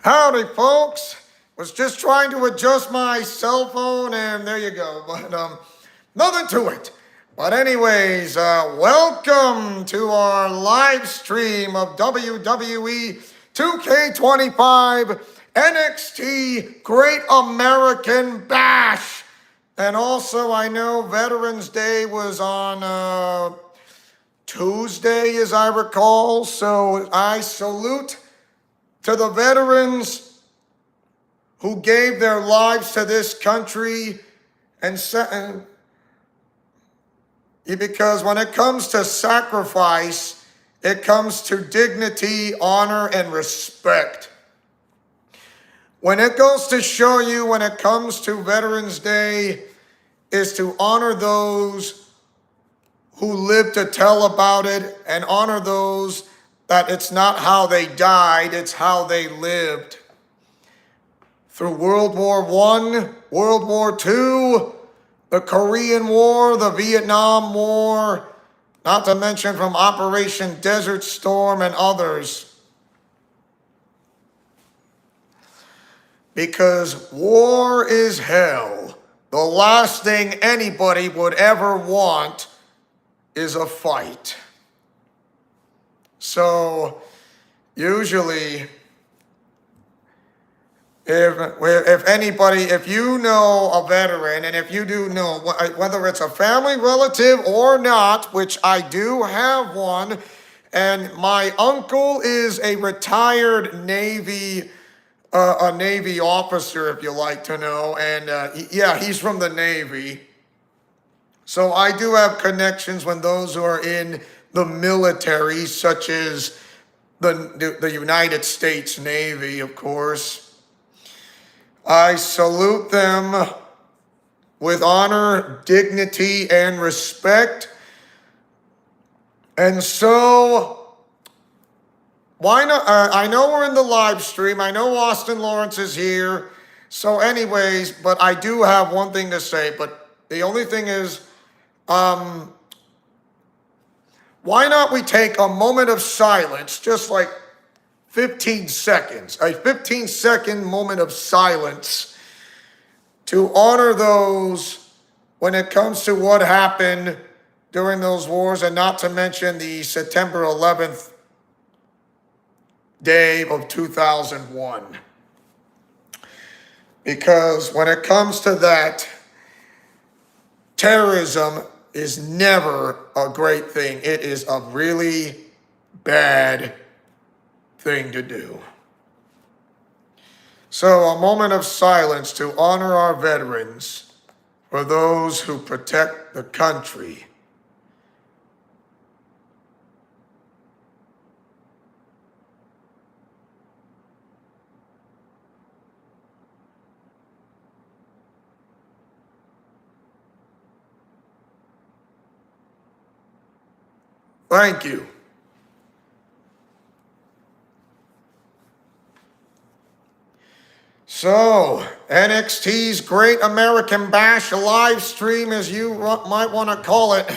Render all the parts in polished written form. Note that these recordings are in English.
Howdy, folks. Was just trying to adjust my cell phone, and there you go. But nothing to it. But anyways, welcome to our live stream of WWE 2K25 NXT Great American Bash. And also, I know Veterans Day was on Tuesday, as I recall. So I salute to the veterans who gave their lives to this country because when it comes to sacrifice, it comes to dignity, honor, and respect. When it goes to show you, when it comes to Veterans Day, is to honor those who live to tell about it and honor those that it's not how they died, it's how they lived. Through World War I, World War II, the Korean War, the Vietnam War, not to mention from Operation Desert Storm and others. Because war is hell. The last thing anybody would ever want is a fight. So usually, if you know a veteran, and if you do know, whether it's a family relative or not, which I do have one, and my uncle is a retired Navy officer, if you like to know, and yeah, he's from the Navy. So I do have connections when those who are in the military, such as the United States Navy, of course. I salute them with honor, dignity, and respect. And so, why not? I know we're in the live stream. I know Austin Lawrence is here. So anyways, but I do have one thing to say. But the only thing is, why not we take a moment of silence, just like 15 seconds, a 15-second moment of silence to honor those when it comes to what happened during those wars, and not to mention the September 11th day of 2001. Because when it comes to that, terrorism is never a great thing. It is a really bad thing to do. So a moment of silence to honor our veterans, for those who protect the country. Thank you. So, NXT's Great American Bash live stream, as you might want to call it.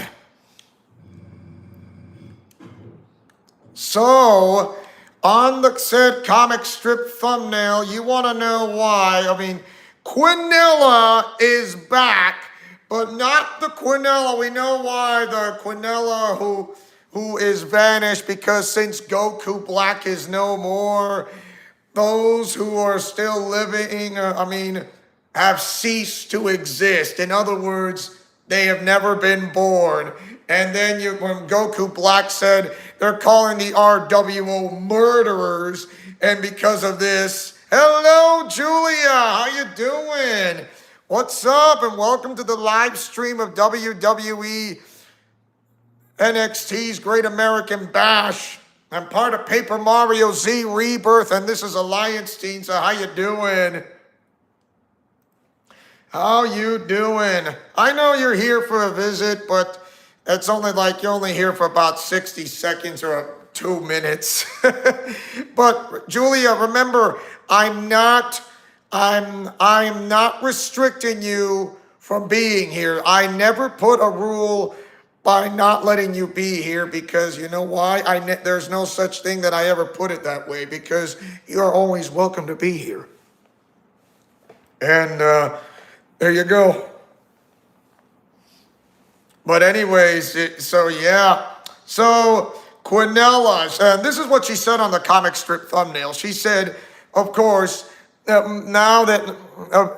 So, on the said comic strip thumbnail, you want to know why. I mean, Quinella is back, but not the Quinella. We know why the Quinella who is vanished, because since Goku Black is no more, those who are still living, have ceased to exist. In other words, they have never been born. And then when Goku Black said they're calling the RWO murderers, and because of this, hello, Julia, how you doing? What's up? And welcome to the live stream of WWE NXT's Great American Bash. I'm part of Paper Mario Z Rebirth, and this is Alliance Team, so how you doing? How you doing? I know you're here for a visit, but it's only like you're only here for about 60 seconds or 2 minutes. But Julia, remember, I'm not restricting you from being here. I never put a rule by not letting you be here, because you know why? There's no such thing that I ever put it that way, because you're always welcome to be here. And there you go. But anyways, so Quinella, and this is what she said on the comic strip thumbnail. She said, of course, now that,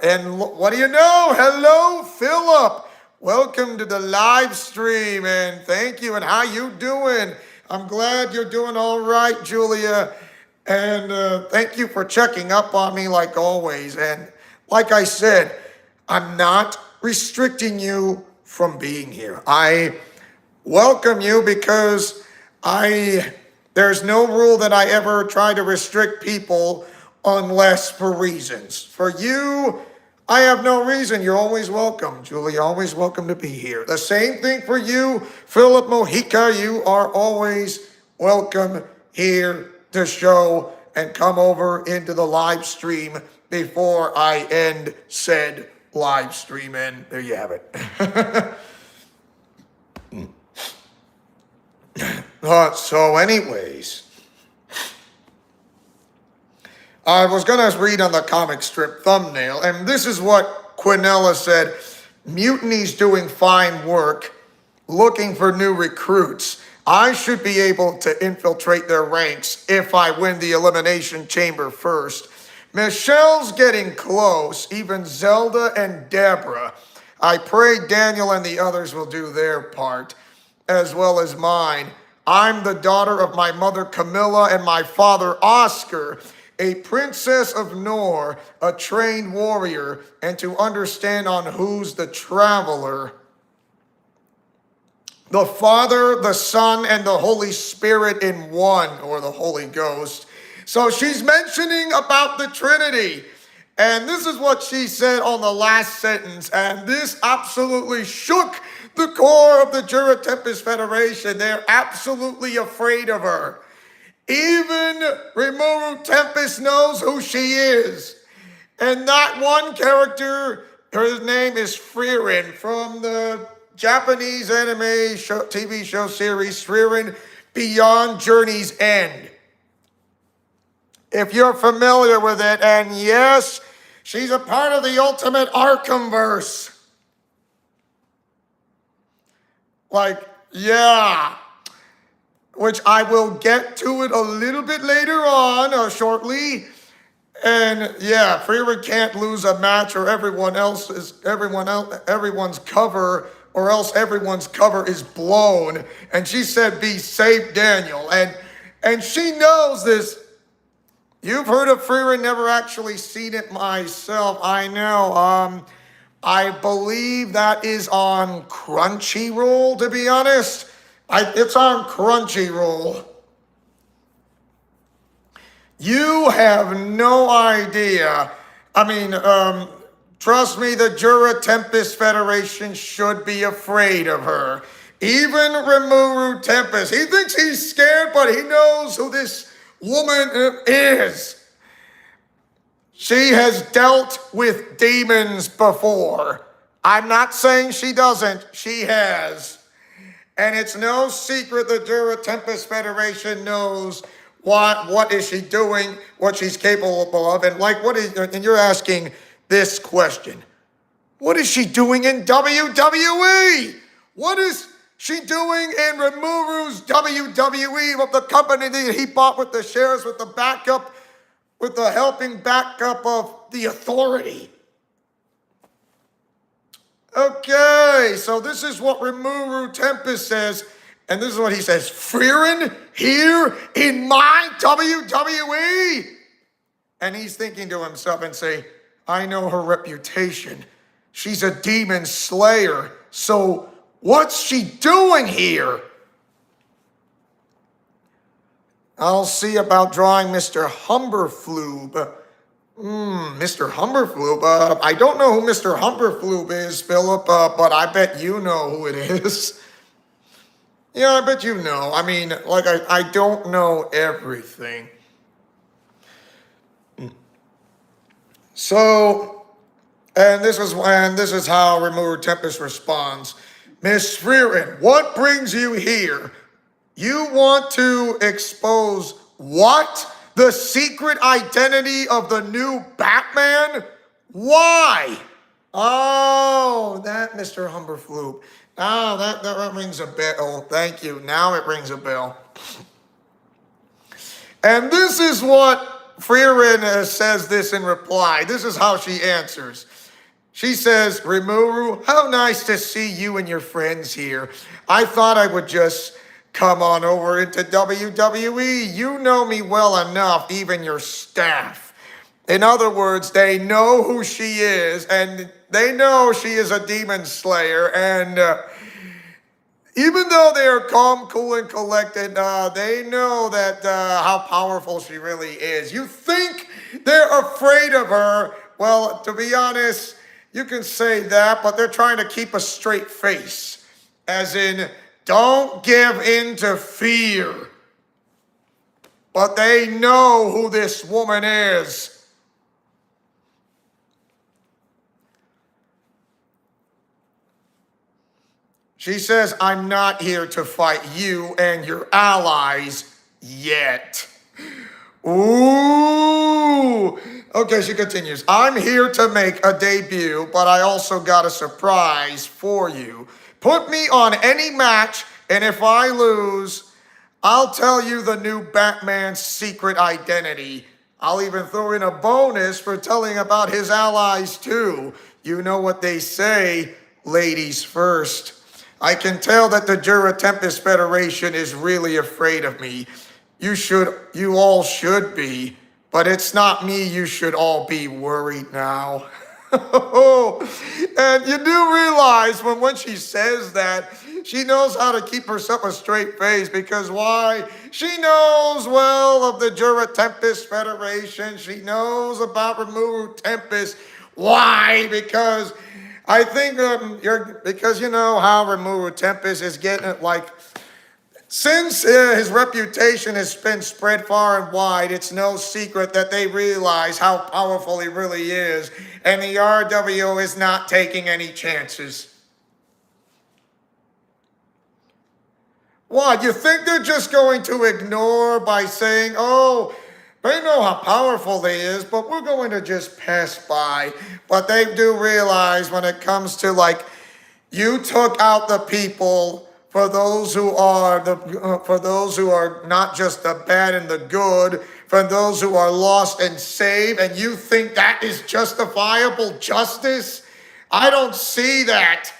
and what do you know? Hello, Philip. Welcome to the live stream, and thank you, and how you doing? I'm glad you're doing all right, Julia, and thank you for checking up on me like always. And like I said, I'm not restricting you from being here. I welcome you because there's no rule that I ever try to restrict people unless for reasons. For you, I have no reason. You're always welcome, Julie. Always welcome to be here. The same thing for you, Philip Mojica. You are always welcome here to show and come over into the live stream before I end said live stream. And there you have it. So anyways, I was going to read on the comic strip thumbnail, and this is what Quinella said. Mutiny's doing fine work, looking for new recruits. I should be able to infiltrate their ranks if I win the Elimination Chamber first. Michelle's getting close, even Zelda and Deborah. I pray Daniel and the others will do their part, as well as mine. I'm the daughter of my mother Camilla and my father Oscar, a princess of Nor, a trained warrior, and to understand on who's the traveler. The Father, the Son, and the Holy Spirit in one, or the Holy Ghost. So she's mentioning about the Trinity. And this is what she said on the last sentence. And this absolutely shook the core of the Jura Tempest Federation. They're absolutely afraid of her. Even Rimuru Tempest knows who she is. And that one character, her name is Frieren from the Japanese anime TV show series Frieren Beyond Journey's End. If you're familiar with it, and yes, she's a part of the ultimate Arkhamverse. Like, yeah. Which I will get to it a little bit later on, or shortly. And yeah, Frieren can't lose a match, or everyone's cover, or else everyone's cover is blown. And she said, "Be safe, Daniel." And she knows this. You've heard of Frieren, never actually seen it myself. I know. I believe that is on Crunchyroll, to be honest. It's on Crunchyroll. You have no idea. I mean, trust me, the Jura Tempest Federation should be afraid of her. Even Rimuru Tempest. He thinks he's scared, but he knows who this woman is. She has dealt with demons before. I'm not saying she doesn't. She has. And it's no secret the Jura Tempest Federation knows what is she doing, what she's capable of, and and you're asking this question. What is she doing in WWE? What is she doing in Rimuru's WWE, with the company that he bought with the shares, with the backup, with the helping backup of the Authority? Okay, so this is what Rimuru Tempest says, and this is what he says. Frieren here in my WWE? And he's thinking to himself and say, I know her reputation. She's a demon slayer, so what's she doing here? I'll see about drawing Mr. Humberflube. Mr. Humberflube. I don't know who Mr. Humberflube is, Philip, but I bet you know who it is. Yeah, I bet you know. I mean, I don't know everything. So, And this is how Rimuru Tempest responds. Miss Freerin, what brings you here? You want to expose what? The secret identity of the new Batman? Why? Oh, that Mr. Humberfloop. Oh, that rings a bell. Thank you. Now it rings a bell. And this is what Freerin says this in reply. This is how she answers. She says, Rimuru, how nice to see you and your friends here. I thought I would just come on over into WWE. You know me well enough, even your staff. In other words, they know who she is, and they know she is a demon slayer, and even though they are calm, cool, and collected, they know that how powerful she really is. You think they're afraid of her? Well, to be honest, you can say that, but they're trying to keep a straight face. As in, don't give in to fear. But they know who this woman is. She says, I'm not here to fight you and your allies yet. Ooh. Okay, she continues. I'm here to make a debut, but I also got a surprise for you. Put me on any match, and if I lose, I'll tell you the new Batman's secret identity. I'll even throw in a bonus for telling about his allies, too. You know what they say, ladies first. I can tell that the Jura Tempest Federation is really afraid of me. You all should be, but it's not me you should all be worried now. And you do realize when she says that, she knows how to keep herself a straight face, because why? She knows well of the Jura Tempest Federation. She knows about Rimuru Tempest. Why? Because I think because you know how Rimuru Tempest is getting it, like, since his reputation has been spread far and wide, it's no secret that they realize how powerful he really is, and the RW is not taking any chances. What, you think they're just going to ignore by saying, oh, they know how powerful they is, but we're going to just pass by? But they do realize when it comes to, like, you took out the people for those who are not just the bad and the good, for those who are lost and saved, and you think that is justifiable justice? I don't see that.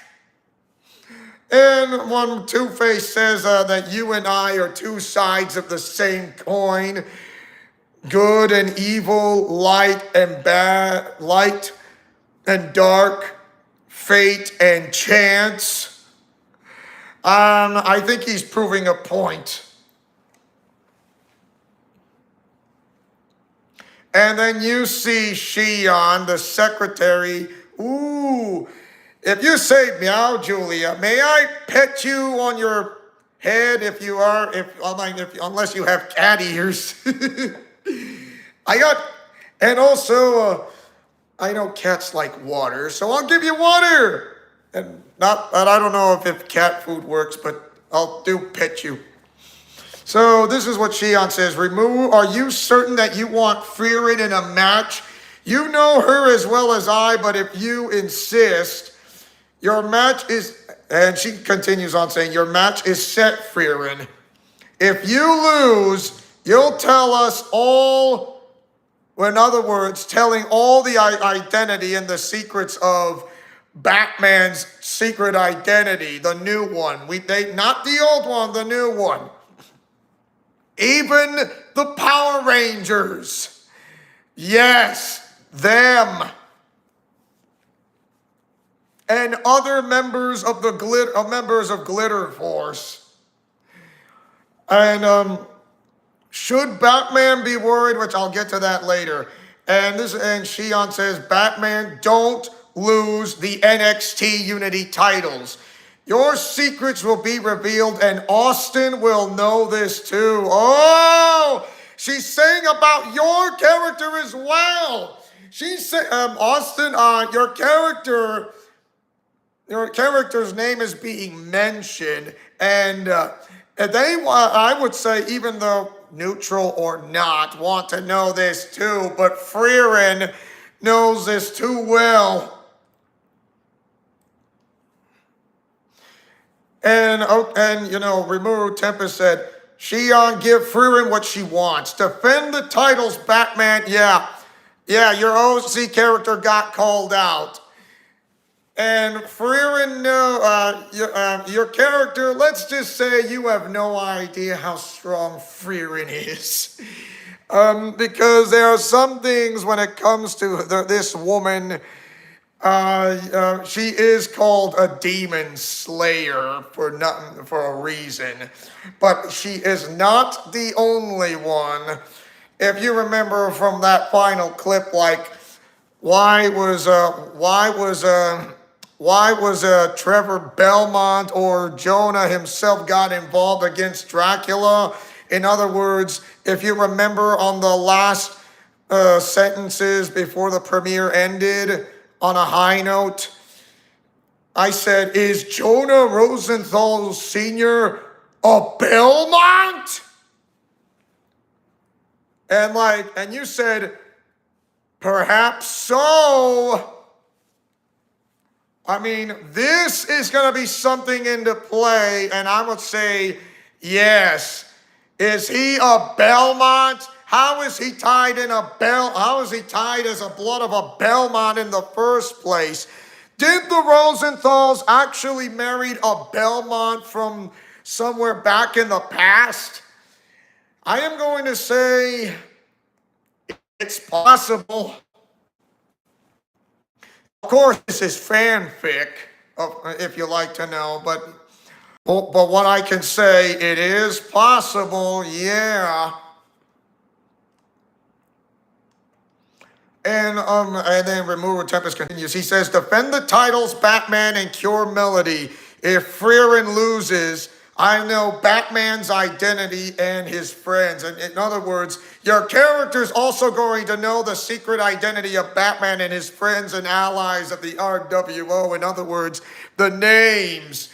And one Two-Face says that you and I are two sides of the same coin. Good and evil, light and bad, light and dark, fate and chance. I think he's proving a point. And then you see Shion, the secretary. Ooh, if you say, meow, Julia, may I pet you on your head unless you have cat ears? And also, I know cats like water, so I'll give you water. And I don't know if cat food works, but I'll pet you. So this is what Shion says. Rimuru, are you certain that you want Freerin in a match? You know her as well as I, but if you insist, your match is, and she continues on saying, your match is set, Freerin. If you lose, you'll tell us all, in other words, telling all the identity and the secrets of Batman's secret identity, the new one. Not the old one, the new one. Even the Power Rangers. Yes, them. And other members of the Glitter Force. And should Batman be worried, which I'll get to that later. And Shion says, Batman, don't lose the NXT Unity titles. Your secrets will be revealed, and Austin will know this too. Oh, she's saying about your character as well. She said, Austin, your character's name is being mentioned, and I would say, even though neutral or not, want to know this too, but Freerin knows this too well. And Rimuru Tempest said, Shion, give Freerin what she wants. Defend the titles, Batman. Yeah, your OC character got called out. And Freerin, your character, let's just say you have no idea how strong Freerin is. Because there are some things when it comes to this woman. She is called a demon slayer for a reason, but she is not the only one. If you remember from that final clip, like why was Trevor Belmont or Jonah himself got involved against Dracula? In other words, if you remember on the last sentences before the premiere ended, on a high note, I said, is Jonah Rosenthal Sr. a Belmont? And you said, perhaps so. I mean, this is going to be something into play, and I would say, yes. Is he a Belmont? How is he tied how is he tied as a blood of a Belmont in the first place? Did the Rosenthals actually married a Belmont from somewhere back in the past? I am going to say it's possible. Of course, this is fanfic, if you like to know, but what I can say, it is possible, yeah. And then Rimuru Tempest continues. He says, defend the titles, Batman, and cure Melody. If Freerin loses, I know Batman's identity and his friends. And in other words, your character's also going to know the secret identity of Batman and his friends and allies of the RWO. In other words, the names.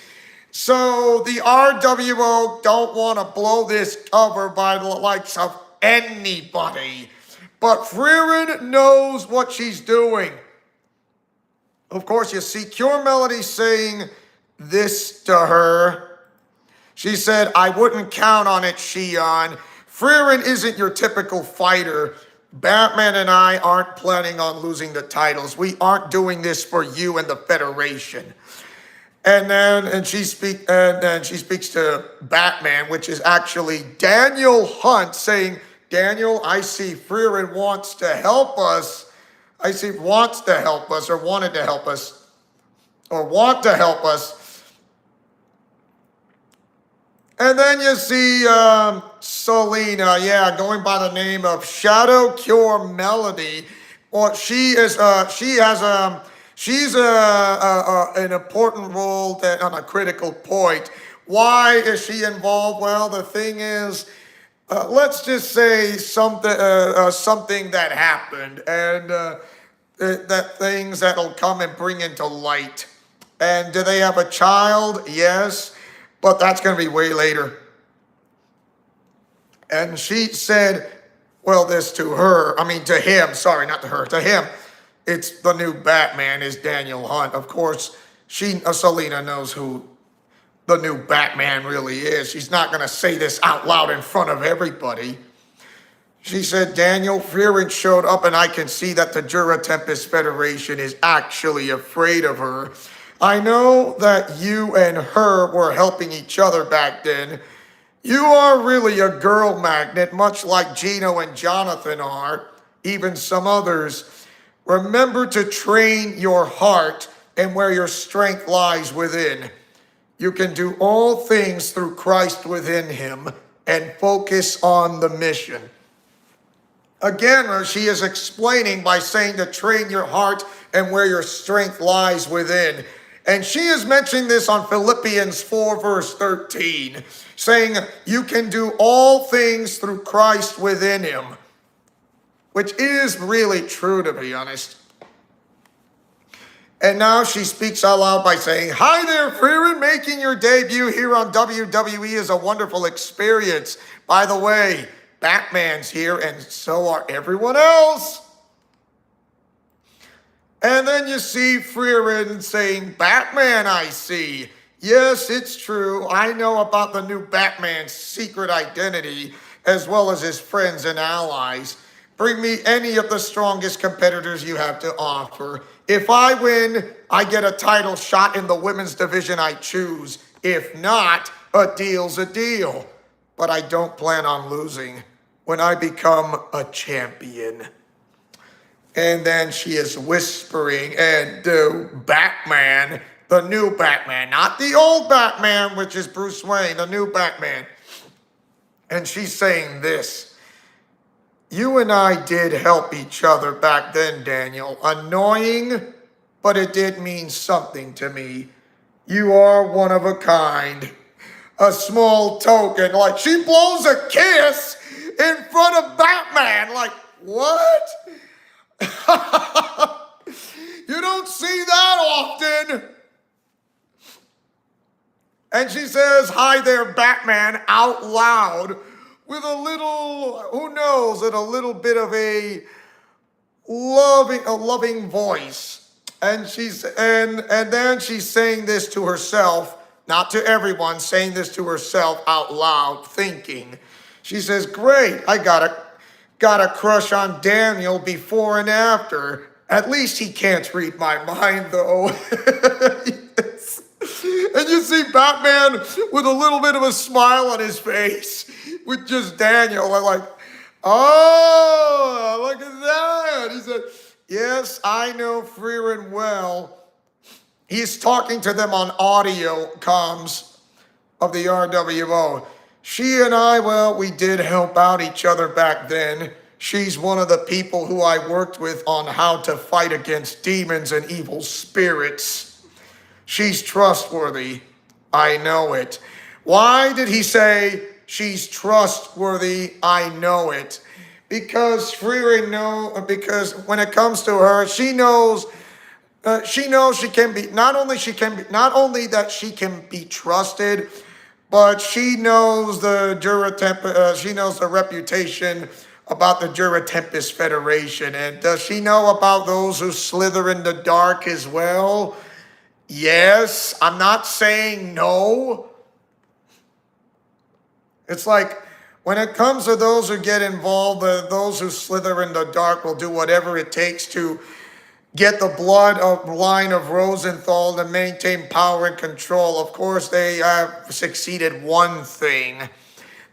So the RWO don't want to blow this cover by the likes of anybody. But Freerin knows what she's doing. Of course, you see Cure Melody saying this to her. She said, I wouldn't count on it, Shion. Freerin isn't your typical fighter. Batman and I aren't planning on losing the titles. We aren't doing this for you and the Federation. And she speaks to Batman, which is actually Daniel Hunt, saying, Daniel, I see Freerin wants to help us. I see wants to help us, or wanted to help us, or want to help us. And then you see Selena, going by the name of Shadow Cure Melody. Well, she's an important role on a critical point. Why is she involved? Well, the thing is, let's just say something that happened, and that things that'll come and bring into light. And do they have a child? Yes, but that's going to be way later. And she said, well, this to him, sorry, not to her, to him. It's the new Batman is Daniel Hunt. Of course, Selena knows who the new Batman really is. She's not going to say this out loud in front of everybody. She said, Daniel, Freerin showed up, and I can see that the Jura Tempest Federation is actually afraid of her. I know that you and her were helping each other back then. You are really a girl magnet, much like Geno and Johnathan are, even some others. Remember to train your heart and where your strength lies within. You can do all things through Christ within him and focus on the mission. Again, she is explaining by saying to train your heart and where your strength lies within. And she is mentioning this on Philippians 4 verse 13, saying you can do all things through Christ within him. which is really true, to be honest. And now she speaks out loud by saying, "Hi there, Freeman. Making your debut here on WWE is a wonderful experience. By the way, Batman's here, and so are everyone else." And then you see Freeman saying, "Batman, I see. Yes, it's true. I know about the new Batman's secret identity, as well as his friends and allies. Bring me any of the strongest competitors you have to offer. If I win, I get a title shot in the women's division I choose. If not, a deal's a deal. But I don't plan on losing when I become a champion." And then she is whispering, and the Batman, the new Batman, not the old Batman, which is Bruce Wayne, the new Batman. And she's saying this: "You and I did help each other back then, Daniel. Annoying, but it did mean something to me. You are one of a kind. A small token." Like, she blows a kiss in front of Batman. Like, what? You don't see that often. And she says, "Hi there, Batman," out loud, with a little, who knows, and a little bit of a loving voice. And then she's saying this to herself, not to everyone, saying this to herself out loud, thinking. She says, "Great, I got a crush on Daniel before and after. At least he can't read my mind, though." Yes. And you see Batman with a little bit of a smile on his face, with just Daniel. I'm like, "Oh, look at that." He said, "Yes, I know Freeman well." He's talking to them on audio comms of the RWO. "She and I, well, we did help out each other back then. She's one of the people who I worked with on how to fight against demons and evil spirits. She's trustworthy. I know it." Why did he say she's trustworthy? I know it. Because because when it comes to her, she knows she can be, not only that she can be trusted, but she knows the she knows the reputation about the Jura Tempest Federation. And does she know about those who slither in the dark as well? Yes, I'm not saying no. It's like, when it comes to those who get involved, those who slither in the dark will do whatever it takes to get the line of Rosenthal to maintain power and control. Of course, they have succeeded one thing.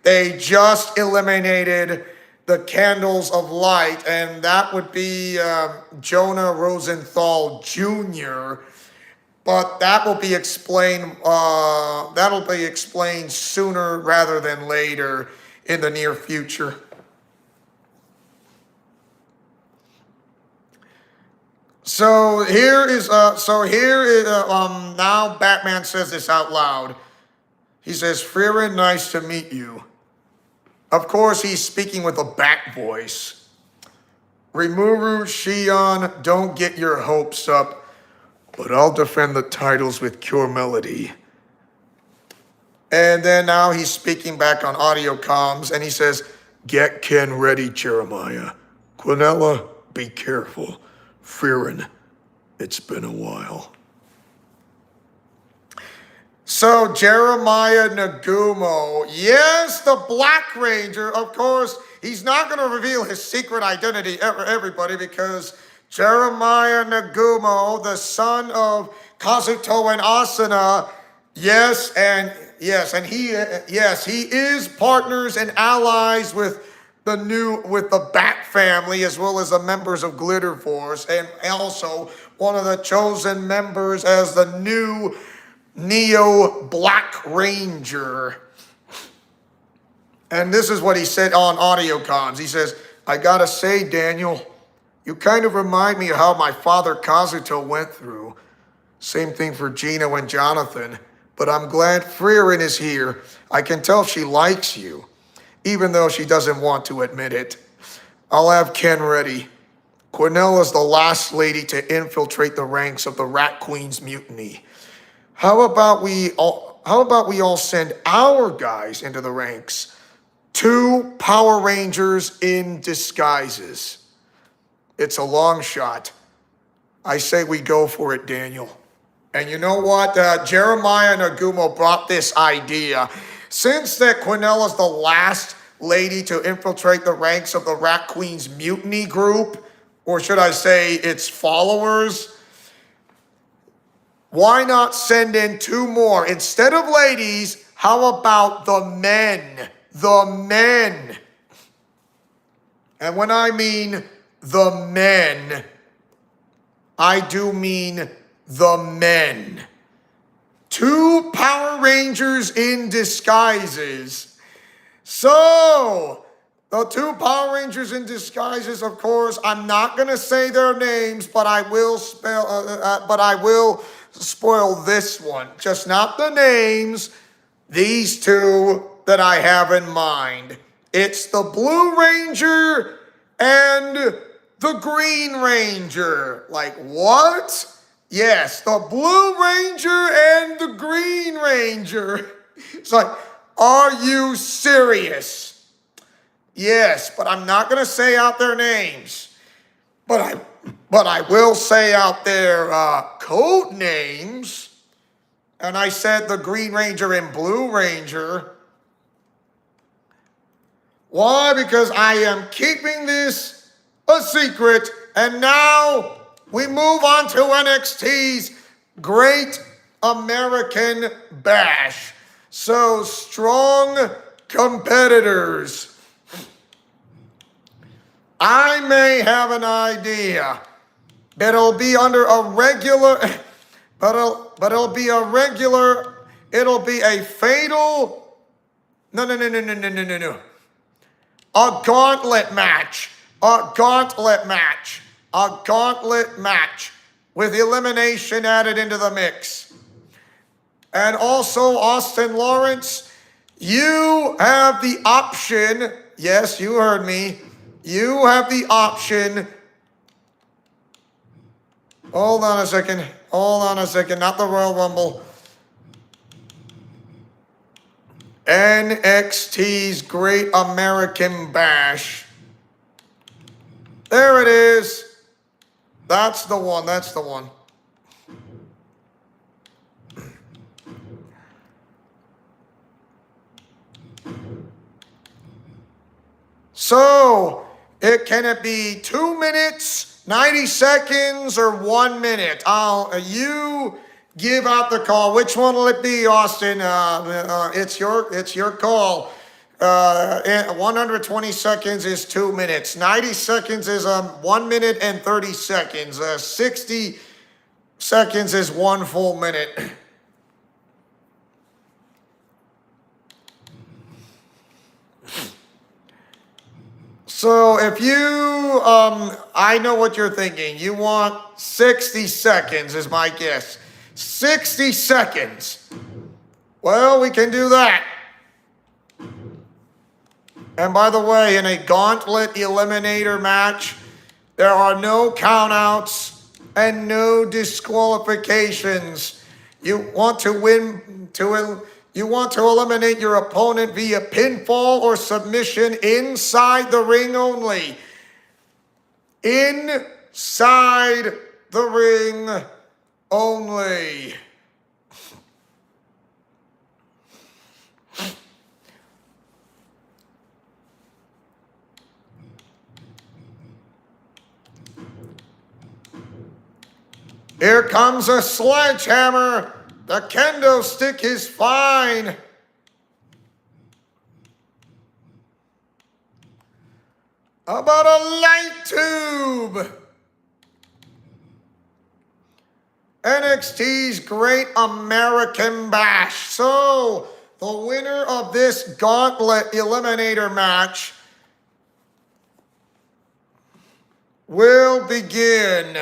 They just eliminated the Candles of Light, and that would be Jonah Rosenthal Jr., but that will be explained. That'll be explained sooner rather than later in the near future. So here is now Batman says this out loud. He says, "Freeman, nice to meet you." Of course, he's speaking with a bat voice. "Rimuru, Shion, don't get your hopes up, but I'll defend the titles with pure melody." And then now he's speaking back on audio comms, and he says, "Get Ken ready, Jeremiah. Quinella, be careful. Freeman, it's been a while." So Jeremiah Nagumo, yes, the Black Ranger, of course, he's not going to reveal his secret identity, everybody, because Jeremiah Nagumo, the son of Kazuto and Asuna, he is partners and allies with the Bat family, as well as the members of Glitter Force, and also one of the chosen members as the new Neo Black Ranger. And this is what he said on audio comms. He says, "I gotta say, Daniel, you kind of remind me of how my father Kazuto went through. Same thing for Geno and Johnathan. But I'm glad Freeman is here. I can tell she likes you, even though she doesn't want to admit it. I'll have Ken ready. Quinella's the last lady to infiltrate the ranks of the Rat Queen's mutiny. How about we all send our guys into the ranks? 2 Power Rangers in disguises. It's a long shot. I say we go for it, Daniel. And you know what? Jeremiah Nagumo brought this idea. Since that Quinella's the last lady to infiltrate the ranks of the Rat Queen's mutiny group, or should I say its followers, why not send in 2 more? Instead of ladies, how about the men? The men. And when I mean the men, I do mean the men. 2 Power Rangers in disguises. So, the 2 Power Rangers in disguises, of course, I'm not going to say their names, but I will spoil this one. Just not the names. These 2 that I have in mind. It's the Blue Ranger and the Green Ranger. Like, what? Yes, the Blue Ranger and the Green Ranger. It's like, are you serious? Yes, but I'm not going to say out their names. But I will say out their code names. And I said the Green Ranger and Blue Ranger. Why? Because I am keeping this a secret. And now we move on to NXT's Great American Bash. So, strong competitors. I may have an idea, but it'll be under a regular, it'll be a fatal, no. A gauntlet match with elimination added into the mix. And also, Austin Lawrence, you have the option, yes, you heard me, you have the option, hold on a second, not the Royal Rumble, NXT's Great American Bash. There it is. That's the one. So, can it be 2 minutes, 90 seconds, or 1 minute? You give out the call. Which one will it be, Austin? It's your call. 120 seconds is 2 minutes. 90 seconds is 1 minute and 30 seconds. 60 seconds is 1 full minute. So if you, I know what you're thinking. You want 60 seconds is my guess. 60 seconds. Well, we can do that. And by the way, in a gauntlet eliminator match, there are no countouts and no disqualifications. You want to eliminate your opponent via pinfall or submission inside the ring only. Inside the ring only. Here comes a sledgehammer. The kendo stick is fine. How about a light tube? NXT's Great American Bash. So, the winner of this gauntlet eliminator match will begin.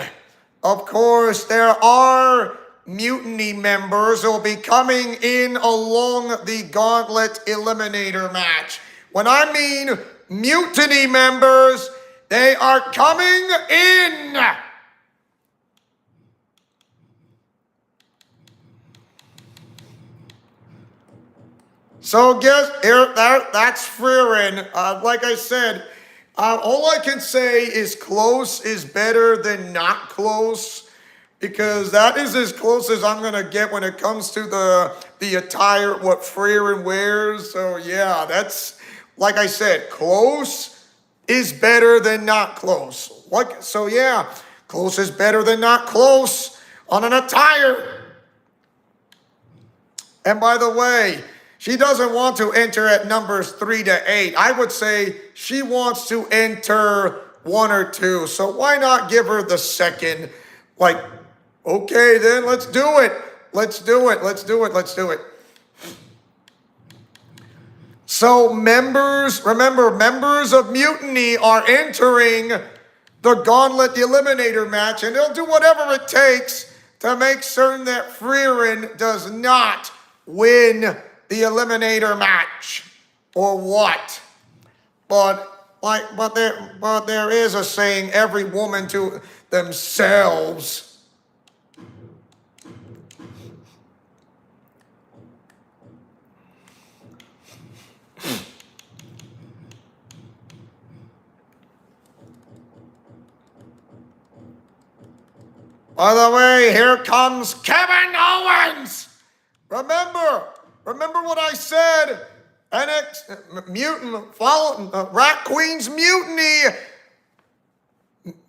Of course, there are mutiny members who will be coming in along the gauntlet eliminator match. When I mean mutiny members, They are coming in. So guess here, that's Freerin. Like I said, all I can say is close is better than not close, because that is as close as I'm gonna get when it comes to the attire, what Freerin wears. So yeah, that's, like I said, close is better than not close. So yeah, close is better than not close on an attire. And by the way, she doesn't want to enter at numbers 3 to 8. I would say she wants to enter 1 or 2. So why not give her the second? Like, okay, then let's do it. Let's do it. Let's do it. Let's do it. So members, remember, members of Mutiny are entering the Gauntlet Eliminator match, and they'll do whatever it takes to make certain that Freerin does not win the Eliminator match, or what? But there is a saying: every woman to themselves. By the way, here comes Kevin Owens. Remember what I said? Rat Queen's Mutiny.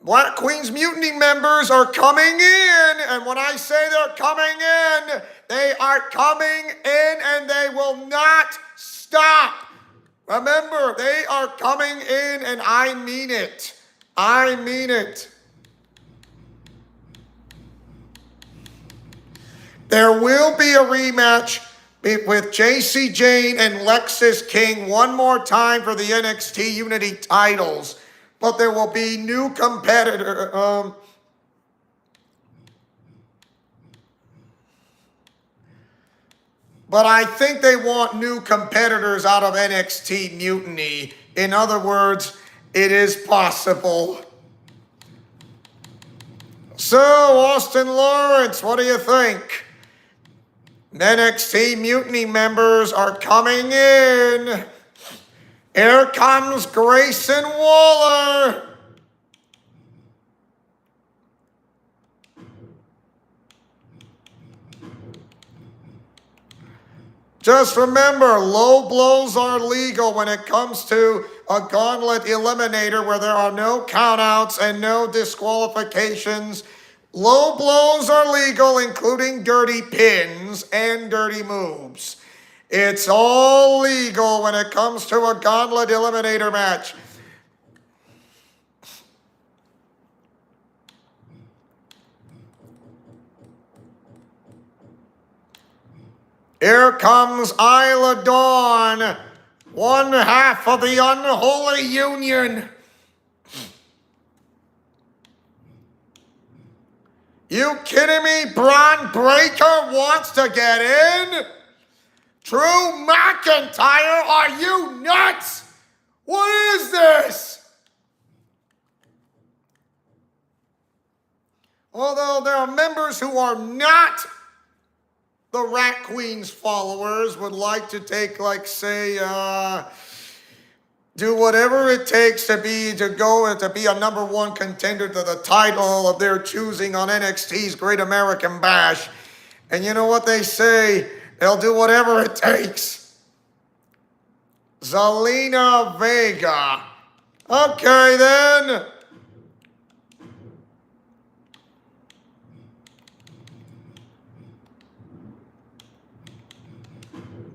Rat Queen's Mutiny members are coming in. And when I say they're coming in, they are coming in and they will not stop. Remember, they are coming in and I mean it. I mean it. There will be a rematch with JC Jane and Lexis King one more time for the NXT Unity titles. But there will be new competitor. But I think they want new competitors out of NXT Mutiny. In other words, it is possible. So, Austin Lawrence, what do you think? NXT Mutiny members are coming in. Here comes Grayson Waller. Just remember, low blows are legal when it comes to a Gauntlet Eliminator where there are no countouts and no disqualifications. Low blows are legal, including dirty pins and dirty moves. It's all legal when it comes to a Gauntlet Eliminator match. Here comes Isla Dawn, one half of the unholy union. You kidding me? Braun Breaker wants to get in? Drew McIntyre, are you nuts? What is this? Although there are members who are not the Rat Queen's followers, would like to take, like, say, do whatever it takes to be a #1 contender to the title of their choosing on NXT's Great American Bash. And you know what they say? They'll do whatever it takes. Zelina Vega. Okay, then.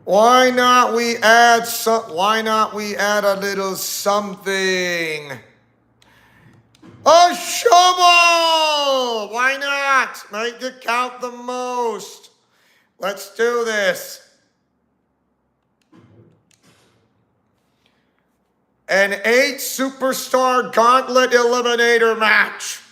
Why not we add a little something? A shovel! Why not? Make it count the most. Let's do this. An 8-superstar Gauntlet Eliminator match.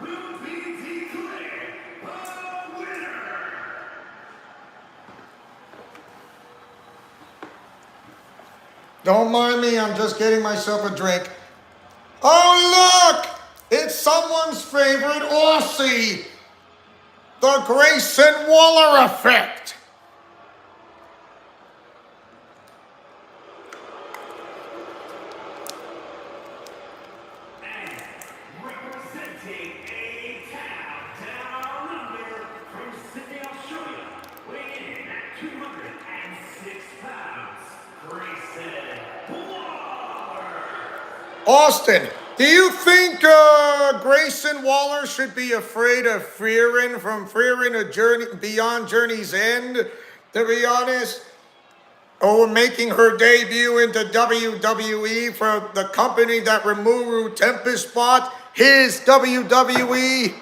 will be declared a winner. Don't mind me, I'm just getting myself a drink. Oh, look! It's someone's favorite Aussie! The Grayson Waller effect! And representing a town down under from Sydney, Australia, weighing in at 206 pounds, Grayson Waller. Austin, do you think Grayson Waller should be afraid of Fearing from Fearing a Journey Beyond Journey's End? To be honest, or making her debut into WWE for the company that Rimuru Tempest bought, his WWE.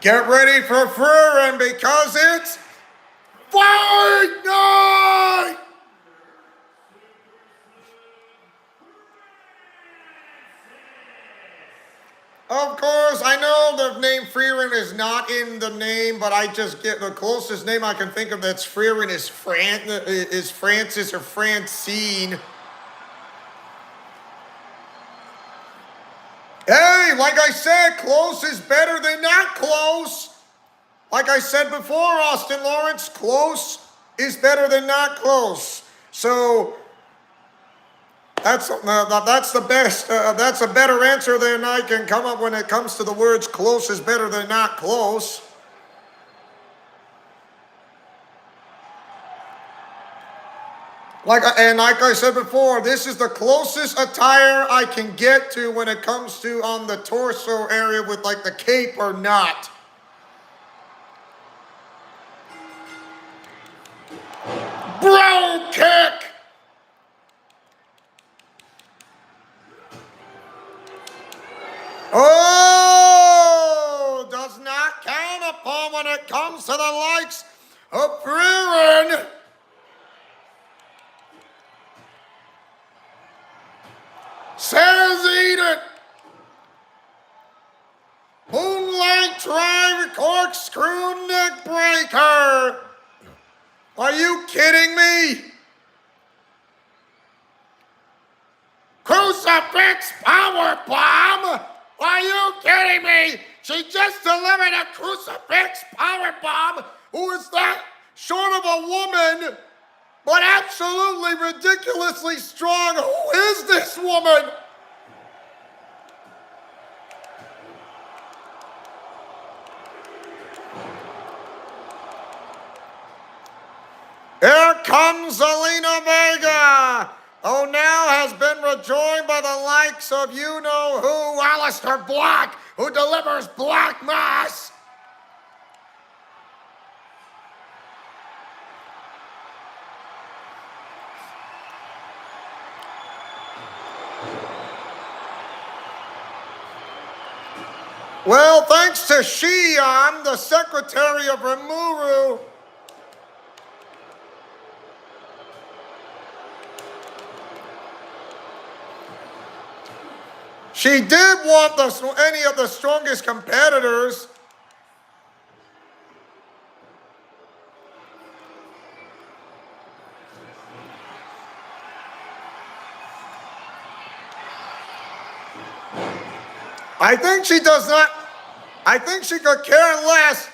Get ready for Fearing because it's Fight Night! Of course, I know the name Fearing is not in the name, but I just get the closest name I can think of that's Fearing is Francis or Francine. Hey, like I said, close is better than not close. Like I said before, Austin Lawrence, close is better than not close. So that's the best. That's a better answer than I can come up when it comes to the words close is better than not close. Like I said before, this is the closest attire I can get to when it comes to on the torso area with like the cape or not. Bro kick! Oh, does not count upon when it comes to the likes of Fearing. Says eat it. Moonlight drive corkscrew neck breaker. Are you kidding me? Crucifix power bomb. Are you kidding me? She just delivered a crucifix power bomb. Who is that? Short of a woman, but absolutely ridiculously strong. Who is this woman? Here comes Zelina Vega, who now has been rejoined by the likes of you-know-who, Alistair Black, who delivers Black Mass. Well, thanks to Shion, the secretary of Rimuru, she did want any of the strongest competitors. I think she does not. I think she could care less.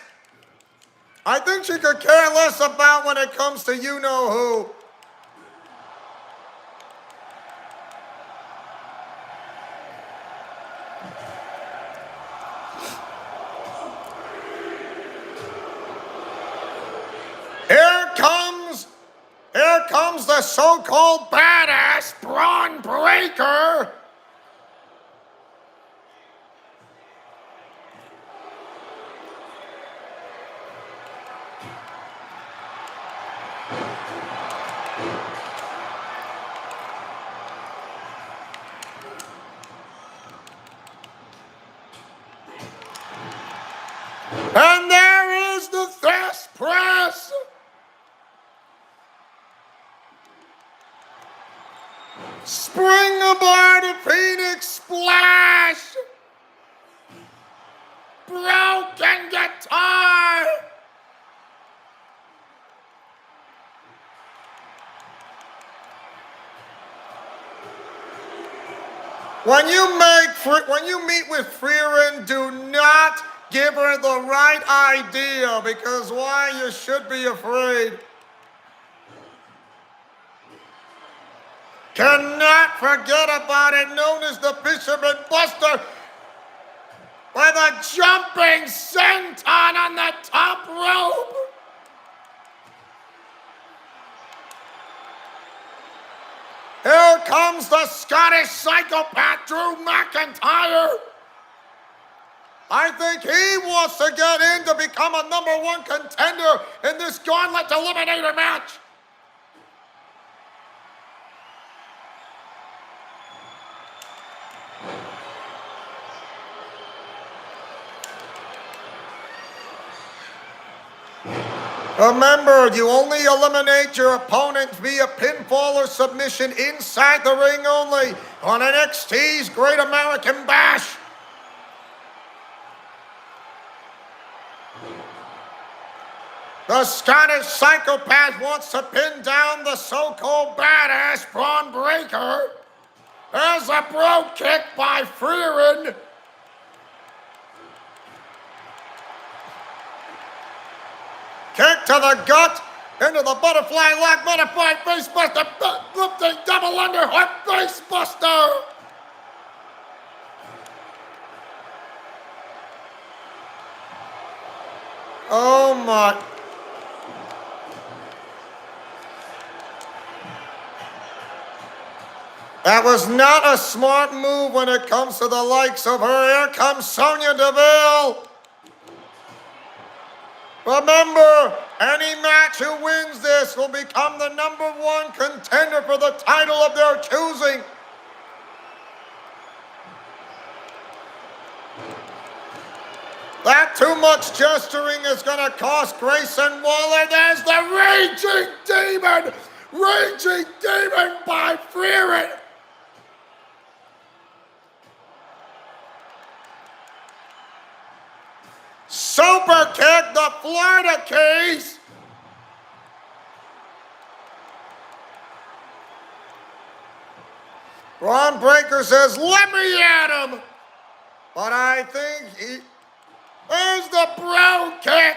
I think she could care less about when it comes to you-know-who. Here comes the so-called badass Braun Breaker. Boulevard of Phoenix Splash. Broken guitar. When you meet with Freerin, do not give her the right idea, because why, you should be afraid. Cannot forget about it, known as the Fisherman Buster, with a jumping senton on the top rope. Here comes the Scottish psychopath, Drew McIntyre. I think he wants to get in to become a #1 contender in this Gauntlet Eliminator match. Remember, you only eliminate your opponent via pinfall or submission inside the ring only on NXT's Great American Bash. The Scottish psychopath wants to pin down the so-called badass Braun Breaker. There's a bro kick by Freerin. Kick to the gut, into the butterfly lock, butterfly facebuster, flipping double underhook facebuster. Oh my. That was not a smart move when it comes to the likes of her. Here comes Sonya Deville. Remember, any match who wins this will become the #1 contender for the title of their choosing. That too much gesturing is going to cost Grayson Waller. There's the Raging Demon! Raging Demon by Freerin! Super kick, the Florida Keys. Braun Breaker says, let me at him. But I think there's the bro kick.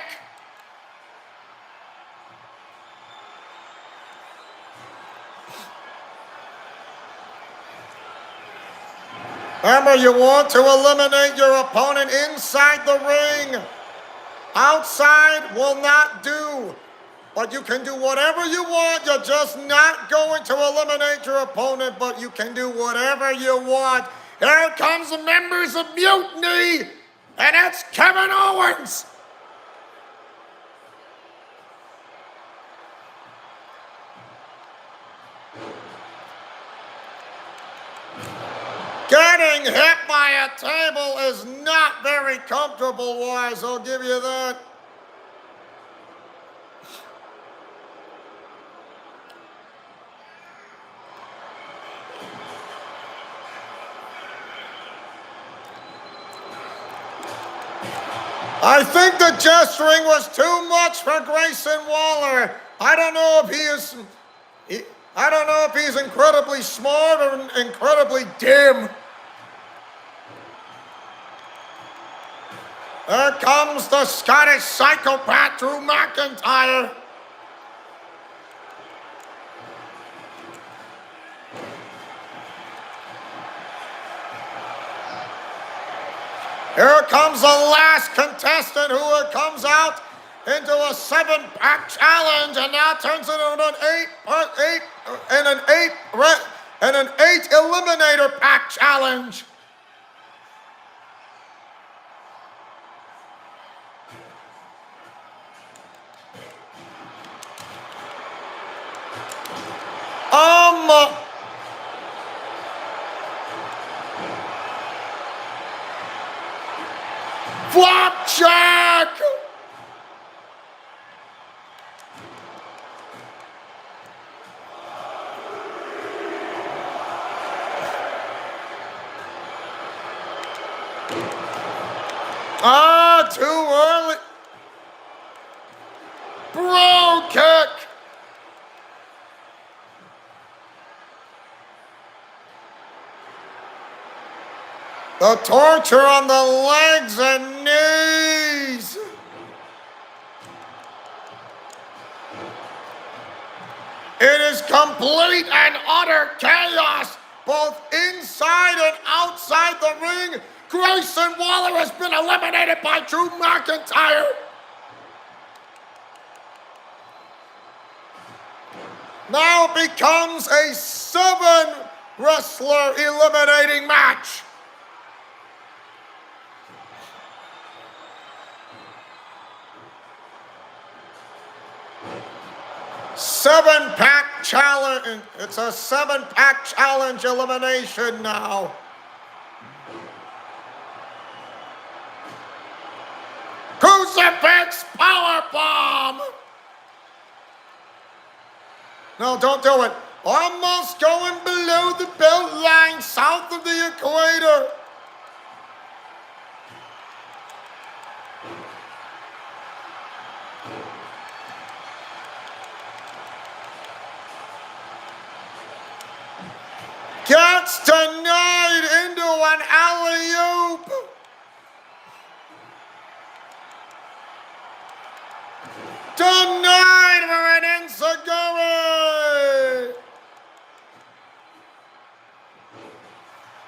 Remember, you want to eliminate your opponent inside the ring. Outside will not do. But you can do whatever you want. You're just not going to eliminate your opponent, but you can do whatever you want. Here comes the members of Mutiny, and it's Kevin Owens. Getting hit by a table is not very comfortable, Wise, I'll give you that. I think the gesturing was too much for Grayson Waller. I don't know if he's incredibly smart or incredibly dim. There comes the Scottish psychopath, Drew McIntyre. Here comes the last contestant who comes out into a 7-pack challenge and now turns it into an 8 eliminator pack challenge. Flapjack! Ah, too early. Bro kick. The torture on the legs and knees. It is complete and utter chaos, both inside and outside the ring. Grayson Waller has been eliminated by Drew McIntyre. Now becomes a 7-wrestler eliminating match. Seven-pack challenge. It's a 7-pack challenge elimination now. Crucifix powerbomb. No, don't do it. Almost going below the belt line, south of the equator. Gets denied into an alley-oop. Denied for an enziguri.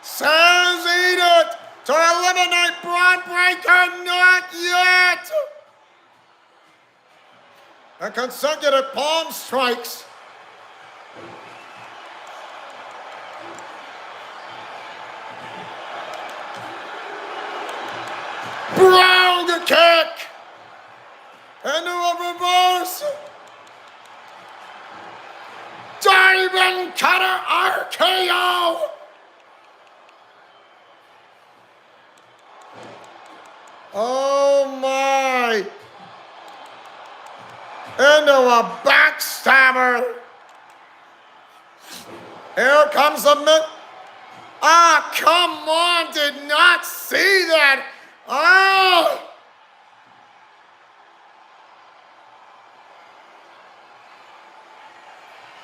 Says eat it to eliminate Braun Breaker, not yet. And consecutive palm strikes. Brogue kick. Into a reverse. Diamond cutter RKO. Oh my. Into a backstabber. Here comes the mid. Ah, come on. Did not see that. Oh.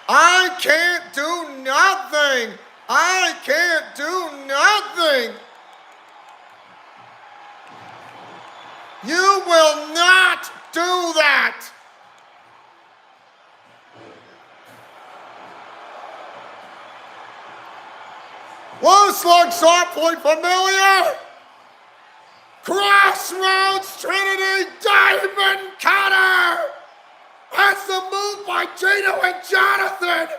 I can't do nothing. I can't do nothing. You will not do that. This looks awfully familiar. Crossroads Trinity Diamond Cutter. That's the move by Geno and Johnathan.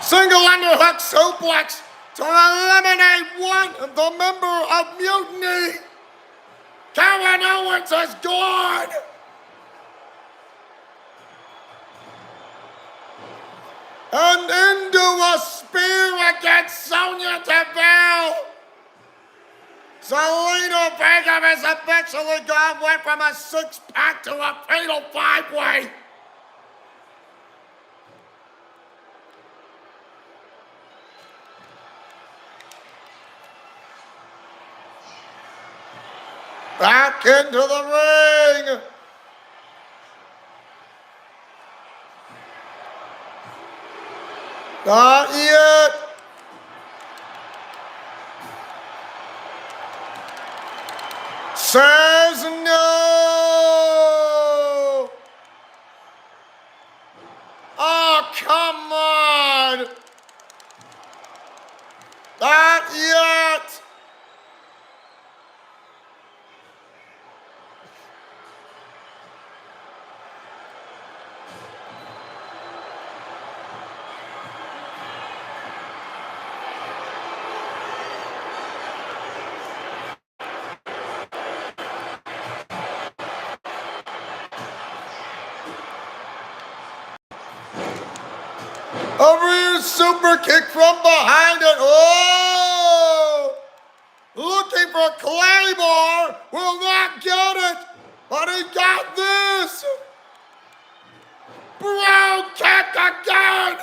Single underhook suplex to eliminate one of the member of Mutiny. Kevin Owens is gone. And into a spear against Sonya Deville. Zelina Vega has eventually gone, went from a 6-pack to a fatal 5-way. Back into the ring. Not yet. Says no. Oh, come on. Not yet. A rear super kick from behind it. Oh! Looking for Claymore. Will not get it. But he got this. Bro kick again!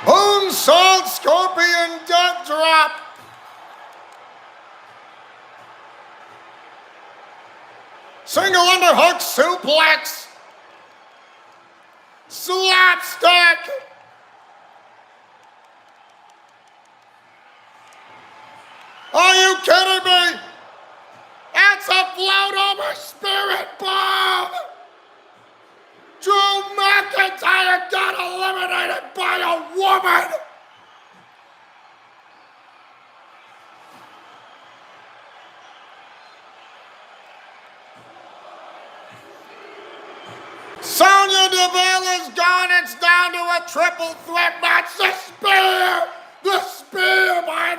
Moonsault Scorpion Death Drop. Single underhook suplex. Slapstick. Are you kidding me? That's a float over spirit bomb. Drew McIntyre got eliminated by a woman. Sonya Deville is gone. It's down to a triple threat match. The spear by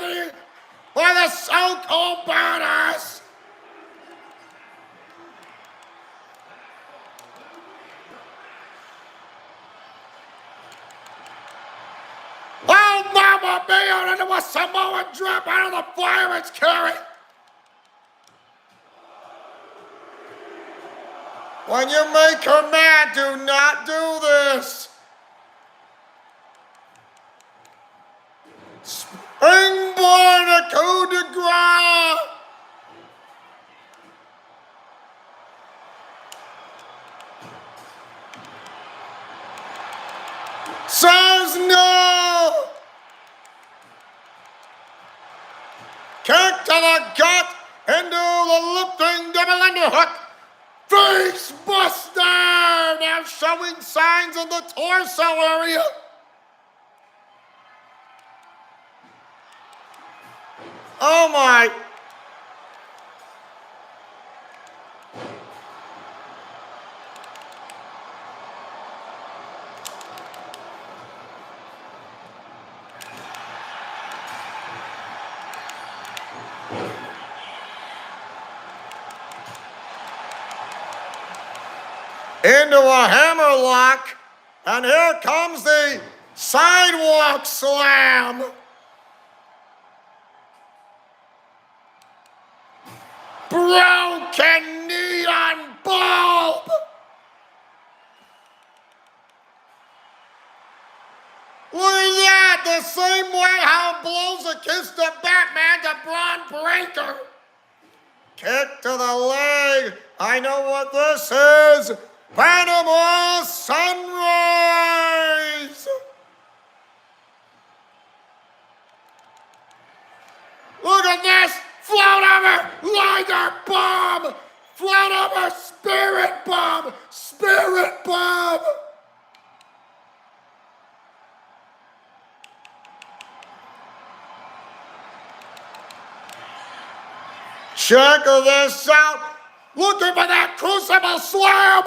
the so-called badass. Oh, Mama Mia, into a Samoan drop out of the fireman's carry. When you make her mad, do not do this. Springboard a coup de grace. Says no. Kick to the gut into the lifting double underhook. Face buster! Now showing signs in the torso area. Oh my. Into a hammerlock, and here comes the sidewalk slam. Broken neon bulb. Look at that, the same way how it blows a kiss to Batman to Braun Breaker. Kick to the leg. I know what this is. Panama Sunrise! Look at this! Float over! Liger bomb! Float over! Spirit bomb! Spirit bomb! Check this out! Looking for that Crucible Slam!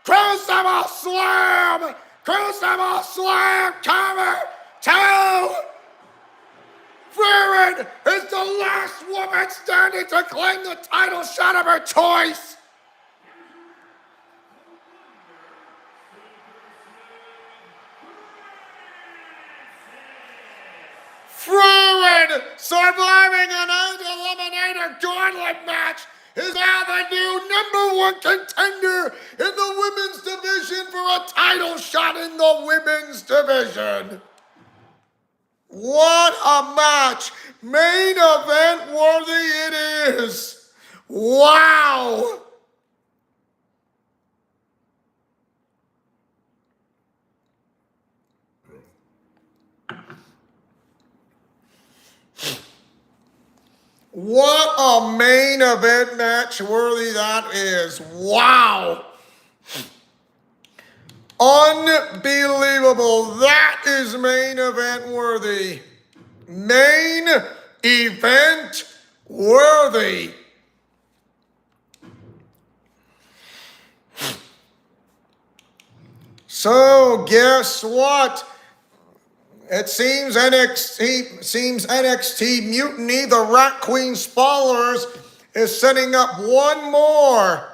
Crucible Slam! Crucible Slam! Cover! 2! Farron is the last woman standing to claim the title shot of her choice! Farron, surviving an 8-eliminator gauntlet match, is now the new #1 contender in the women's division for a title shot in the women's division. What a match! Main event worthy it is. Wow! What a main event match worthy that is. Wow. Unbelievable. That is main event worthy. Main event worthy. So guess what? It seems NXT Mutiny, the Rat Queen Spoilers, is setting up one more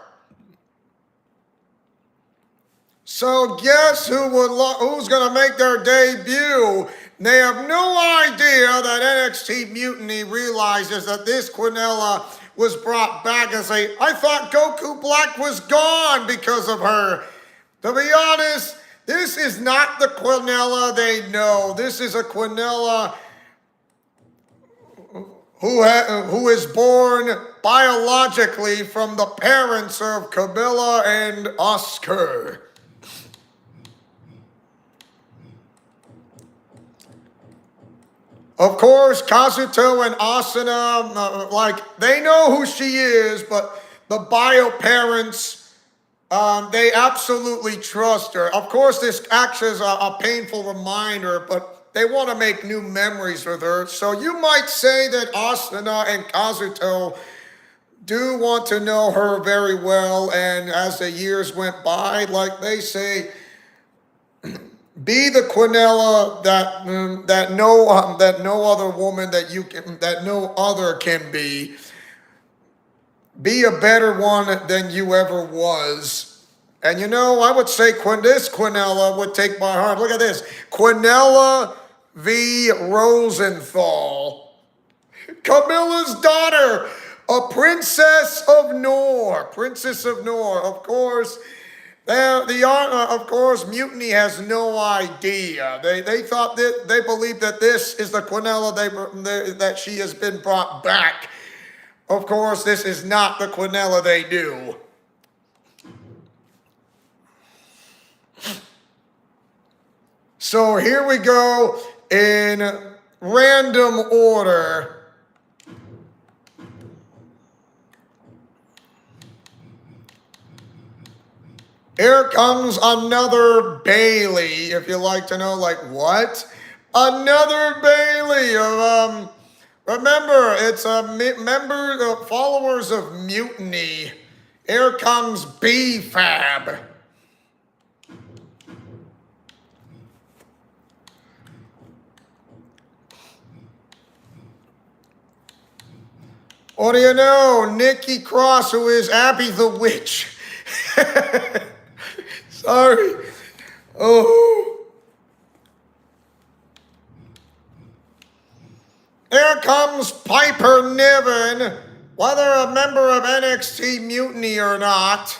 So guess who's going to make their debut? They have no idea that NXT Mutiny realizes that this Quinella was brought back as I thought Goku Black was gone because of her. To be honest, this is not the Quinella they know. This is a Quinella who is born biologically from the parents of Camilla and Oscar. Of course, Kazuto and Asuna, they know who she is, but the bio parents, they absolutely trust her. Of course, this acts as a painful reminder, but they want to make new memories with her. So you might say that Asuna and Kazuto do want to know her very well, and as the years went by, like they say, be the Quinella that no other woman that no other can be. Be a better one than you ever was. And I would say this Quinella would take my heart. Look at this. Quinella v. Rosenthal. Camilla's daughter, a princess of Nor. Princess of Nor, of course. Of course, Mutiny has no idea. They thought that they believe that this is the Quinella that she has been brought back. Of course, this is not the Quinella they do. So here we go in random order. Here comes another Bailey, if you like to know, like what? Another Bailey of, remember, it's a followers of Mutiny. Here comes B-Fab. What do you know? Nikki Cross, who is Abby the Witch. Sorry. Oh. Here comes Piper Niven, whether a member of NXT Mutiny or not.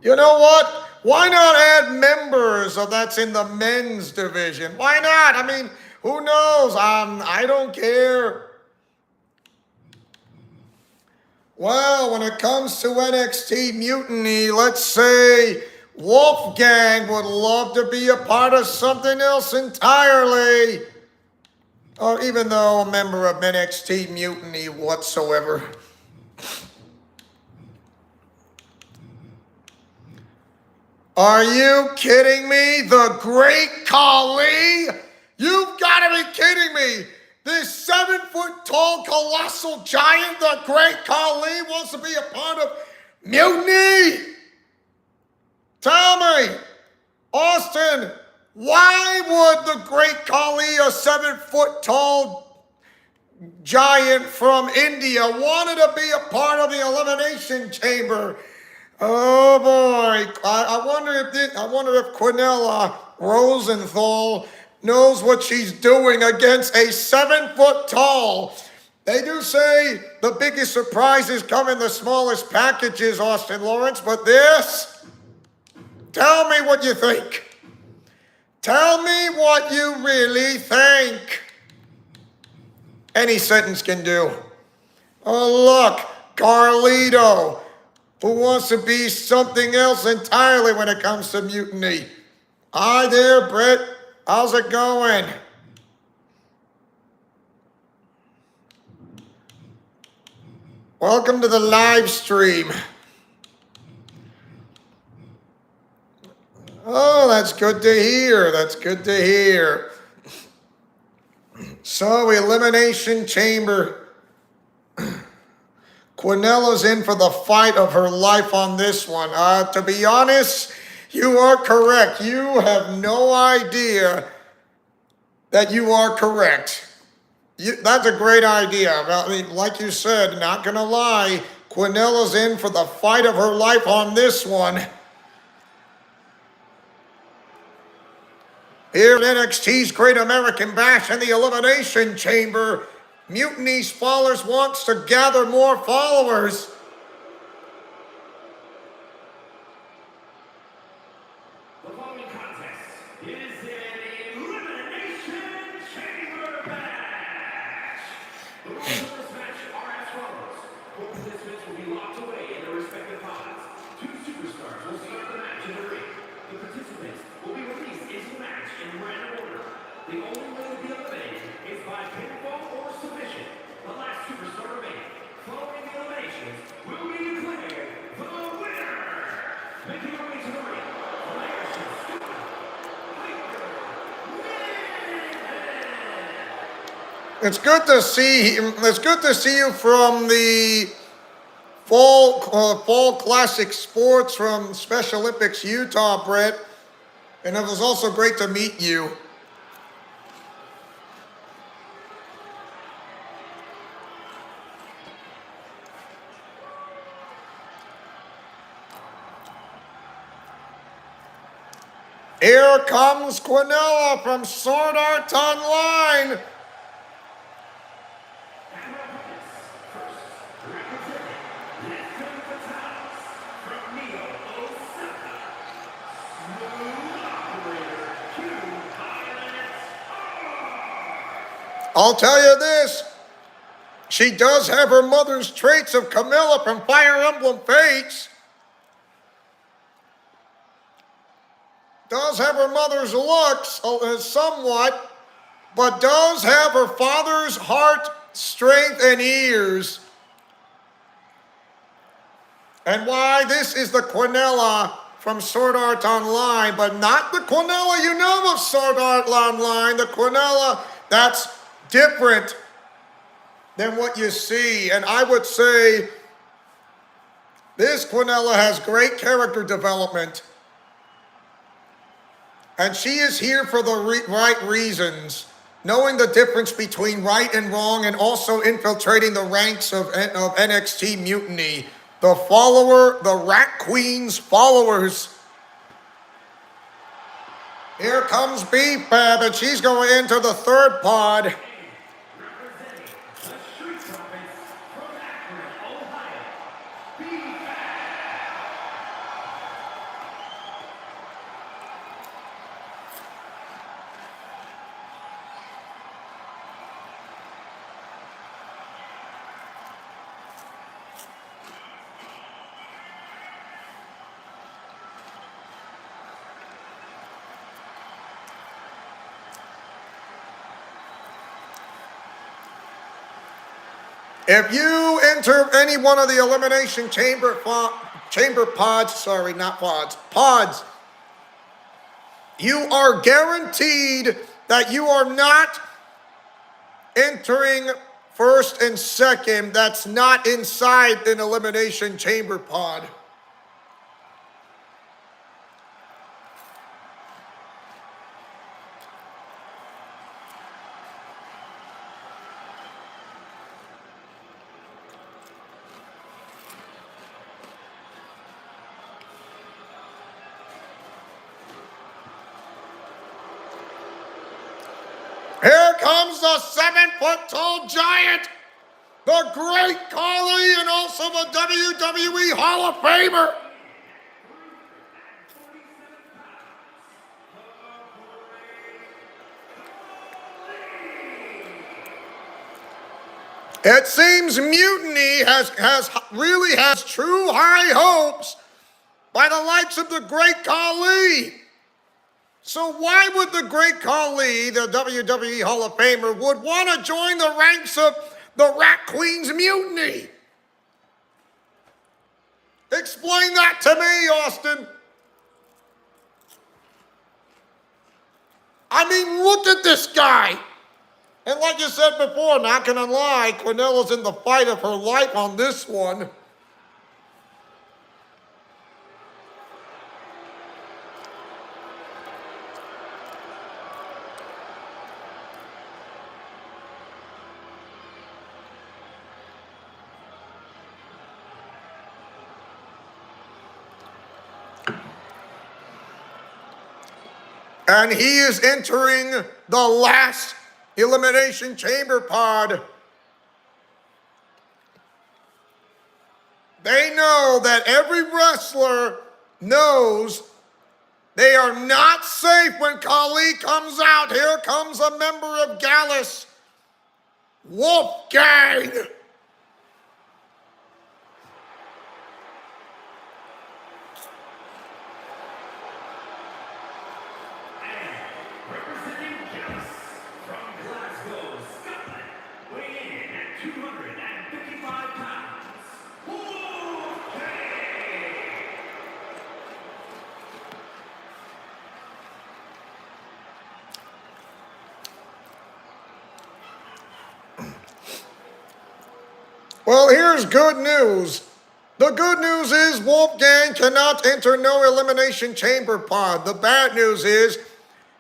You know what? Why not add members that's in the men's division? Why not? I mean, who knows? I don't care. Well, when it comes to NXT Mutiny, let's say Wolfgang would love to be a part of something else entirely. Or even though a member of NXT Mutiny whatsoever. Are you kidding me? The Great Khali? You've got to be kidding me. This 7-foot-tall colossal giant, the Great Khali, wants to be a part of Mutiny? Tell me, Austin, why would the Great Khali, a 7-foot-tall giant from India, wanted to be a part of the Elimination Chamber? Oh boy, I wonder if Quinella Rosenthal knows what she's doing against a 7-foot-tall. They do say the biggest surprises come in the smallest packages, Austin Lawrence, but this, tell me what you think. Tell me what you really think. Any sentence can do. Oh look, Carlito, who wants to be something else entirely when it comes to Mutiny. Hi there, Britt. How's it going? Welcome to the live stream. Oh, that's good to hear. That's good to hear. So, Elimination Chamber. Quinella's in for the fight of her life on this one. To be honest, you are correct. You have no idea that you are correct. That's a great idea. I mean, like you said, not gonna lie, Quinella's in for the fight of her life on this one. Here in NXT's Great American Bash in the Elimination Chamber, Mutiny's followers wants to gather more followers. The following contest is an Elimination Chamber match. The rules of this match are as follows. Both participants will be locked away in their respective pods. Two superstars will start the match in the ring. The participants will be released into the match in random order. The only way to be eliminated is by pinfall or submission. The last superstar remaining, following the eliminations, will be declared the winner. Making her way to the ring, It's good to see. It's good to see you from the Fall Classic Sports from Special Olympics Utah, Brett. And it was also great to meet you. Here comes Quinella from Sword Art Online. I'll tell you this, she does have her mother's traits of Camilla from Fire Emblem Fates. Does have her mother's looks somewhat, but does have her father's heart, strength, and ears. And why this is the Quinella from Sword Art Online, but not the Quinella you know of Sword Art Online, the Quinella that's different than what you see. And I would say this Quinella has great character development. And she is here for the right reasons, knowing the difference between right and wrong, and also infiltrating the ranks of NXT Mutiny. The Rat Queen's followers. Here comes B-Fab, and she's going into the third pod. If you enter any one of the Elimination Chamber pods, pods, you are guaranteed that you are not entering first and second. That's not inside an Elimination Chamber pod. Here comes the 7-foot-tall giant, the Great Khali, and also the WWE Hall of Famer. It seems Mutiny really has true high hopes by the likes of the Great Khali. So why would the Great Khali, the WWE Hall of Famer, would want to join the ranks of the Rat Queen's Mutiny? Explain that to me, Austin. I mean, look at this guy. And like you said before, not gonna lie, Quinella's in the fight of her life on this one. And he is entering the last Elimination Chamber pod. They know that every wrestler knows they are not safe when Khali comes out. Here comes a member of Gallus, Wolfgang. Representing Gallus from Glasgow, Scotland, weighing in at 255 pounds, Wolfgang! Well, here's good news. The good news is Wolfgang cannot enter no Elimination Chamber pod. The bad news is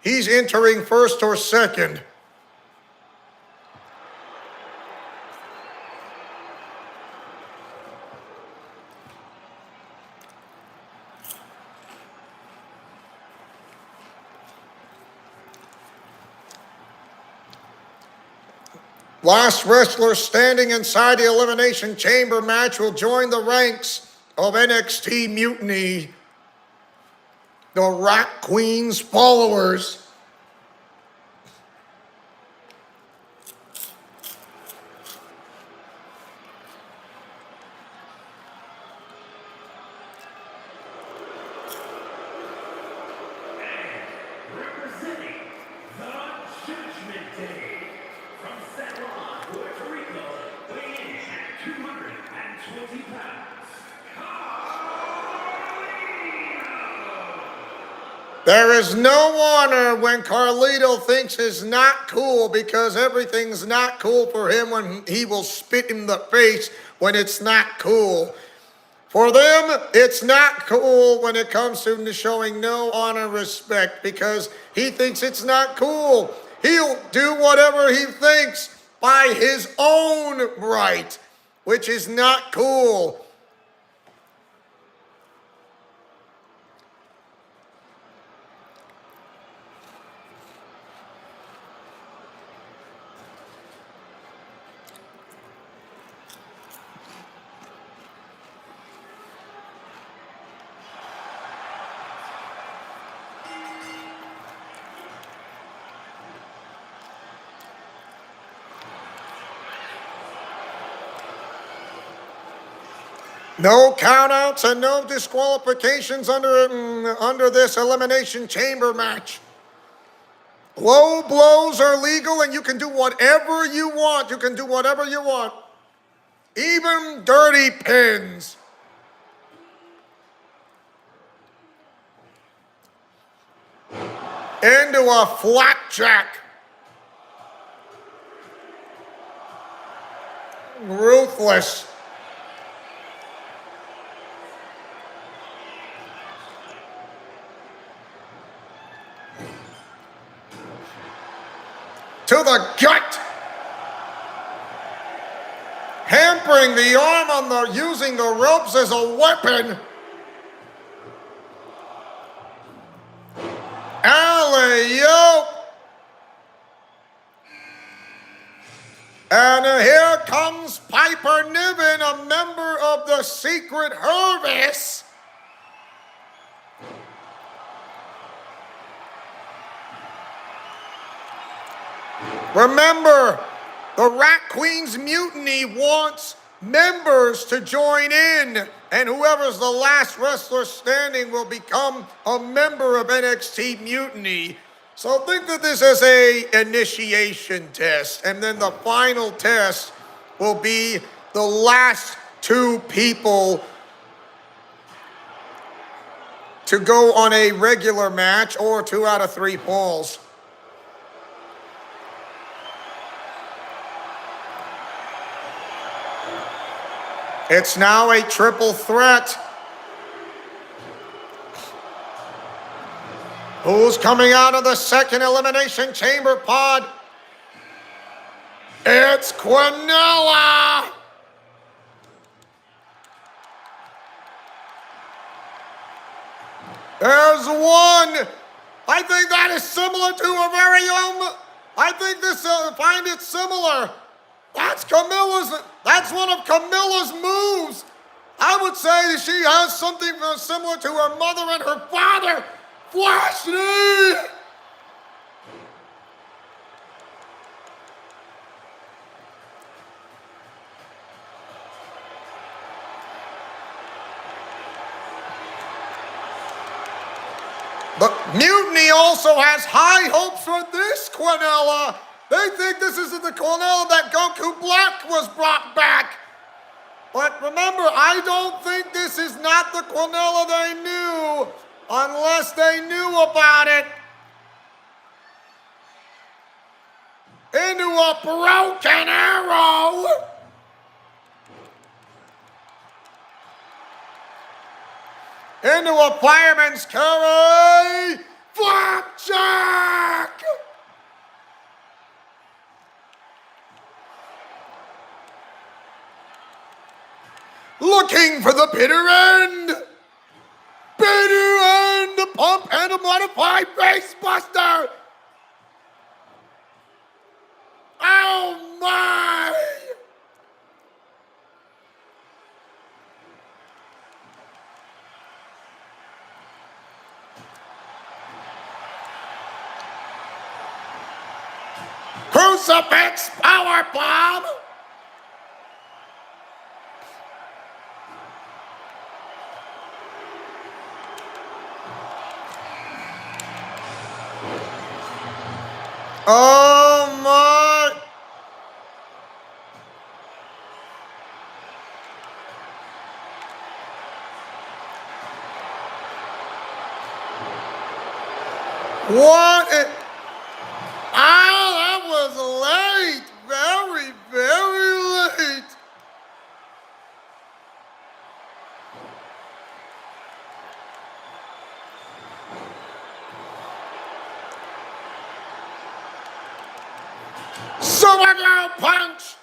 he's entering first or second. Last wrestler standing inside the Elimination Chamber match will join the ranks of NXT Mutiny, the Rat Queen's followers. Representing the Judgment Day from San Juan, Puerto Rico, weighing in at 220 pounds, There is no honor when Carlito thinks it's not cool, because everything's not cool for him when he will spit in the face when it's not cool. For them, it's not cool when it comes to showing no honor, respect, because he thinks it's not cool. He'll do whatever he thinks by his own right, which is not cool. No countouts and no disqualifications under this Elimination Chamber match. Low blows are legal and you can do whatever you want. You can do whatever you want. Even dirty pins. Into a flapjack. Ruthless. To the gut. Hampering the arm on using the ropes as a weapon. Alley-oop. And here comes Piper Niven, a member of the Secret Service. Remember, the Rat Queen's Mutiny wants members to join in, and whoever's the last wrestler standing will become a member of NXT Mutiny. So think of this as a initiation test, and then the final test will be the last two people to go on a regular match or 2 out of 3 falls. It's now a triple threat. Who's coming out of the second Elimination Chamber pod? It's Quinella! There's one, I think that is similar to her very own. I think this, find it similar. That's one of Camilla's moves. I would say she has something similar to her mother and her father. Flash knee! But Mutiny also has high hopes for this Quinella. They think this is the Quinella that Goku Black was brought back. But remember, I don't think this is not the Quinella they knew, unless they knew about it. Into a broken arrow. Into a fireman's carry. Flapjack! Looking for the bitter end. Bitter end. The pump and a modified face buster. Oh my! Crucifix power bomb. Oh my! What? That was late. Very, very late. Supergirl punch.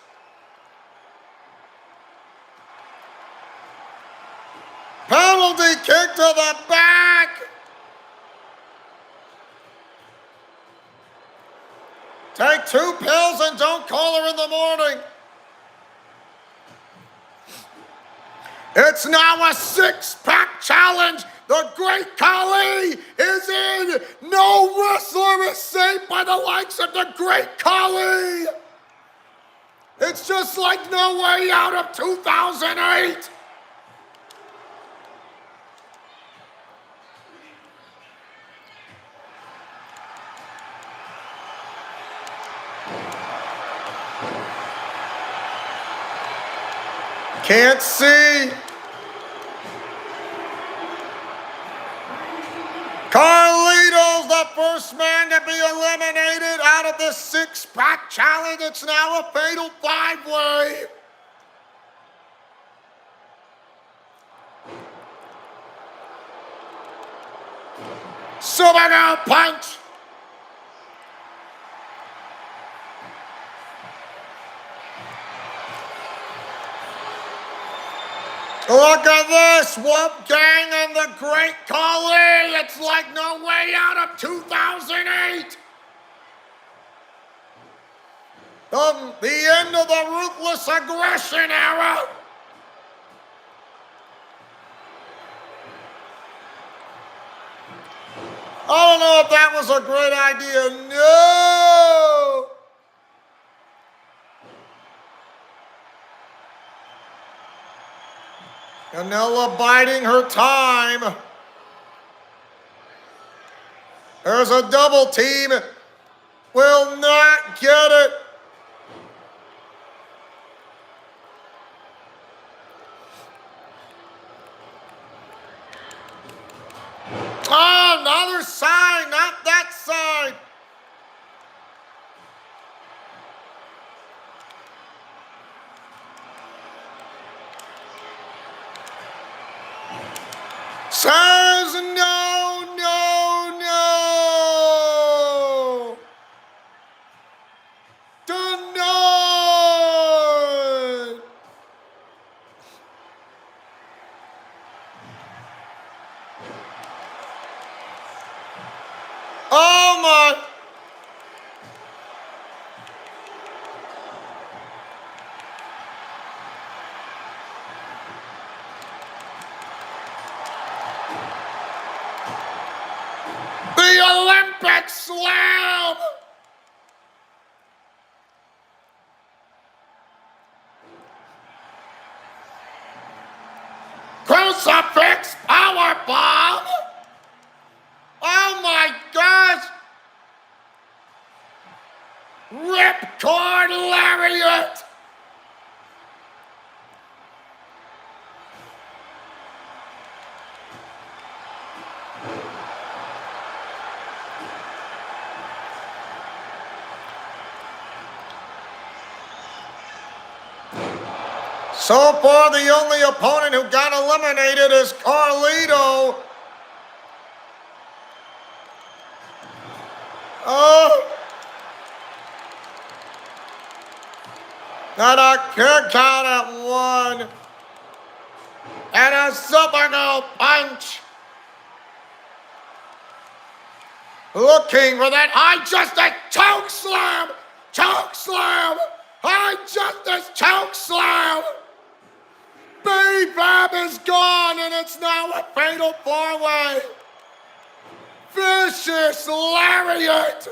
Penalty kick to the back. Take 2 pills and don't call her in the morning. It's now a 6-pack challenge. The Great Khali is in. No wrestler is safe by the likes of the Great Khali. It's just like No Way Out of 2008. Can't see. Carlito's the first man to be eliminated out of this 6-pack challenge. It's now a fatal 5-way. Supergirl punch. Look at this, Whoop Gang and the Great Khali. It's like No Way Out of 2008. The end of the ruthless aggression era. I don't know if that was a great idea. No. Canella biding her time. There's a double team. Will not get it. Oh, another side, not that side. Says no, no, no. Denied. epic slam! Crucifix powerbomb! Oh my gosh! Ripcord lariat! So far, the only opponent who got eliminated is Carlito. Oh. And a kick out at 1. And a Supergirl punch. Looking for that high justice choke slam. Choke slam. High justice choke slam. B-Fab is gone, and it's now a fatal 4-way. Vicious lariat.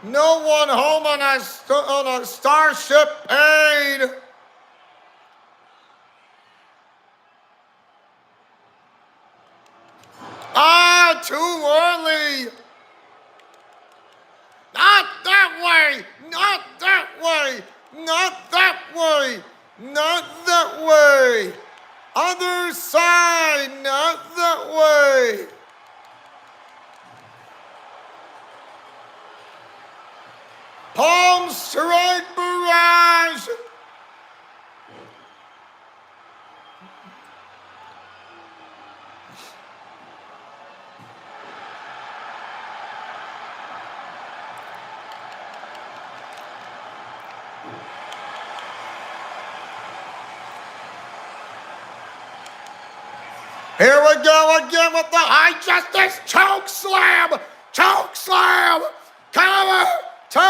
No one home on a Starship Aid. Ah, too early. Not that way. Not that way. Not that way. Not that way. Other side. Not that way. Palm strike barrage. Here we go again with the high justice choke slam. Choke slam. Cover. 2.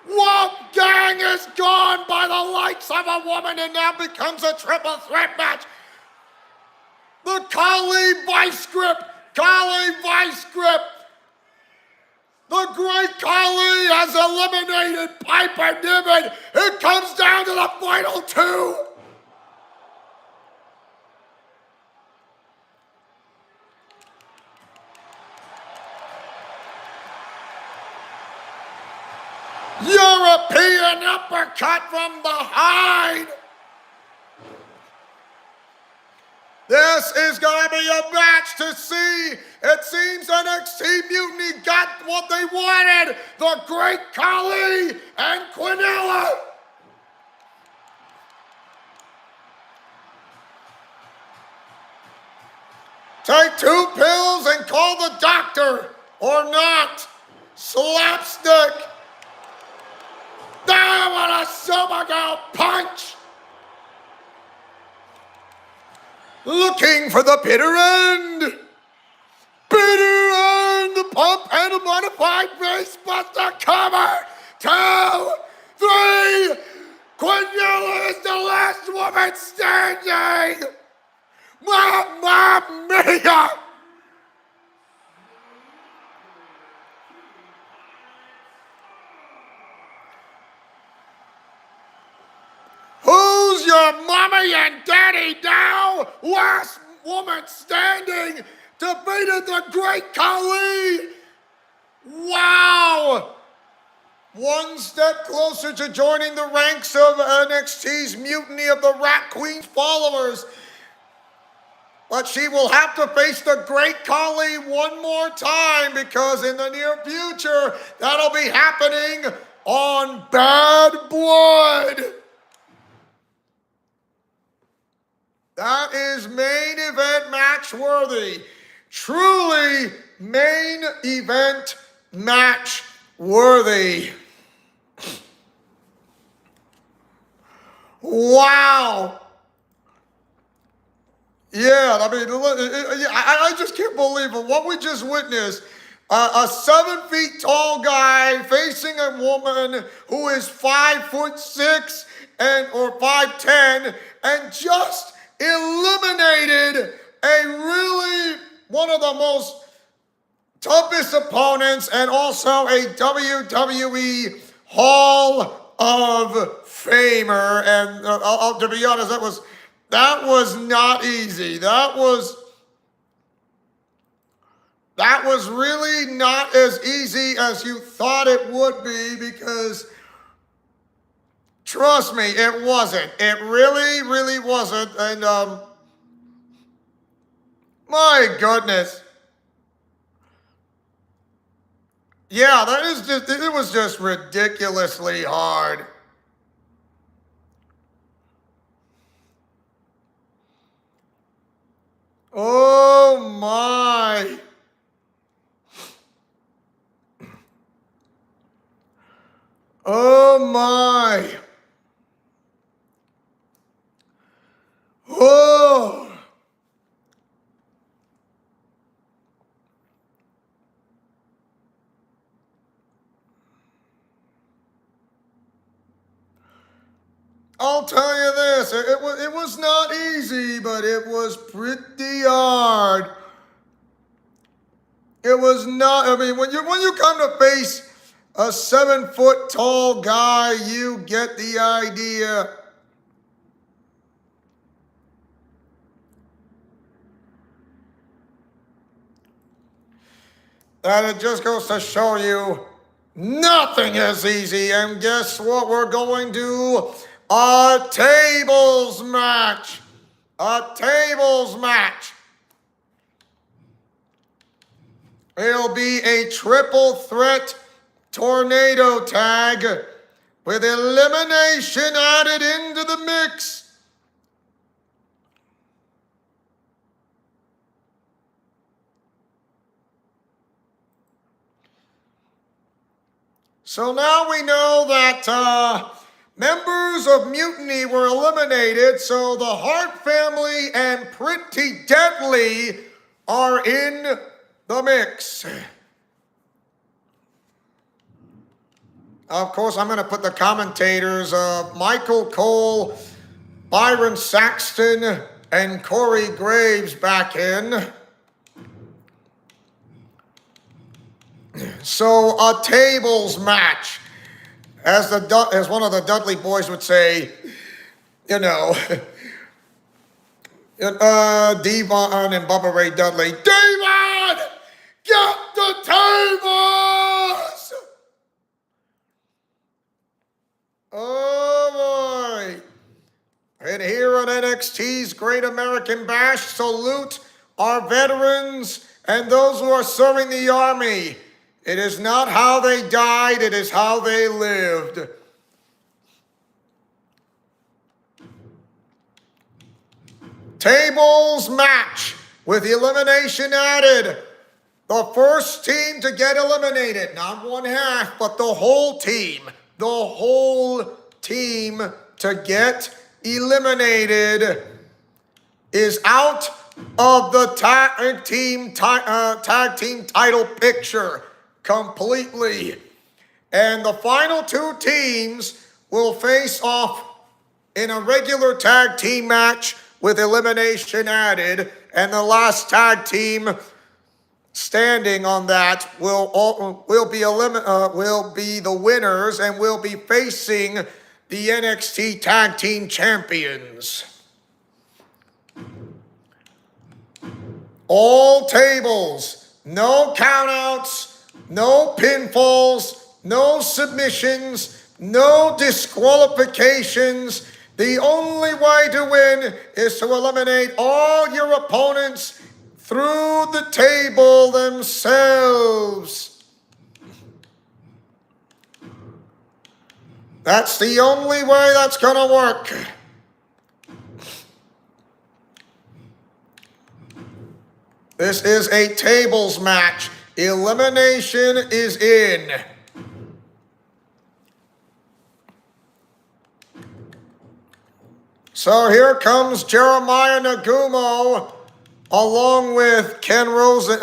Wolfgang is gone by the likes of a woman and now becomes a triple threat match. The Kali vice grip. Kali vice grip. The great Kali has eliminated Piper Niven. It comes down to the final 2. European uppercut from behind. This is going to be a match to see. It seems NXT Mutiny got what they wanted. The Great Khali and Quinella. Take 2 pills and call the doctor, or not. Slapstick. Down with a Supergirl punch. Looking for the bitter end. Bitter end. The pump and a modified facebuster cover. 2, 3. Quinella is the last woman standing. Mamma mia. Who's your mommy and daddy now? Last woman standing defeated the Great Khali. Wow. One step closer to joining the ranks of NXT's Mutiny of the Rat Queen's followers. But she will have to face the Great Khali one more time because in the near future, that'll be happening on Bad Blood. That is main event match worthy. Truly main event match worthy. Wow. Yeah, I mean, I just can't believe it. What we just witnessed. A 7 feet tall guy facing a woman who is 5'6" or 5'10" and just eliminated a really one of the most toughest opponents and also a WWE Hall of Famer. And to be honest, that was not easy. That was really not as easy as you thought it would be, because trust me, it wasn't. It really, really wasn't. And my goodness. Yeah, it was just ridiculously hard. Oh my. Oh my. Oh. I'll tell you this, it was not easy, but it was pretty hard. It was not, I mean, when you come to face a 7-foot tall guy, you get the idea. That it just goes to show you nothing is easy. And guess what? We're going to a tables match. A tables match. It'll be a triple threat tornado tag with elimination added into the mix. So now we know that members of Mutiny were eliminated, so the Hart family and Pretty Deadly are in the mix. Of course, I'm going to put the commentators of Michael Cole, Byron Saxton, and Corey Graves back in. So a tables match, as one of the Dudley boys would say, you know, Devon and Bubba Ray Dudley. Devon, get the tables! Oh boy! And here on NXT's Great American Bash, salute our veterans and those who are serving the Army. It is not how they died, it is how they lived. Tables match with elimination added. The first team to get eliminated, not one half, but the whole team. The whole team to get eliminated is out of the tag team title picture. Completely. And the final two teams will face off in a regular tag team match with elimination added, and the last tag team standing on that will be the winners and will be facing the NXT Tag Team Champions. All tables, no countouts, no pinfalls, no submissions, no disqualifications. The only way to win is to eliminate all your opponents through the table themselves. That's the only way that's going to work. This is a tables match. Elimination is in. So here comes Jeremiah Nagumo along with Ken Rosenthal.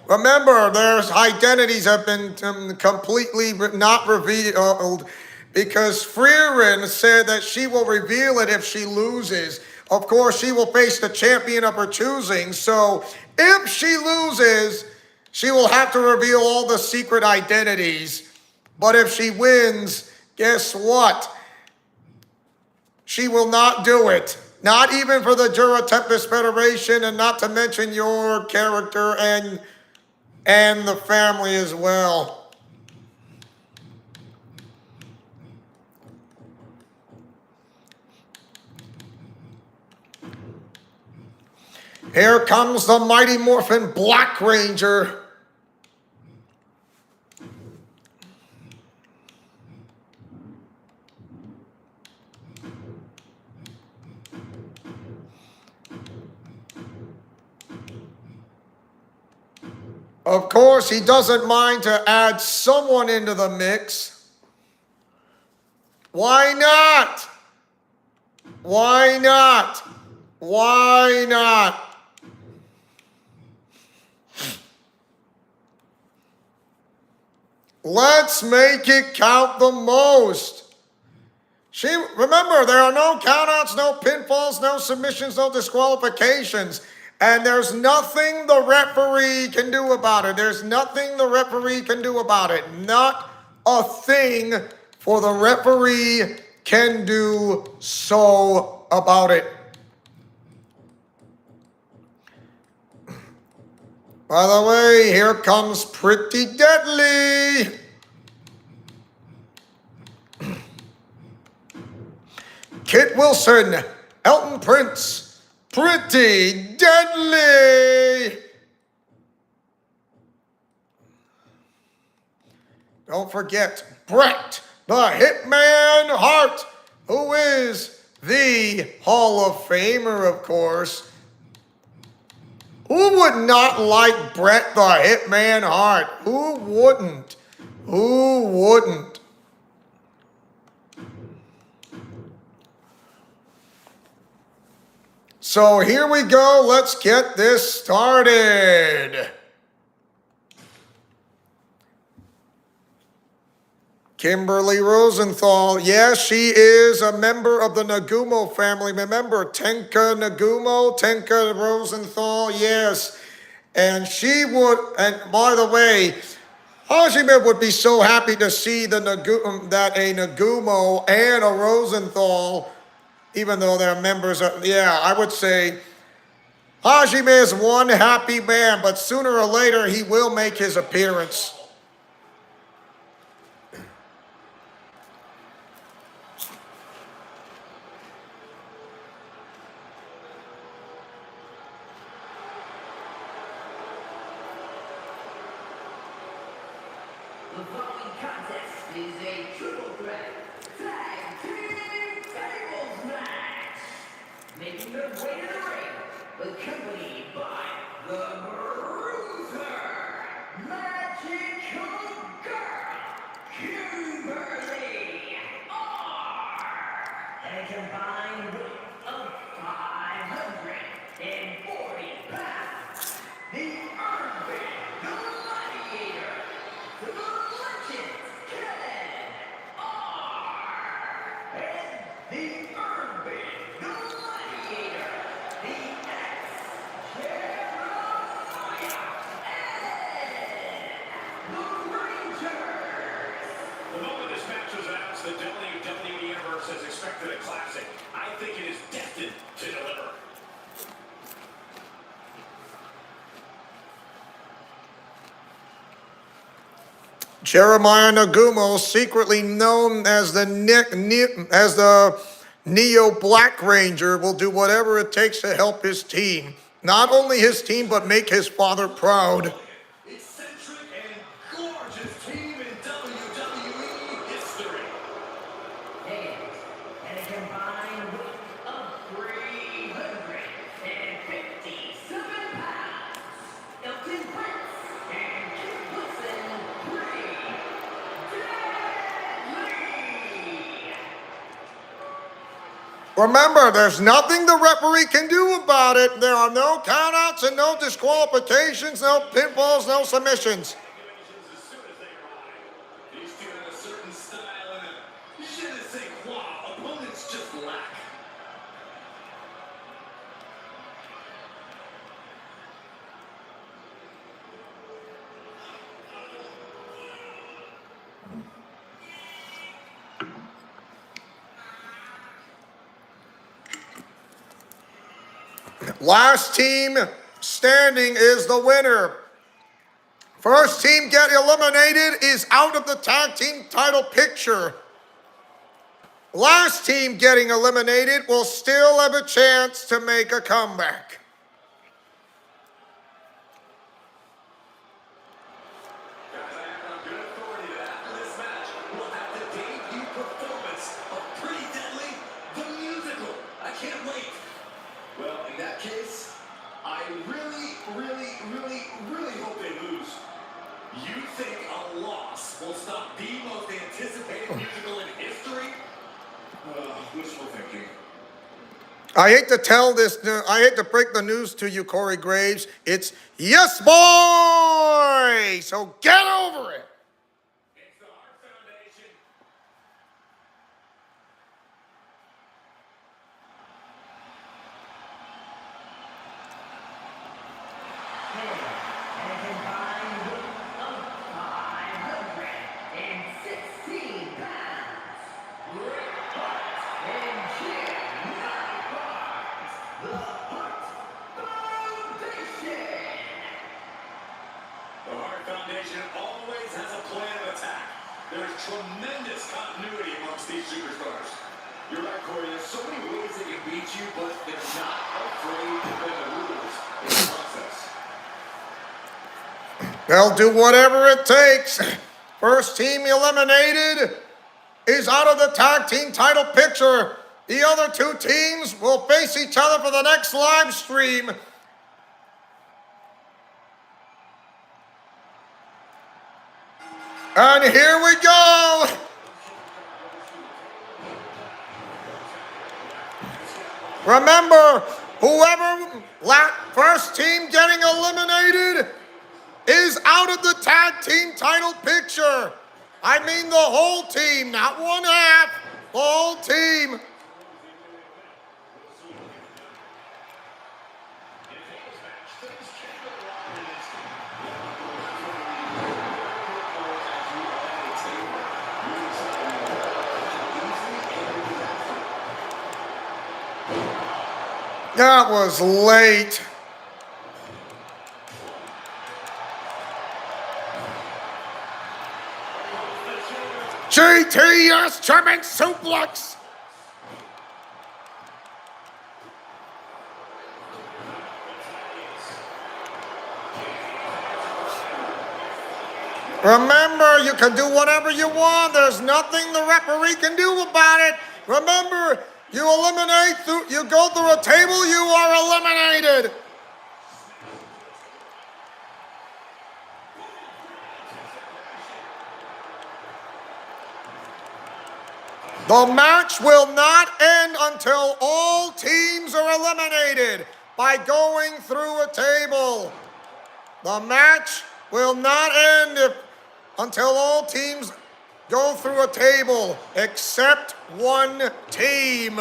Remember, their identities have been completely not revealed because Freerin said that she will reveal it if she loses. of course, she will face the champion of her choosing. So if she loses, she will have to reveal all the secret identities. But if she wins, guess what? She will not do it. Not even for the Rimuru Tempest Federation, and not to mention your character and the family as well. Here comes the Mighty Morphin Black Ranger. Of course, he doesn't mind to add someone into the mix. Why not? Why not? Why not? Let's make it count the most. Remember, there are no countouts, no pinfalls, no submissions, no disqualifications. And there's nothing the referee can do about it. There's nothing the referee can do about it. Not a thing for the referee can do so about it. By the way, here comes Pretty Deadly. Kit Wilson, Elton Prince, Pretty Deadly. Don't forget Bret the Hitman Hart, who is the Hall of Famer, of course. Who would not like Bret the Hitman Hart? Who wouldn't? Who wouldn't? So here we go. Let's get this started. Kimberly Rosenthal. Yes, she is a member of the Nagumo family. Remember, Tenka Nagumo, Tenka Rosenthal, yes. And she would, and by the way, Hajime would be so happy to see that a Nagumo and a Rosenthal, even though they're members of, yeah, I would say Hajime is one happy man, but sooner or later he will make his appearance. The following contest is a triple threat tag team tables match. Making their way to the ring, accompanied by the Bruiser, Magical Girl, Kimberly R, and a combined weight of 540 pounds. The Urban Gladiator. The Legend, Kevin R. And the Urban Gladiator, the ex-Jeremiah and the Rangers. The moment this match was announced, the WWE Universe has expected a classic. I think it is destined to deliver. Jeremiah Nagumo, secretly known as the Neo Black Ranger, will do whatever it takes to help his team. Not only his team, but make his father proud. Eccentric and gorgeous team in WWE history. And a combined weight of 357 pounds. Elton Prince and Kit Wilson, Remember, there's nothing the referee can do about it. There are no countouts and no disqualifications, no pinfalls, no submissions. As soon as they arrive, these two have a certain style and a je ne sais quoi opponents just lack. Last team standing is the winner. First team get eliminated is out of the tag team title picture. Last team getting eliminated will still have a chance to make a comeback. Guys, I have on good authority that after this match, we'll have the debut performance of Pretty Deadly, the musical. I can't wait. Well, in that case, I really hope they lose. You think a loss will stop the most anticipated musical in history? Wishful thinking. I hate to break the news to you, Corey Graves. It's yes, boy! So get over it. It's the Hart Foundation. And combined of 516 pounds, Bret Hart and Geno Johnathan, the Hart Foundation. The Hart Foundation always has a plan of attack. There is tremendous continuity amongst these superstars. You're right, Corey. There's so many ways they can beat you, but they're not afraid to bend the rules in the process. They'll do whatever it takes. First team eliminated is out of the tag team title picture. The other two teams will face each other for the next live stream. And here we go. Remember, first team getting eliminated is out of the tag team title picture. I mean the whole team, not one half, the whole team. That was late. GTS German suplex. Remember, you can do whatever you want. There's nothing the referee can do about it. Remember, you go through a table, you are eliminated. The match will not end until all teams are eliminated by going through a table. The match will not end until all teams go through a table except one team.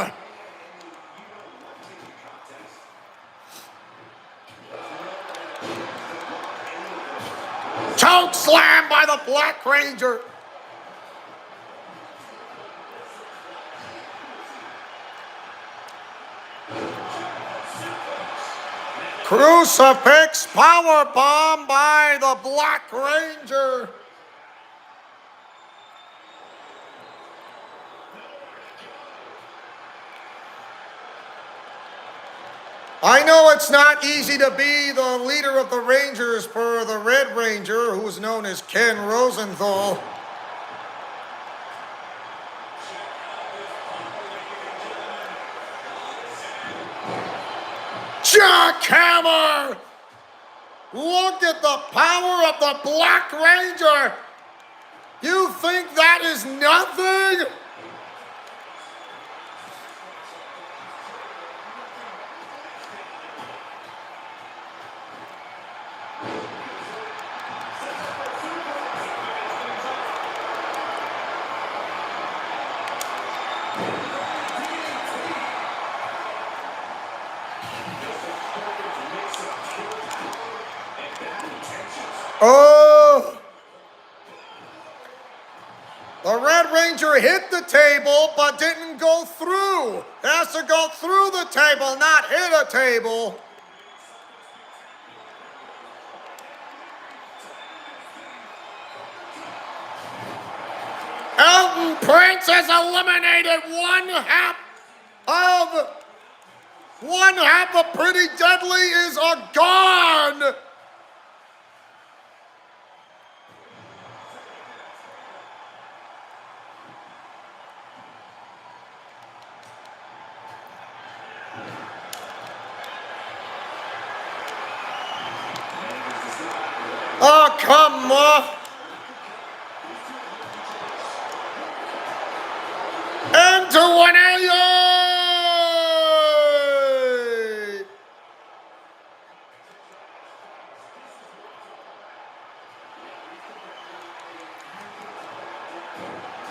Choke slam by the Black Ranger. Crucifix powerbomb by the Black Ranger. I know it's not easy to be the leader of the Rangers for the Red Ranger, who is known as Ken Rosenthal. Jackhammer! Look at the power of the Black Ranger! You think that is nothing? Oh! The Red Ranger hit the table, but didn't go through. Has to go through the table, not hit a table. Prince has eliminated one half of Pretty Deadly is gone. Oh, come on. Into 188.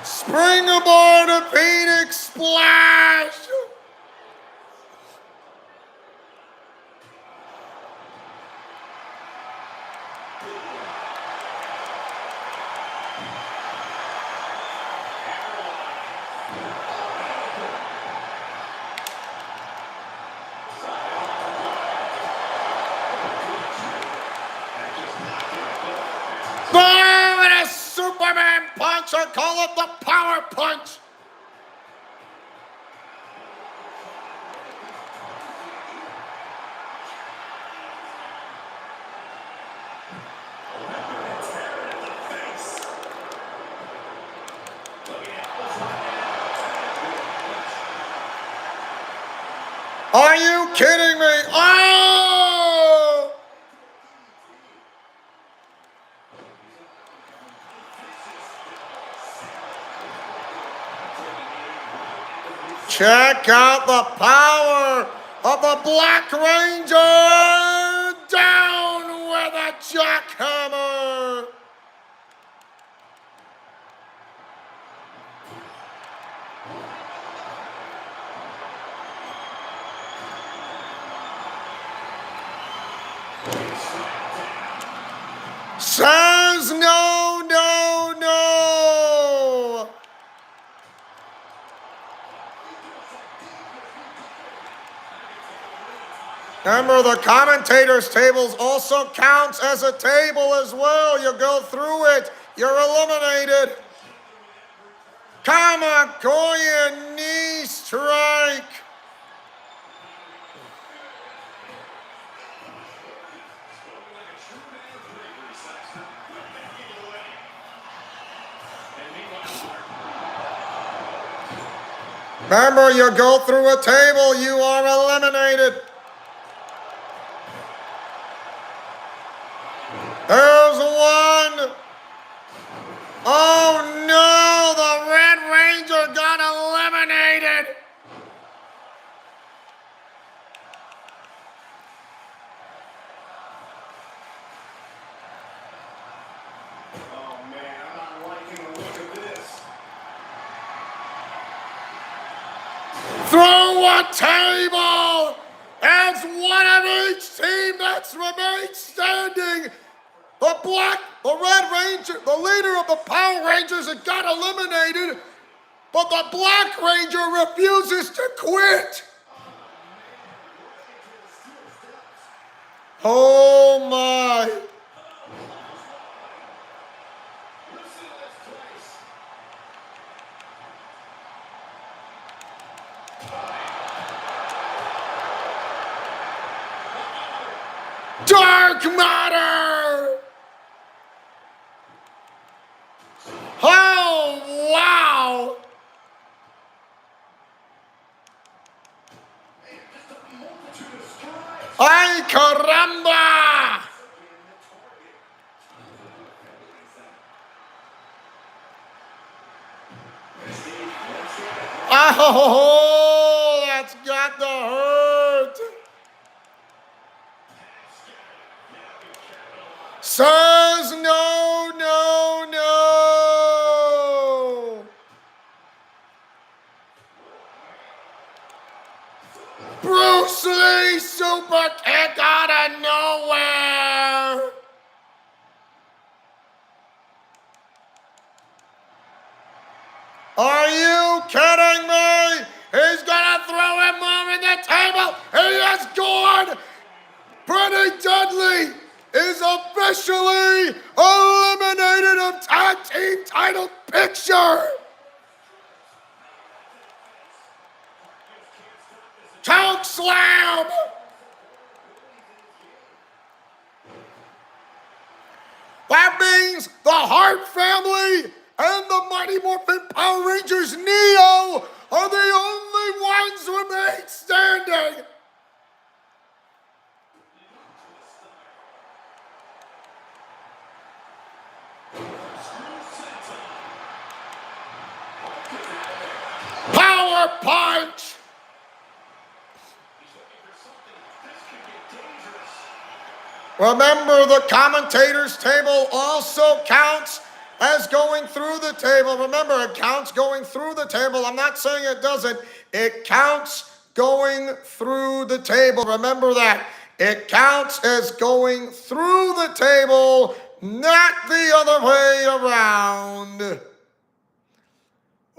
Springboard to Phoenix Splash. Boom! And a Superman punch, or call it the power punch. Are you kidding me? Oh! Check out the power of the Black Ranger. Down with a jackhammer. Says no, no, no. Remember, the commentators' tables also counts as a table as well. You go through it, you're eliminated. Kamakoya knee strike. Remember, you go through a table, you are eliminated. There's one. Oh no, the Red Ranger got eliminated. Oh man, I'm not liking the look of this. Through a table as one of each team that's remained standing. The Red Ranger, the leader of the Power Rangers, had got eliminated, but the Black Ranger refuses to quit. Oh my. Dark matter! Oh, wow! Ay, caramba! Oh, that's got to hurt! Says no, no, no. Bruce Lee super kick out of nowhere. Are you kidding me? He's gonna throw him over the table. He has gone. Pretty Deadly is officially eliminated of tag team title picture. slam! That means the Hart family and the Mighty Morphin Power Rangers Neo are the only ones remain standing. Power punch! Remember, the commentators table also counts as going through the table. Remember, it counts going through the table. I'm not saying it doesn't. It counts going through the table. Remember that. It counts as going through the table, not the other way around.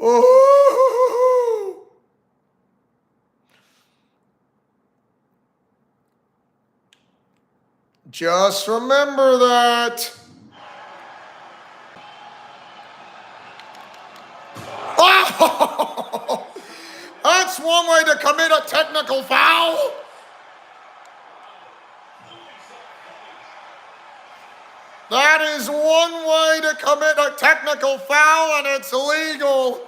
Ooh. Just remember that. Oh, that's one way to commit a technical foul. That is one way to commit a technical foul, and it's legal.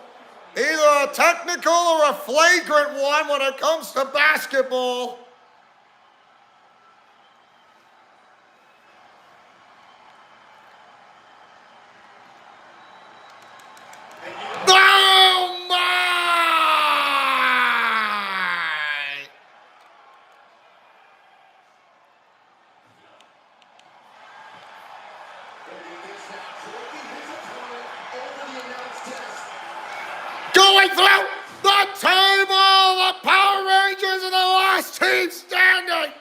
Either a technical or a flagrant one when it comes to basketball. Oh my! Going through the table, the Power Rangers are the last team standing.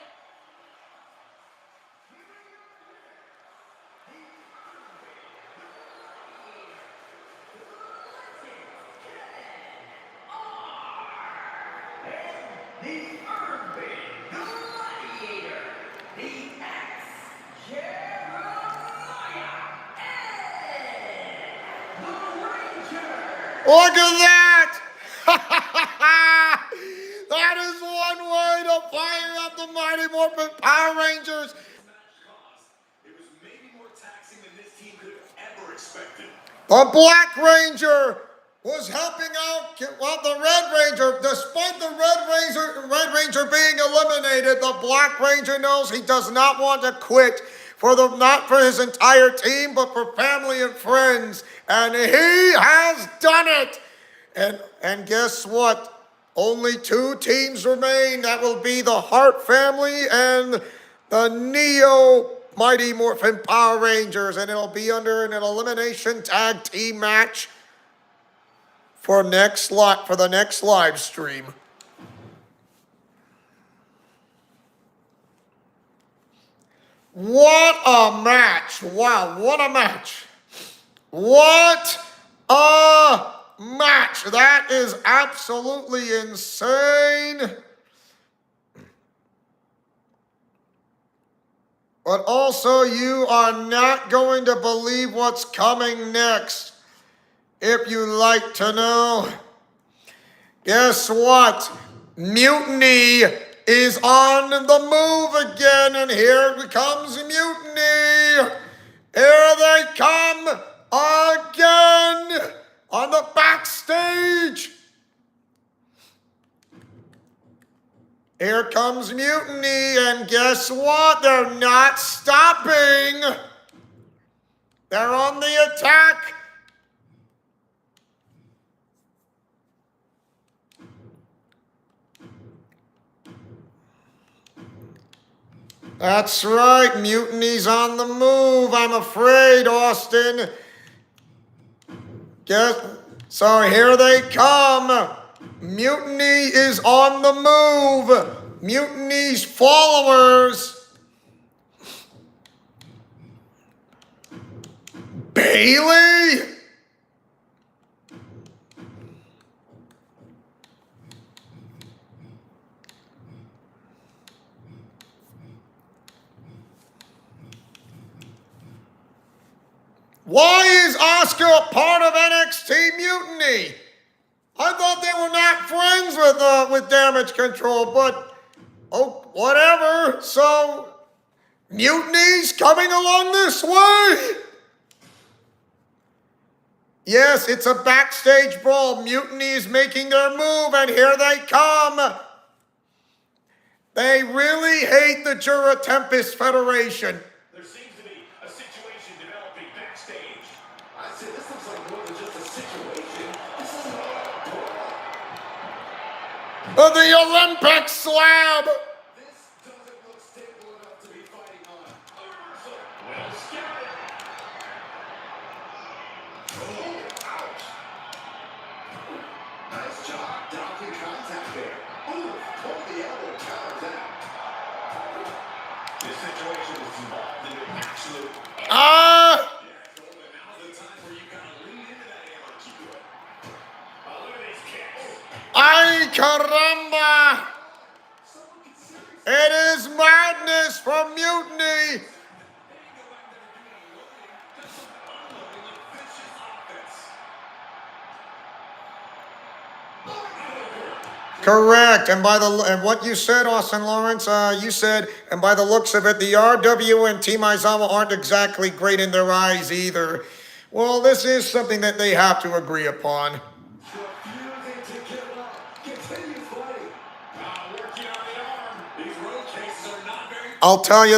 Look at that! That is one way to fire up the Mighty Morphin Power Rangers. It was maybe more taxing than this team could have ever expected. The Black Ranger was helping out, well, the Red Ranger. Despite the Red Ranger being eliminated, the Black Ranger knows he does not want to quit. Not for his entire team, but for family and friends. And he has done it. And guess what? Only two teams remain. That will be the Hart family and the Neo Mighty Morphin Power Rangers. And it'll be under an elimination tag team match for the next live stream. What a match. Wow, what a match. What a match. That is absolutely insane. But also, you are not going to believe what's coming next. If you like to know, guess what? Mutiny is on the move again, and here comes Mutiny. Here they come again on the backstage. Here comes Mutiny, and guess what? They're not stopping. They're on the attack. That's right, Mutiny's on the move, I'm afraid, Austin. So here they come. Mutiny is on the move. Mutiny's followers. Bailey? Why is Oscar a part of NXT Mutiny? I thought they were not friends with Damage Control, but Oh, whatever. So, Mutiny's coming along this way. Yes, it's a backstage brawl. Mutiny is making their move, and here they come. They really hate the Jura Tempest Federation. There seems to be a situation developing backstage. I said this looks like more than just a situation. This is a brawl. The Olympic Slab. This doesn't look stable enough to be fighting on. A reversal. Well scouted. Oh, ouch. Nice job dodging contact there. Ooh, pulled the elbow, counters out. This situation is involved in an absolute. Ah! Yeah, now's the time where you gotta lean into that hammer. Keep it. Oh, look at these kicks. Ay, caramba! It is madness from Mutiny. Correct, and and what you said, Austin Lawrence, you said, and by the looks of it, the RW and Team Aizawa aren't exactly great in their eyes either. Well, this is something that they have to agree upon. Refusing to give up. Continue fighting. Working on the arm. These road cases are not very. I'll tell you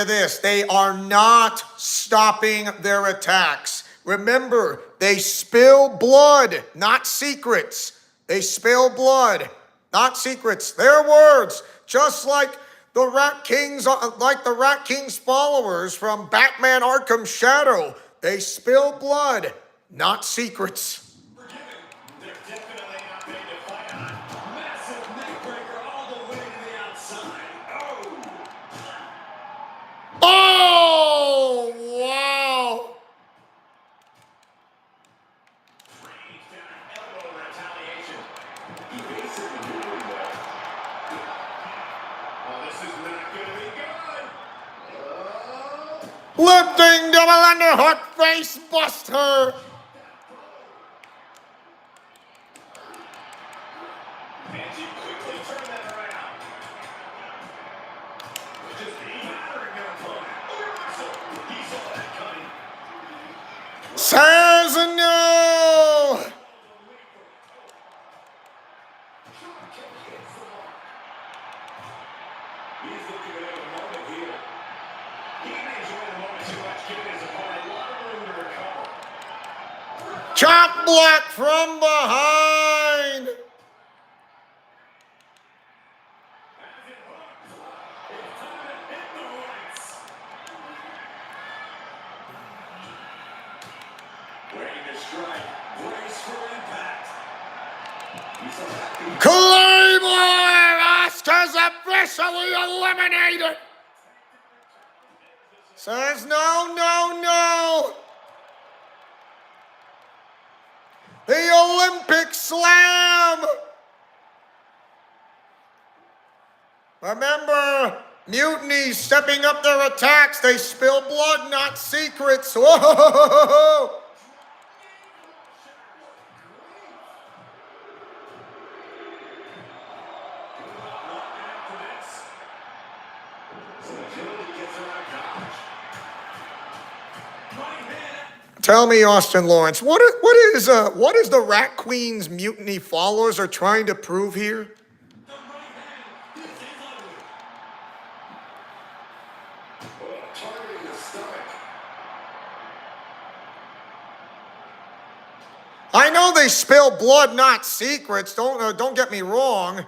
this, they are not stopping their attacks. Remember, they spill blood, not secrets. They spill blood, not secrets. Their words, just like the Rat King's followers from Batman Arkham Shadow. They spill blood, not secrets. They're definitely not made to fight on. Massive neckbreaker all the way to the outside. Oh! Oh, wow. Range down, elbow retaliation. Evasive moving there. Oh, this is not gonna be good. Lifting double underhook face buster. And she quickly turned that around. Just battering their opponent. Reversal. He saw that coming. Says no. He's looking to have a moment here. He may enjoy the moment too much, giving his opponent a lot of room to recover. Chop block from behind. Has it hooked. It's time to hit the lights. Waiting to strike. Brace for impact. You saw that. Claymore! Oscar's officially eliminated. Says no, no, no. The Olympic Slam. Remember, Mutiny stepping up their attacks. They spill blood, not secrets. Whoa! Tell me, Austin Lawrence, what is the Rat Queen's Mutiny followers are trying to prove here? Targeting the stomach. I know they spill blood, not secrets. Don't get me wrong.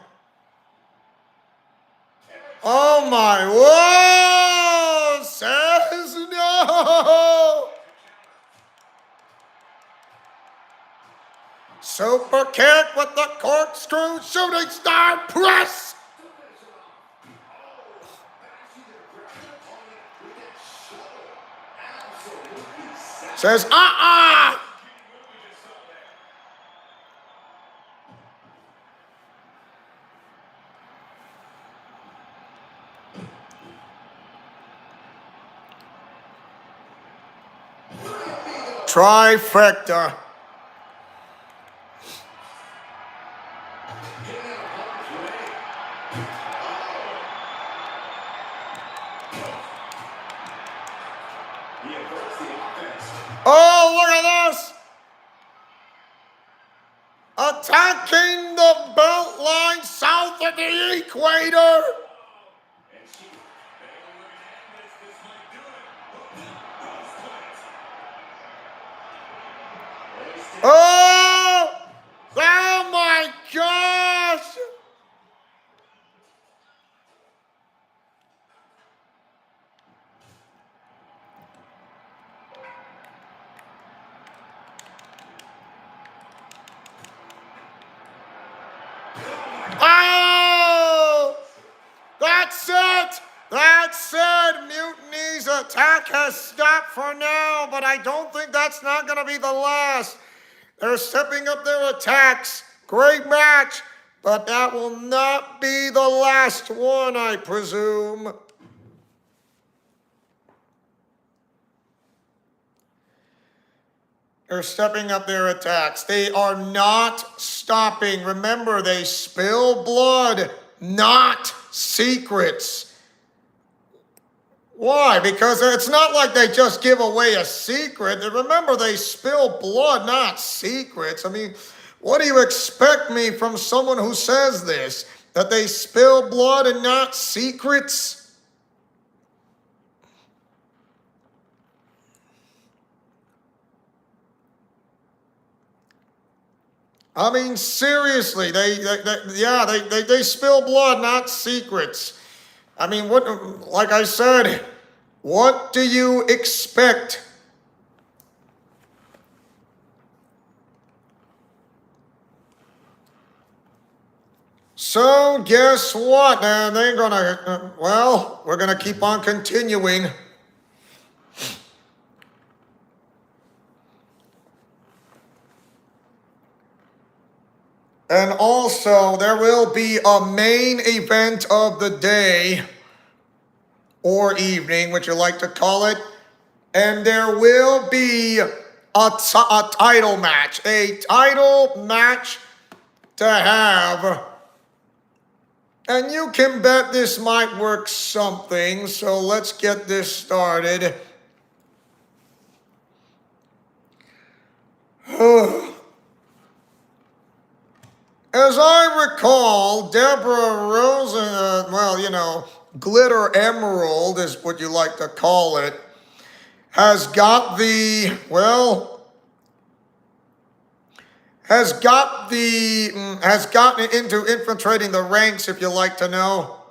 Oh my! Whoa! Says no. Super kick with the corkscrew shooting star press. Says trifecta. Oh, look at this! Attacking the belt line south of the equator! Oh! Oh my gosh! Oh! That's it! That's it! Mutiny's attack has stopped for now, but I don't think that's not going to be the last. They're stepping up their attacks. Great match, but that will not be the last one, I presume. They're stepping up their attacks. They are not stopping. Remember, they spill blood, not secrets. Why? Because it's not like they just give away a secret. Remember, they spill blood, not secrets. I mean, what do you expect me from someone who says this? That they spill blood and not secrets? I mean, seriously, they spill blood, not secrets. I mean, what? Like I said, what do you expect? So guess what? They're gonna. Well, we're gonna keep on continuing. And also, there will be a main event of the day, or evening, which you like to call it. And there will be a title match. A title match to have. And you can bet this might work something. So let's get this started. As I recall, Deborah Rosen, Glitter Emerald is what you like to call it, has gotten into infiltrating the ranks, if you like to know.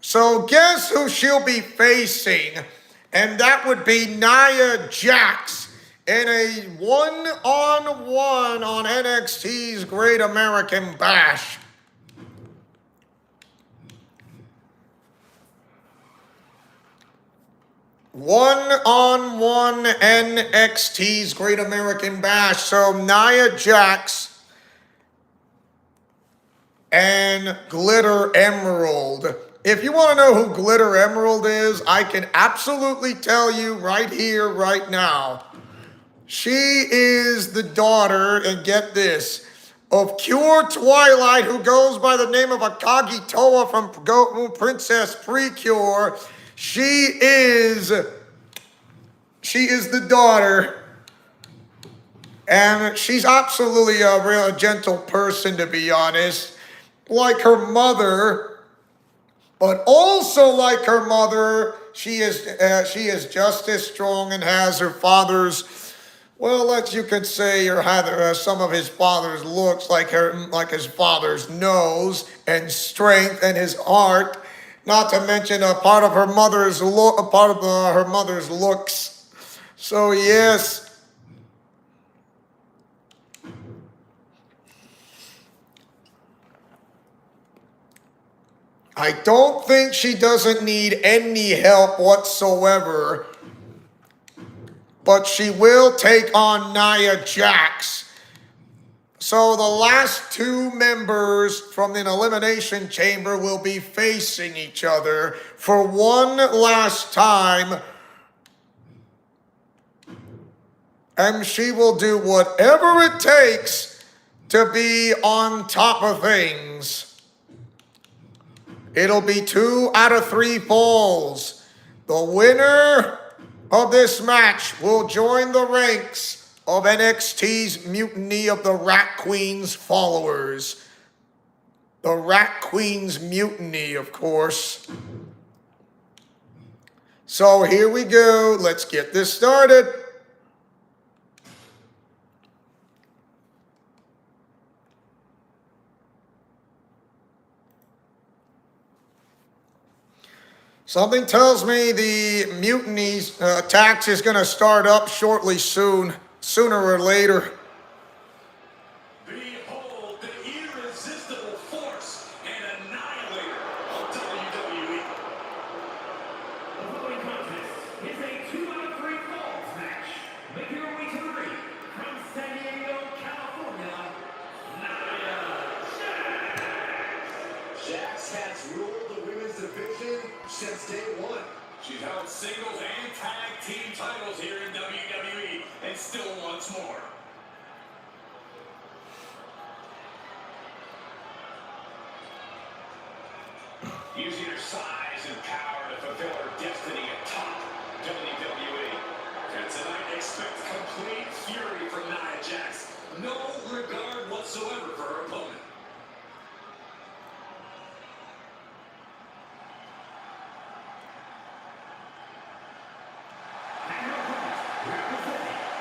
So guess who she'll be facing? And that would be Nia Jax in a one-on-one on NXT's Great American Bash. One-on-one NXT's Great American Bash. So Nia Jax and Glitter Emerald. If you want to know who Glitter Emerald is, I can absolutely tell you right here, right now. She is the daughter, and get this, of Cure Twilight, who goes by the name of Akagi Toa from Princess Precure. She is the daughter, and she's absolutely a real gentle person, to be honest, like her mother. But also like her mother, she is just as strong and has her father's, well, as you could say, or had some of his father's looks, like his father's nose and strength and his heart. Not to mention a part of her mother's her mother's looks. So yes. I don't think she doesn't need any help whatsoever. But she will take on Nia Jax. So the last two members from the Elimination Chamber will be facing each other for one last time. And she will do whatever it takes to be on top of things. It'll be 2 out of 3 falls. The winner of this match will join the ranks of NXT's Mutiny of the Rat Queen's followers. The Rat Queen's Mutiny, of course. So here we go. Let's get this started. Something tells me the mutiny attacks is going to start up shortly sooner or later. Behold the irresistible force and annihilator of WWE. The following contest is a 2 out of 3 falls match. Make your way to the ring from San Diego, California, Nia Jax. Jax has ruled the women's division since day one. She's held singles and tag team titles here in WWE and still wants more. Using her size and power to fulfill her destiny atop WWE. And tonight, expect complete fury from Nia Jax. No regard whatsoever for her opponent. And her opponent, representing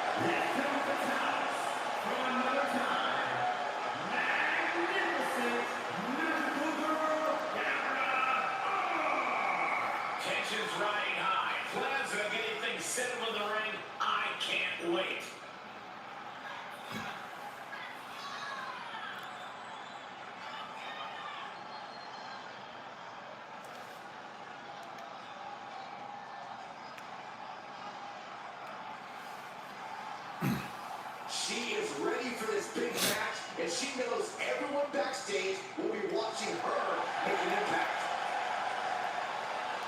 the Towers from another time, magnificent magical girl, tensions riding high. Plans of getting things settled in the ring. I can't wait. She is ready for this big match, and she knows everyone backstage will be watching her make an impact.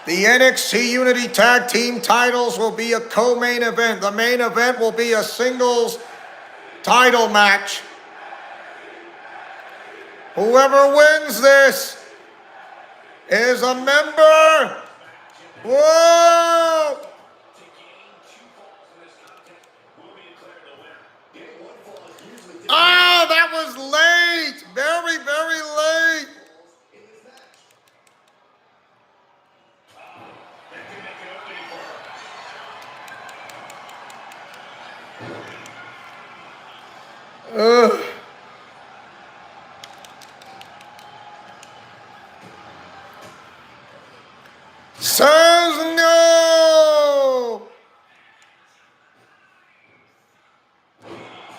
The NXT Unity Tag Team titles will be a co-main event. The main event will be a singles title match. Whoever wins this is a member. Whoa! To gain 2 falls in this contest will be declared the winner. Getting one fall is usually difficult Ah, that was late. Very, very late. in this match. That could make an opening for her. Ugh. Says no.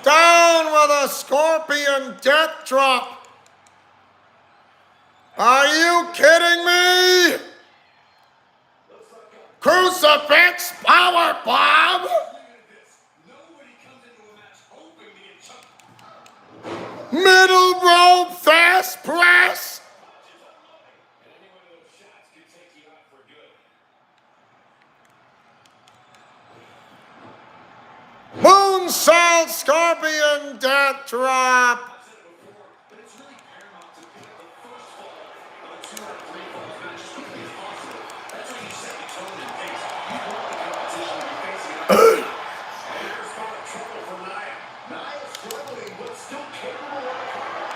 Down with a scorpion death drop. Are you kidding me? Crucifix power bomb. Look at this. Nobody comes into a match hoping to get chunked. Middle rope fast press. And any one of those shots could take you out for good. Moonsault scorpion death drop. I've said it before, but it's really paramount to pick the first fall of a 2 out of 3 falls match as quickly as possible. That's how you set the tone and pace. You want the competition to be facing up. And here's a spot of trouble for Nia. Nia struggling, but still capable of recovery.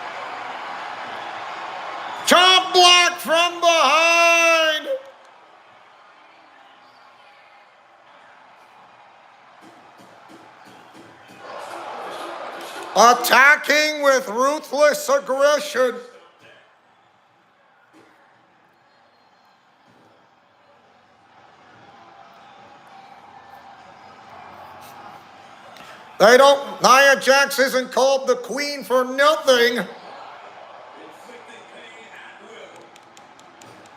Chop block from behind. Attacking with ruthless aggression. They don't, Nia Jax isn't called the queen for nothing. Inflicting pain at will.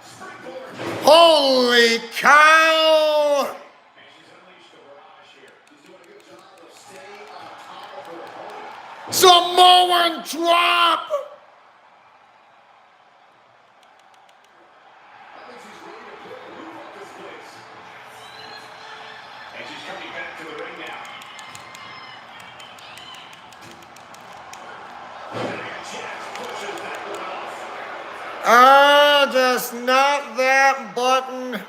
Springboard. Holy cow! And she's unleashed the barrage here. She's doing a good job of staying on top of her opponent. Samoan drop! I think she's ready to put the roof off this place. And she's coming back to the ring now. Nia Jax pushes that one off. Ah, just not that button.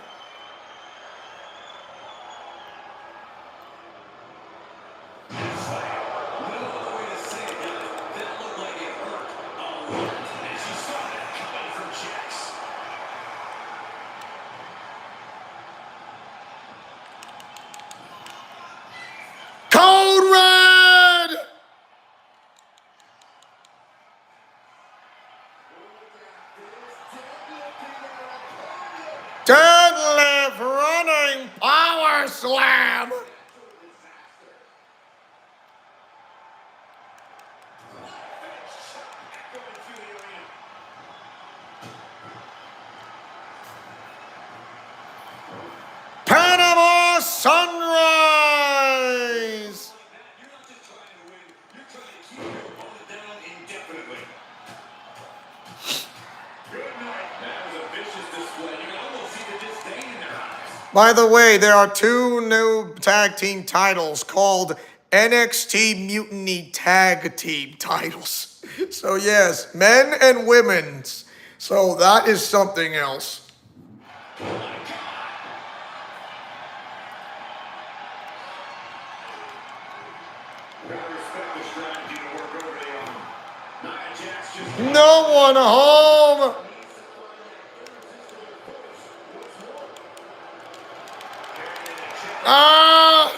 By the way, there are 2 new tag team titles called NXT Mutiny Tag Team titles. So yes, men and women's. So that is something else. No one home. Ah!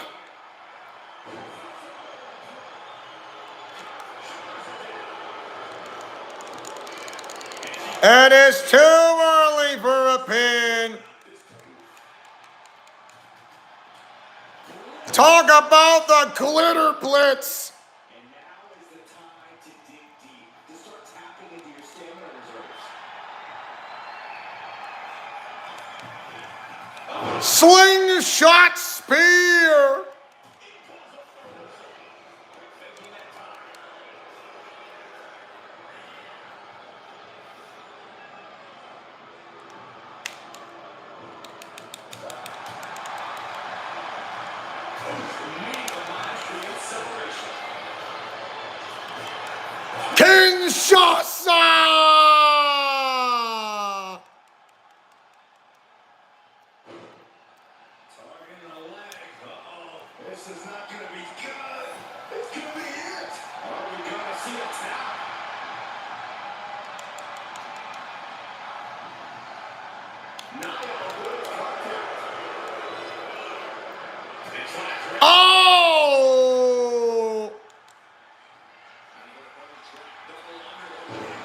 And it's too early for a pin. Talk about the glitter blitz. And now is the time to dig deep, to start tapping into your stamina reserves. Slingshot spear. Kinshasa! This is not going to be good. It's going to be it. Are we going to see a tap? Oh!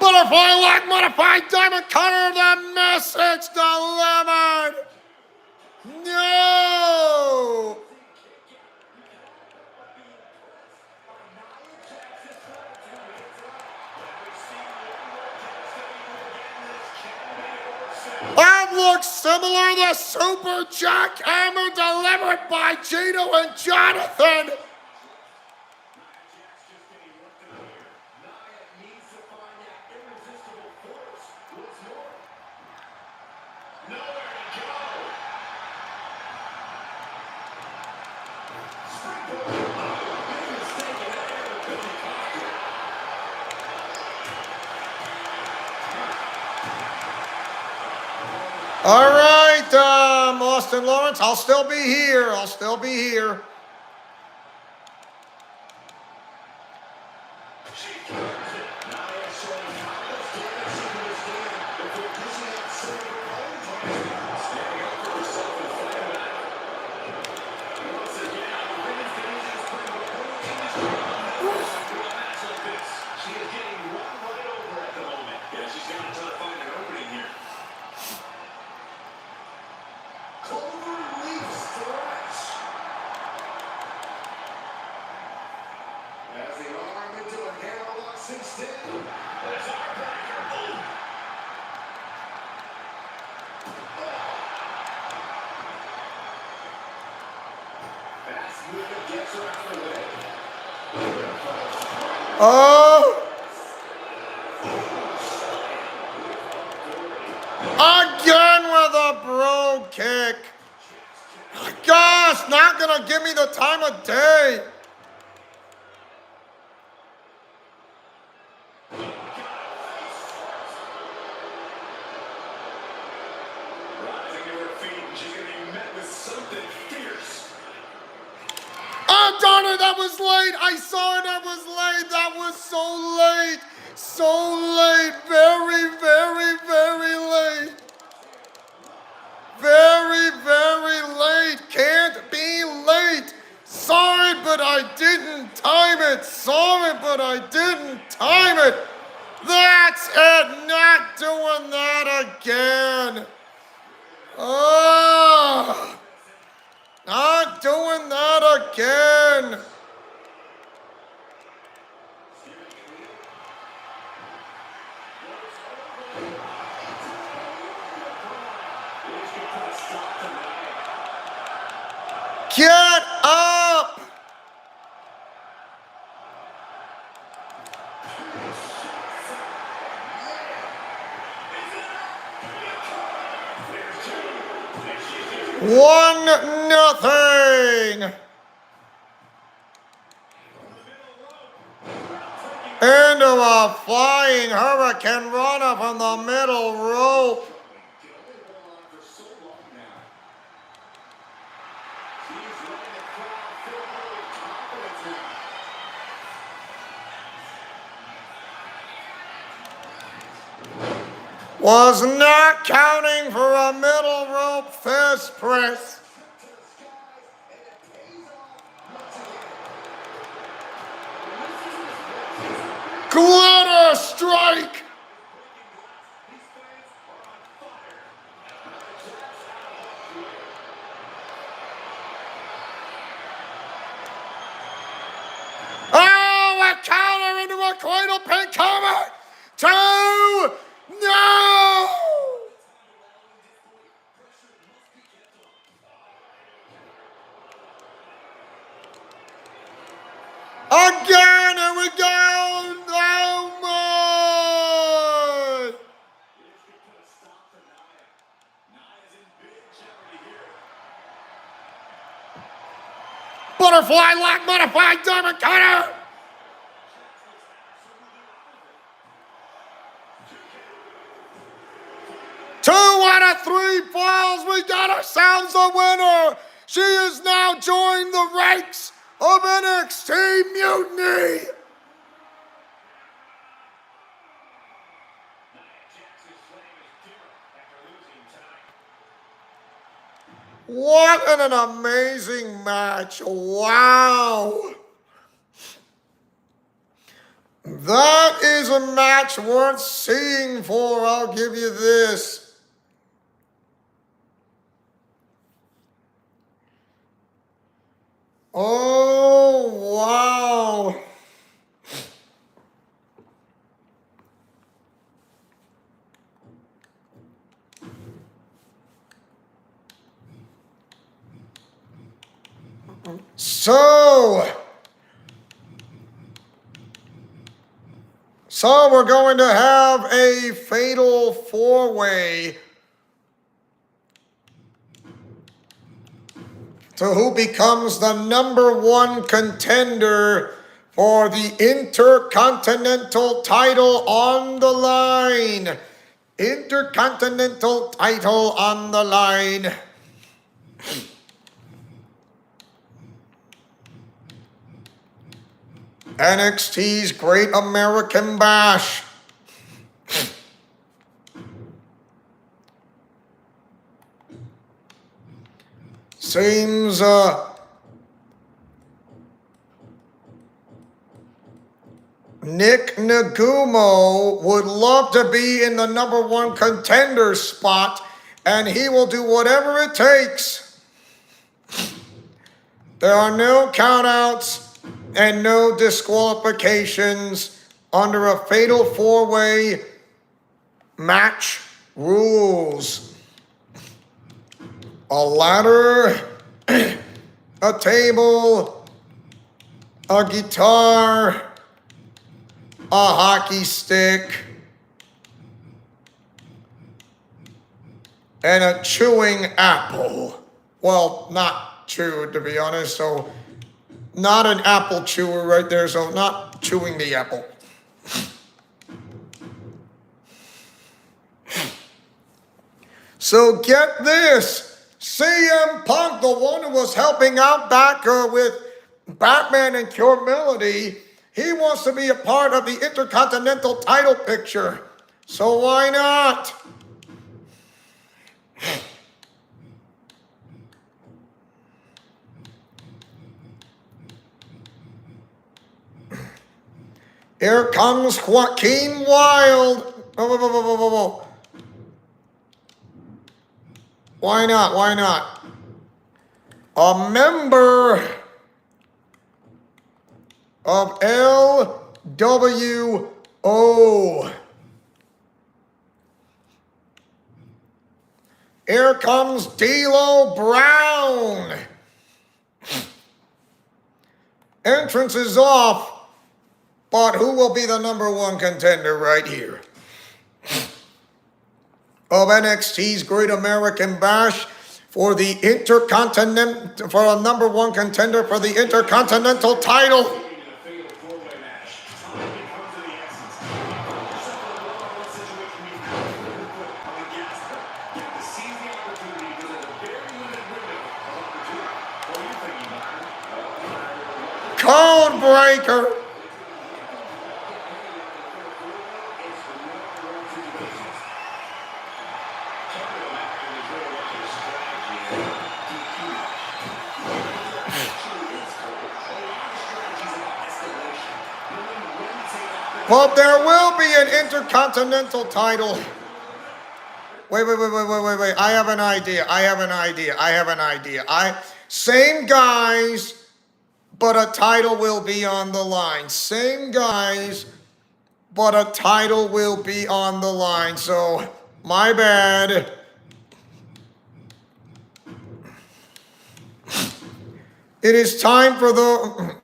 Butterfly lock, modified diamond cutter, the message delivered! No! That looks similar to Super Jackhammer delivered by Geno and Johnathan. All right, Austin Lawrence, I'll still be here. I'll still be here. Oh! Again with a bro kick. Gosh, not gonna give me the time of day. Oh, darn it, that was late. I saw it, that was late. That was so late. So late. Very, very, very late. Very, very late. Can't be late. Saw it, but I didn't time it. Saw it, but I didn't time it. That's it. Not doing that again. Oh. Not doing that again. Get up. 1-0. Into a flying hurricane runner from the middle rope. Was not counting for a middle rope fist press. Glitter strike. Oh, a counter into a cradle pin cover. 2, no! Again, here we go. Oh my! Butterfly lock, modified diamond cutter. Two out of 3 falls. We got ourselves a winner. She has now joined the ranks of NXT Mutiny. What an amazing match. Wow. That is a match worth seeing for, I'll give you this. Oh, wow. So we're going to have a fatal 4-way to who becomes the #1 contender for the Intercontinental title on the line. Intercontinental title on the line. NXT's Great American Bash. Seems Nick Nagumo would love to be in the #1 contender spot, and he will do whatever it takes. There are no countouts and no disqualifications under a fatal 4-way match rules. A ladder, a table, a guitar, a hockey stick, and a chewing apple. Well, not chewed, to be honest, so not an apple chewer right there, so not chewing the apple. So get this. CM Punk, the one who was helping out back with Batman and Cure Melody, he wants to be a part of the Intercontinental title picture. So why not? Here comes Joaquin Wilde. Why not? Why not? A member of LWO. Here comes D'Lo Brown. Entrance is off, but who will be the #1 contender right here? Of NXT's Great American Bash, for the Intercontinental, for a number one contender for the Intercontinental title. In a fatal four-way match, time becomes of the essence. Just like the one-on-one situation we had on the gas pedal. You have to seize the opportunity because there's a very limited window of opportunity. What are you thinking, Byron? Code breaker. But there will be an Intercontinental title. Wait. I have an idea. Same guys, but a title will be on the line. Same guys, but a title will be on the line. So, my bad. It is time for the...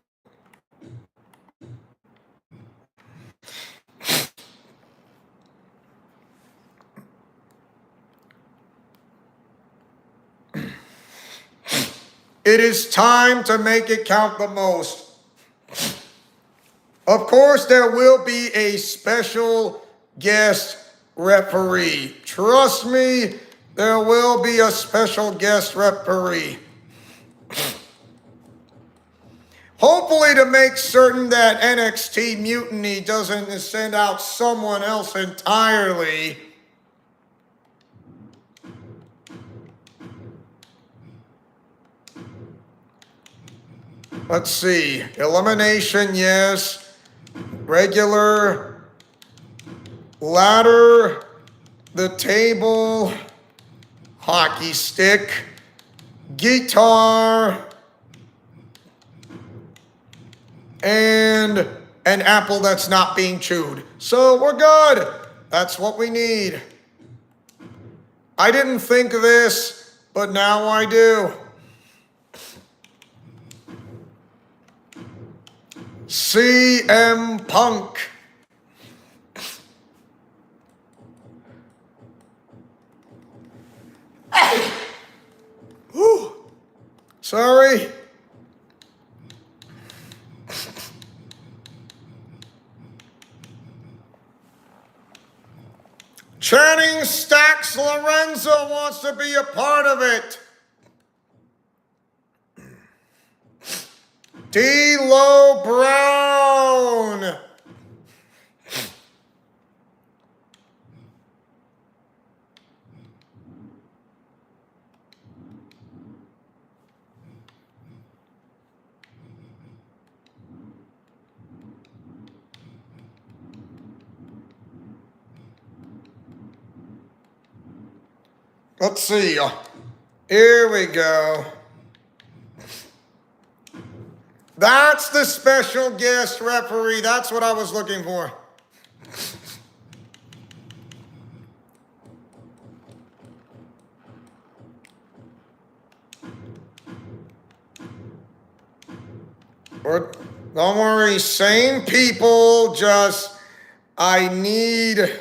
It is time to make it count the most. Of course, there will be a special guest referee. Trust me, there will be a special guest referee. Hopefully to make certain that NXT Mutiny doesn't send out someone else entirely. Let's see. Elimination, yes. Regular. Ladder. The table. Hockey stick. Guitar. And an apple that's not being chewed. So we're good. That's what we need. I didn't think of this, but now I do. CM Punk. Whew. Sorry. Channing Stacks Lorenzo wants to be a part of it. D'Lo Brown. Let's see. Here we go. That's the special guest referee. That's what I was looking for. Don't worry, same people, just I need...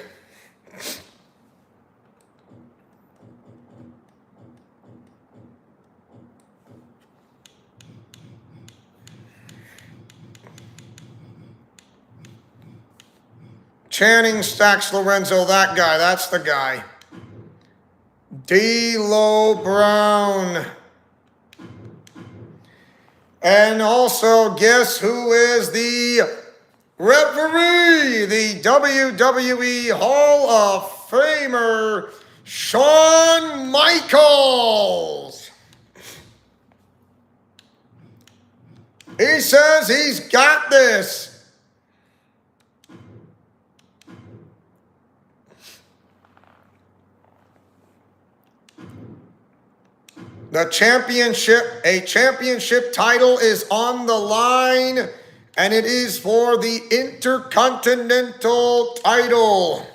Channing Stacks Lorenzo, that guy, that's the guy. D'Lo Brown. And also, guess who is the referee? The WWE Hall of Famer, Shawn Michaels. He says he's got this. The championship, a championship title is on the line, and it is for the Intercontinental title.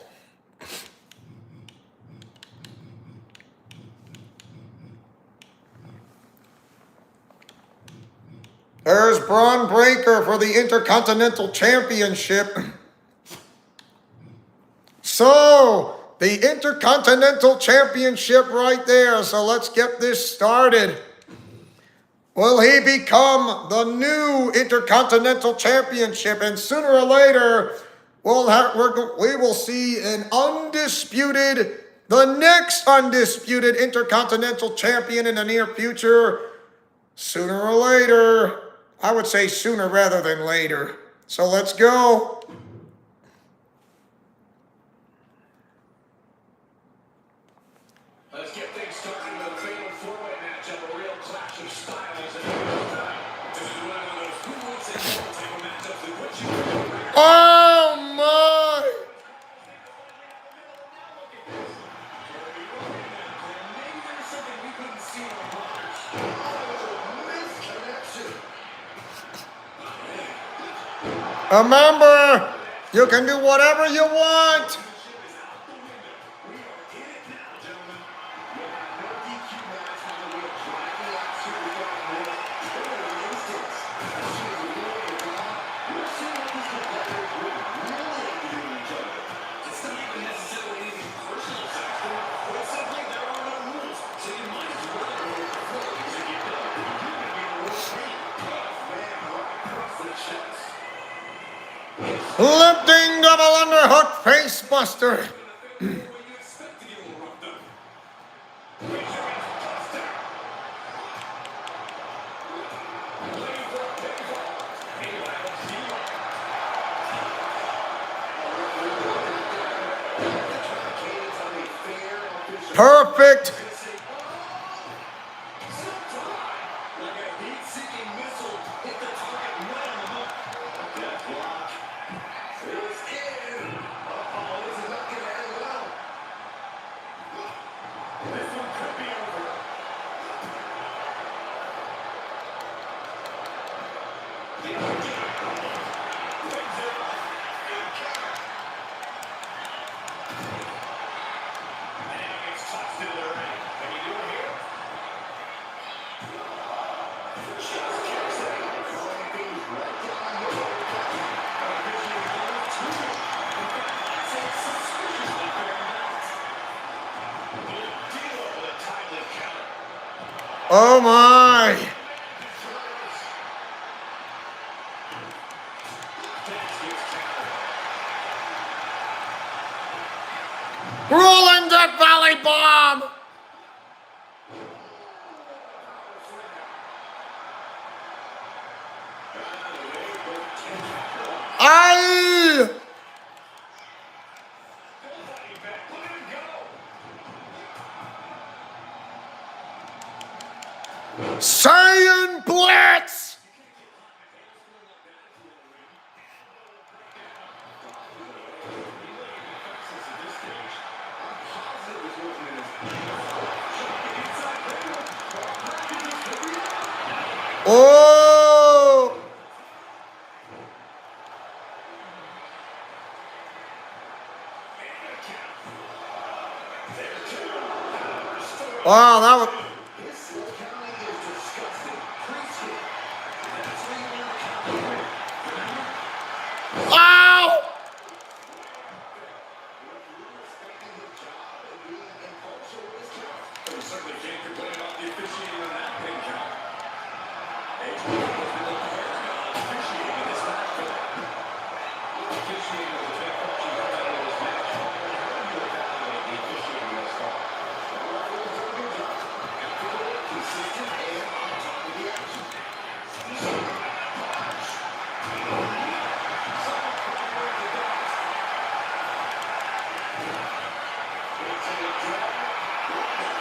There's Braun Breaker for the Intercontinental Championship. So, the Intercontinental Championship right there. So let's get this started. Will he become the new Intercontinental Championship? And sooner or later, we will see an the next undisputed Intercontinental Champion in the near future. Sooner or later. I would say sooner rather than later. So let's go. Let's get things started with a fatal four-way matchup, a real clash of styles. And this is one of those who wants it more type of matchups that puts you in the ring. Oh my! Maybe there's something we couldn't see on the box. Oh, misconnection. Remember, you can do whatever you want. Lifting double underhook face buster. Perfect. Oh my! Rolling Death Valley Bomb! Aye! Saiyan Blitz! Oh! Wow, that was... Ow!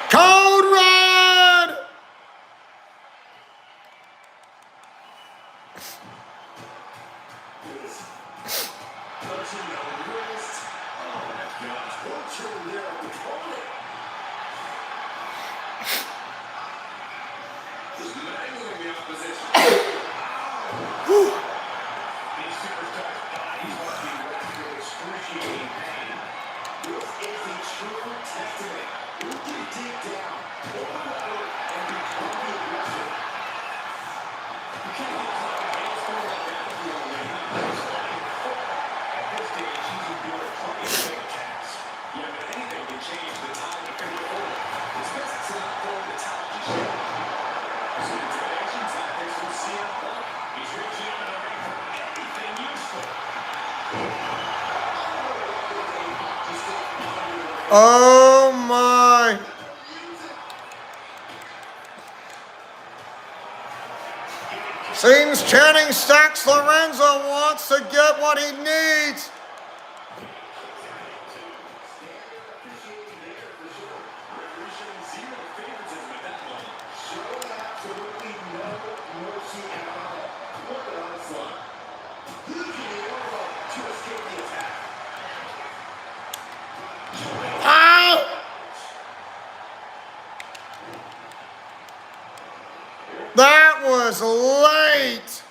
Code Red! Oh my. Seems Channing Stacks Lorenzo wants to get what he needs. That was late.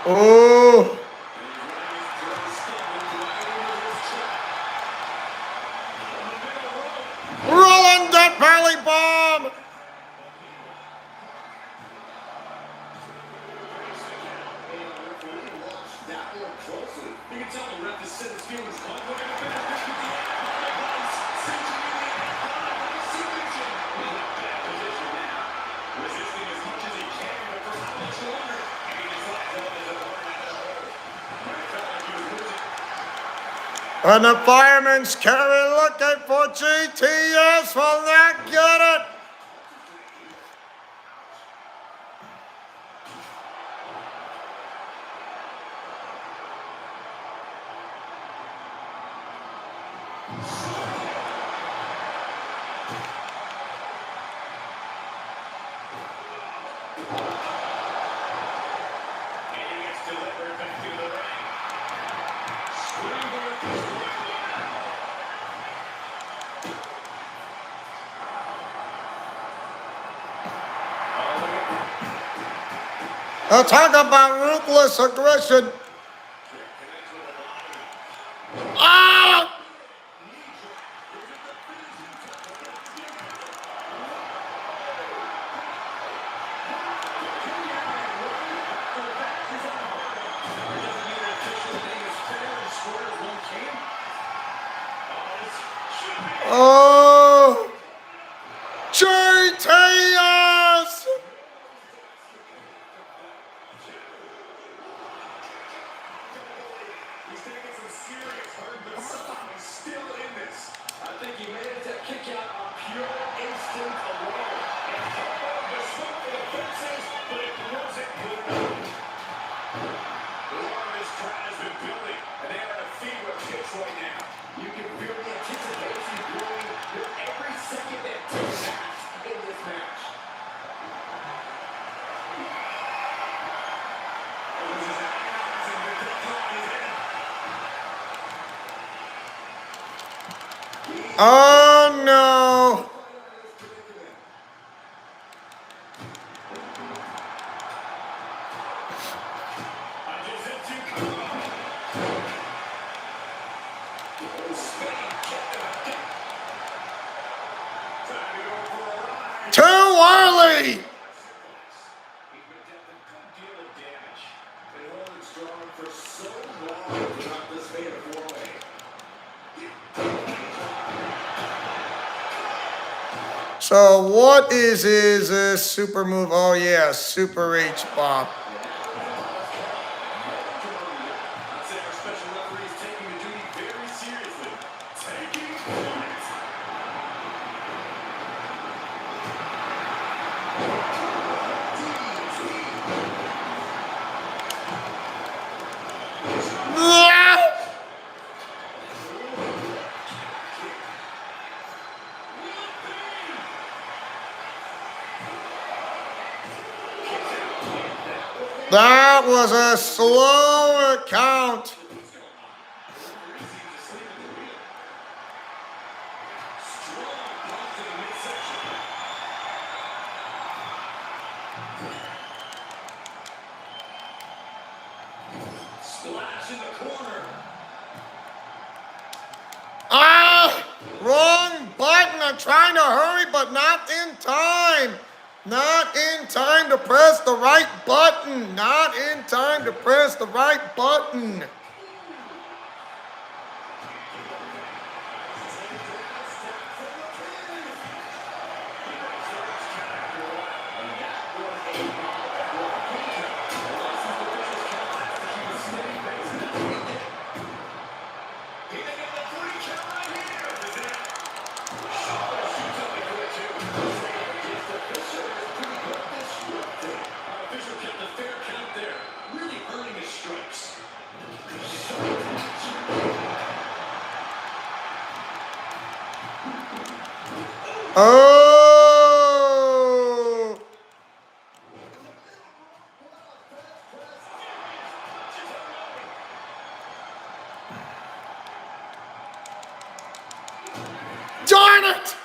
Oh. Rolling that belly bomb. You can tell the ref is set his feelings on. Resisting as much as he can, but for how much longer? And he decides to let his opponent at the hold. It felt like he was losing. And the fireman's carry looking for GTS will not get it. And he gets delivered back to the ring. Talk about ruthless aggression. Ah! Oh! GTS! He's taking some serious hurt, but somehow he's still in this. I think he made it to kick out on pure instinct alone. And the smoke for the fences, but it wasn't good enough. The alarm of this crowd has been building, and they are in a fever pitch right now. You can feel the anticipation growing with every second that takes in this match. Oh no! Too early! So what is his super move? Oh yeah, super H bomb. I'd say our special referee is taking the duty very seriously. Taking points. Ah! That was a slow count. Splash in the corner. Wrong button. I'm trying to hurry, but not in time. Not in time to press the right button. Not in time to press the right button. Oh! Darn it!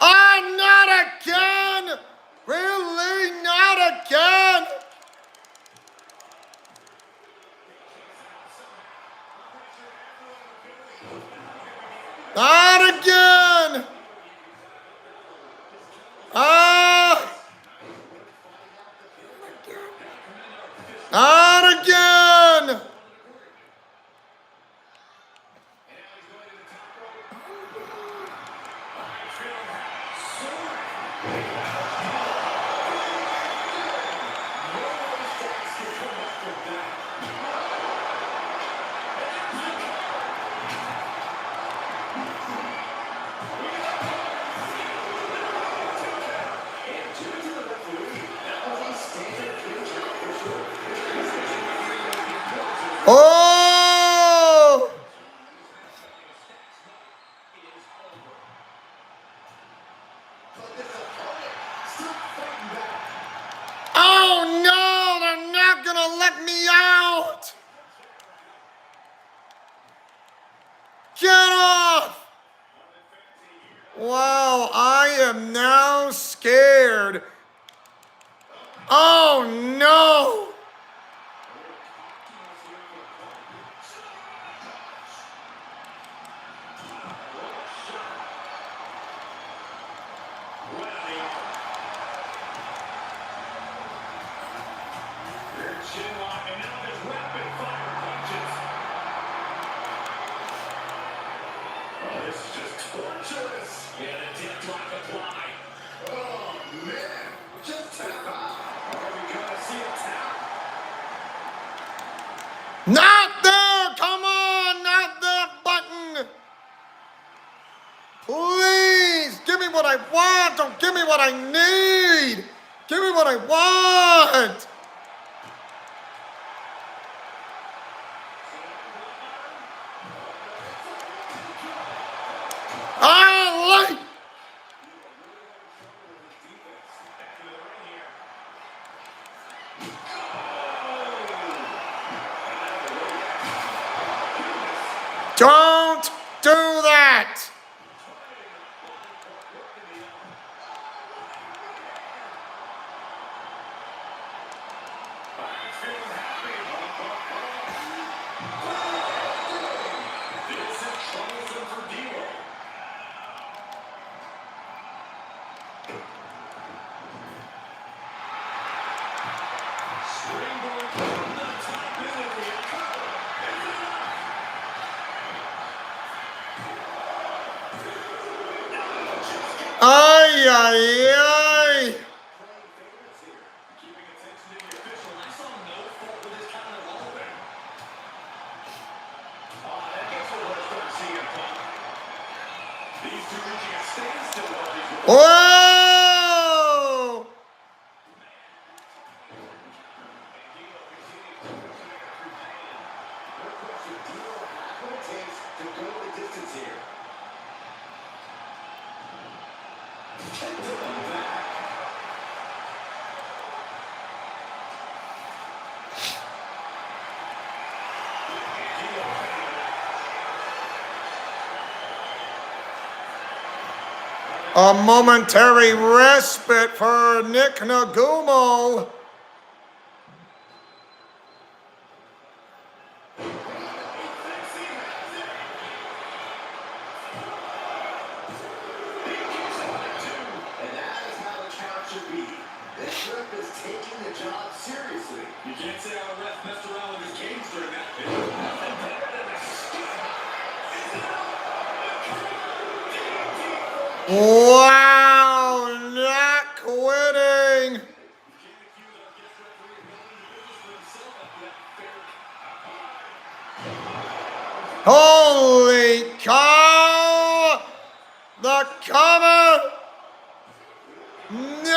Not again! Really? Not again! Not again! Not again! Oh! Oh no, they're not gonna let me out! Get off! Wow, I am now scared. Oh no! Not there! Come on! Not that button! Please! Give me what I want! Don't give me what I need! Give me what I want! I like... Don't do that! Ay, ay, ay! Whoa! A momentary respite for Nick Nagumo. And that is how the count should be. This ref is taking the job seriously. You can't say how the ref messed around with his games during that bit. Nothing better than a stick. Wow, not quitting. Holy cow! The cover! No!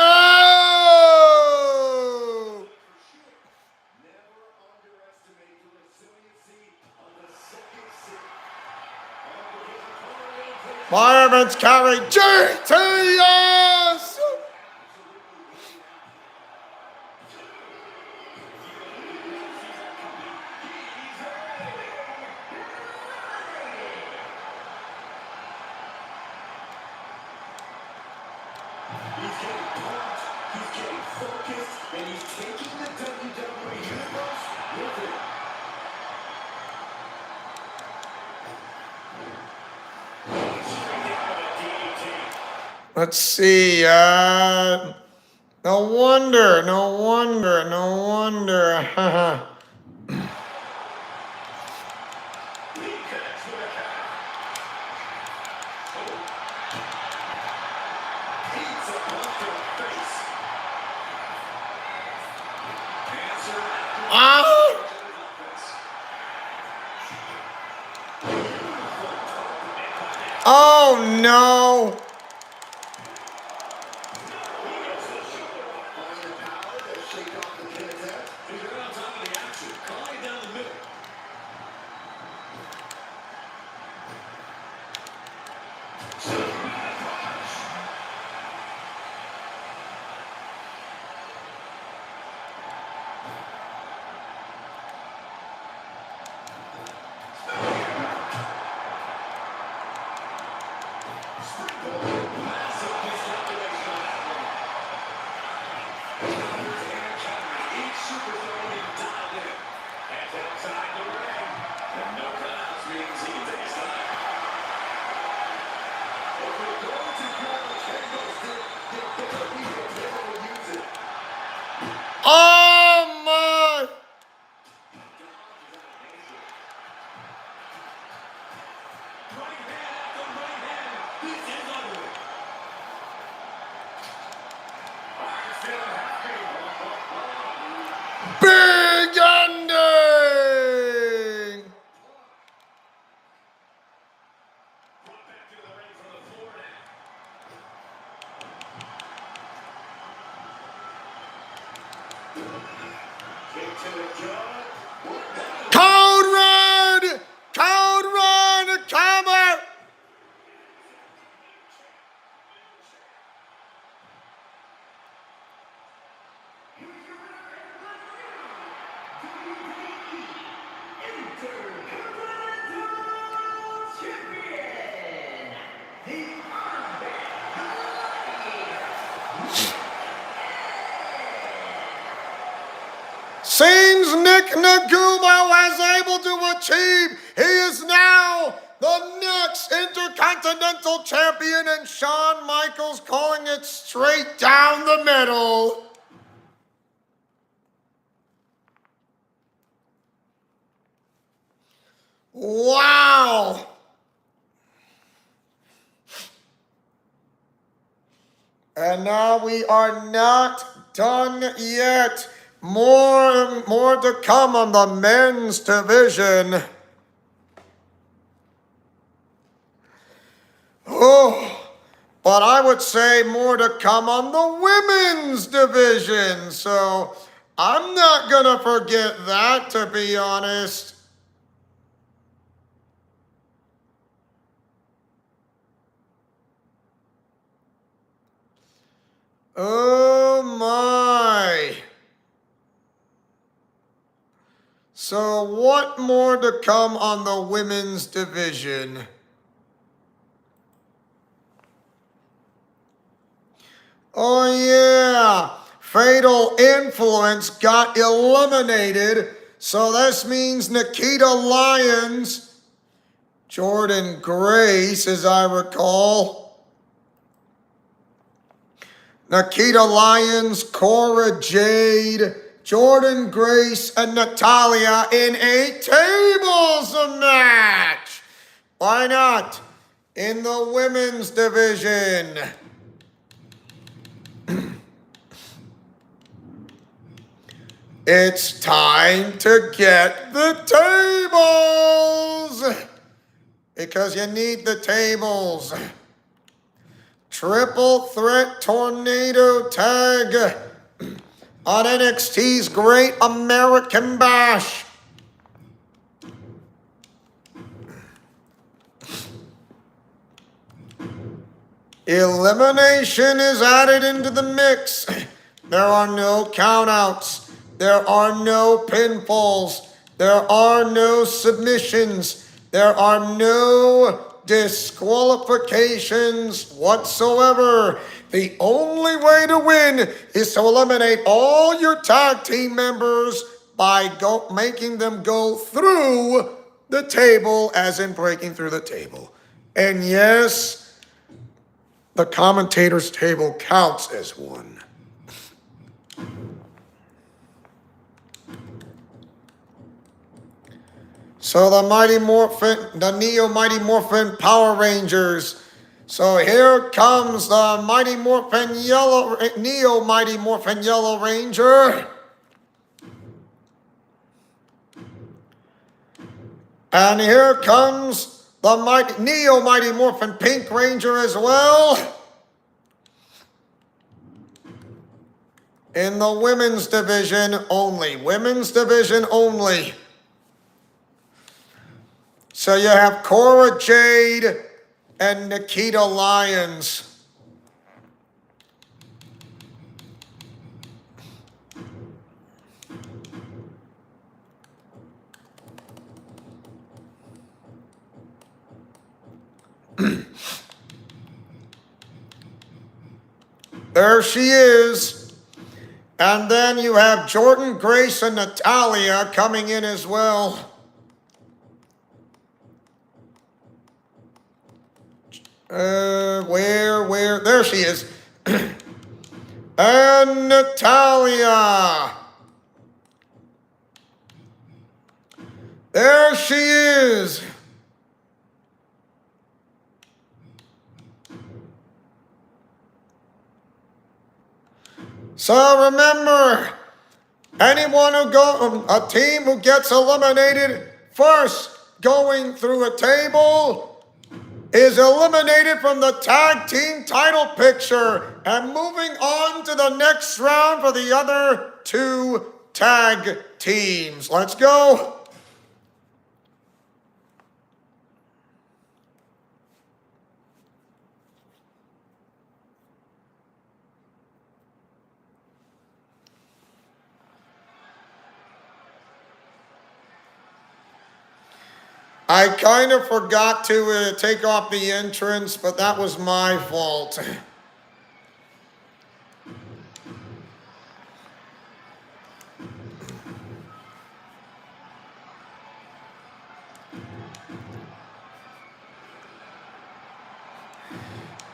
Never underestimate the resiliency of the second set. Fireman's carry GTS! He's getting pumped, he's getting focused, and he's taking the WWE Universe with him. Let's see, no wonder. Ah! Oh no! Oh my! Big ending! Code Red! Code Red! Cover! Seems Nick Nagumo was able to achieve. He is now the next Intercontinental Champion, and Shawn Michaels calling it straight down the middle. Wow. And now we are not done yet. More to come on the men's division. Oh, but I would say more to come on the women's division. So I'm not going to forget that, to be honest. Oh my. So what more to come on the women's division? Oh yeah, Fatal Influence got eliminated. So this means Nikita Lyons, Jordan Grace, as I recall. Nikita Lyons, Cora Jade, Jordan Grace, and Natalia in a tables match. Why not? In the women's division. It's time to get the tables. Because you need the tables. Triple threat tornado tag on NXT's Great American Bash. Elimination is added into the mix. There are no countouts. There are no pinfalls. There are no submissions. There are no disqualifications whatsoever. The only way to win is to eliminate all your tag team members by making them go through the table, as in breaking through the table. And yes, the commentator's table counts as one. So the Neo Mighty Morphin Power Rangers. So here comes the Neo Mighty Morphin Yellow Ranger. And here comes the Neo Mighty Morphin Pink Ranger as well. In the women's division only. Women's division only. So you have Cora Jade and Nikita Lyons. There she is. And then you have Jordan Grace and Natalia coming in as well. Where? There she is. And Natalia. There she is. So remember, a team who gets eliminated first going through a table is eliminated from the tag team title picture and moving on to the next round for the other two tag teams. Let's go. I kind of forgot to take off the entrance, but that was my fault.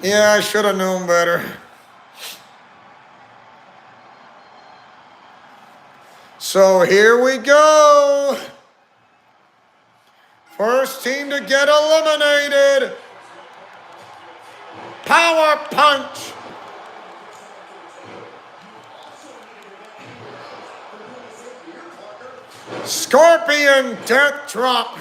Yeah, I should have known better. So here we go. First team to get eliminated. Power punch. Scorpion death drop.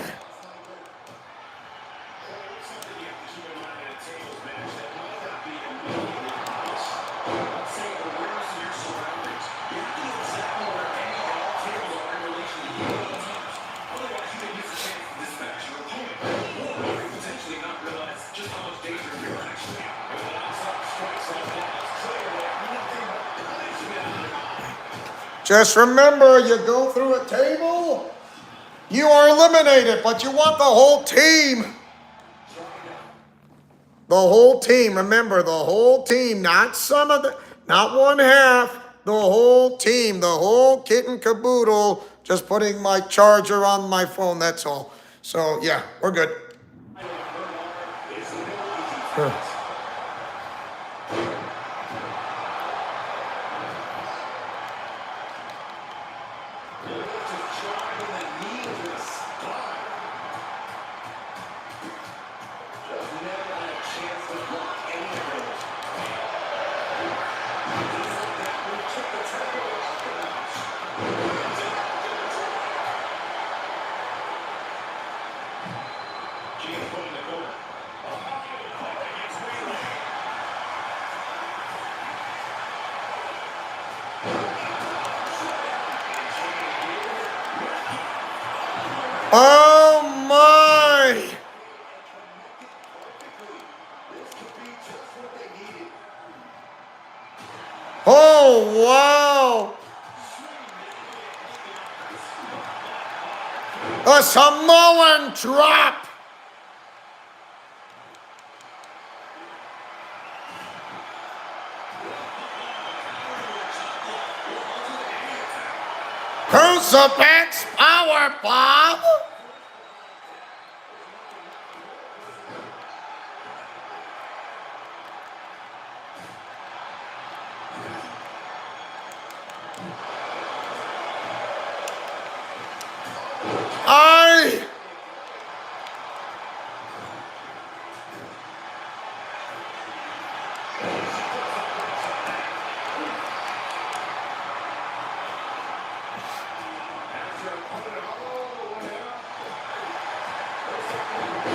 Just remember, you go through a table, you are eliminated, but you want the whole team. The whole team, remember, the whole team, not some of the, not one half, the whole team, the whole kit and caboodle, just putting my charger on my phone, that's all. So, yeah, we're good. Oh my! Oh wow! A Samoan drop! Crucifix powerbomb!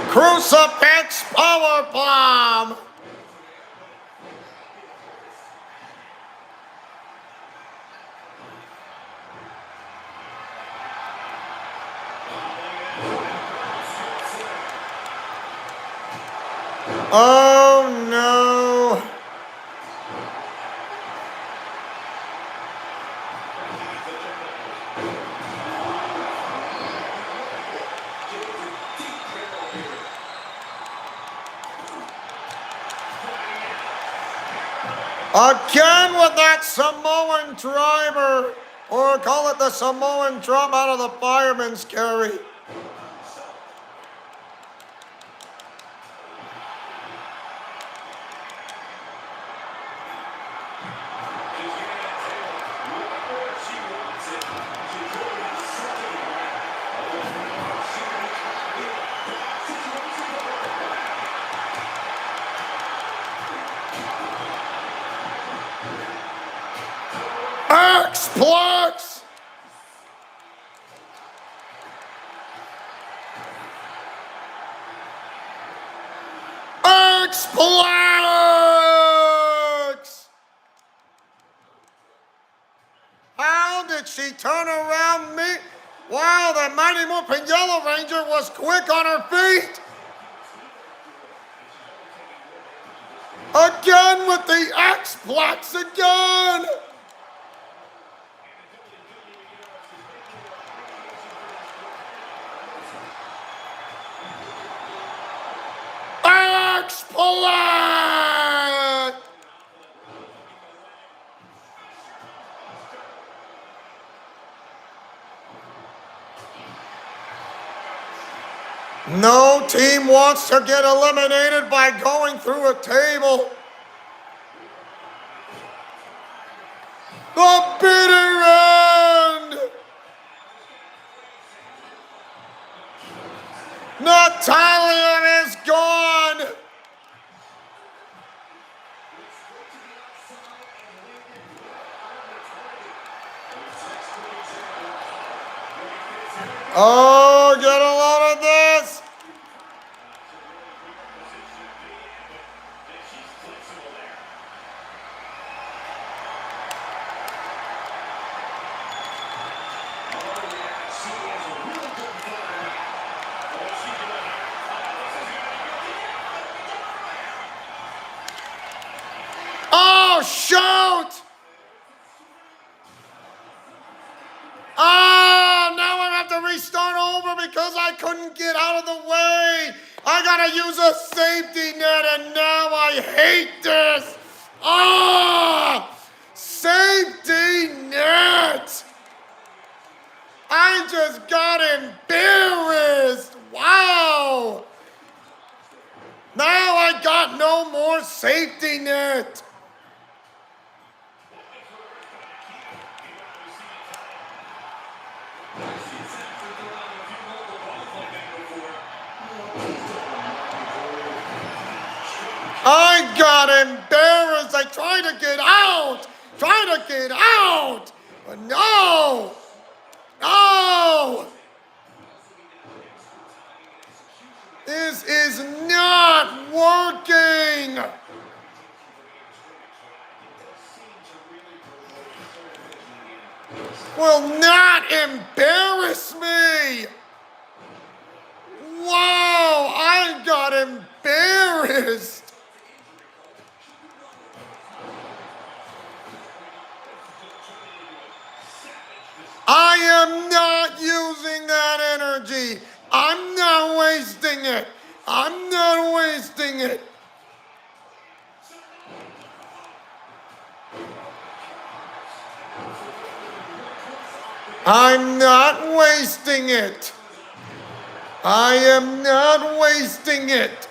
Crucifix powerbomb! Oh no! Again with that Samoan driver, or call it the Samoan drop out of the fireman's carry. X-Plex! X-Plex! How did she turn around me? Wow, the Mighty Morphin Yellow Ranger was quick on her feet! Again with the X-Plex again! X-Plex! No team wants to get eliminated by going through a table. The bitter end! Natalia is gone! Oh, get a load of this! Oh, shoot! Oh, now I have to restart over because I couldn't get out of the way. I gotta use a safety net and now I hate this. Ah! I got no more safety net. I got embarrassed. I tried to get out. But no. No. This is not working. Will not embarrass me. Wow, I got embarrassed. I am not using that energy. I'm not wasting it. I'm not wasting it. I'm not wasting it. I am not wasting it.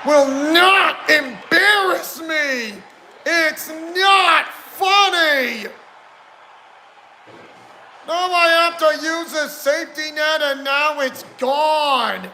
Will not embarrass me. It's not funny. Now I have to use a safety net and now it's gone.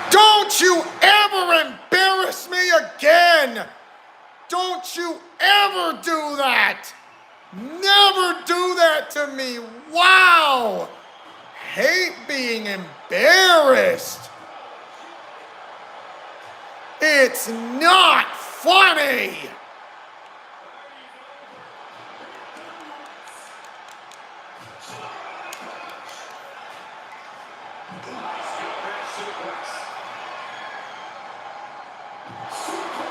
Don't you ever embarrass me again! Don't you ever do that! Never do that to me! Wow! Hate being embarrassed! It's not funny!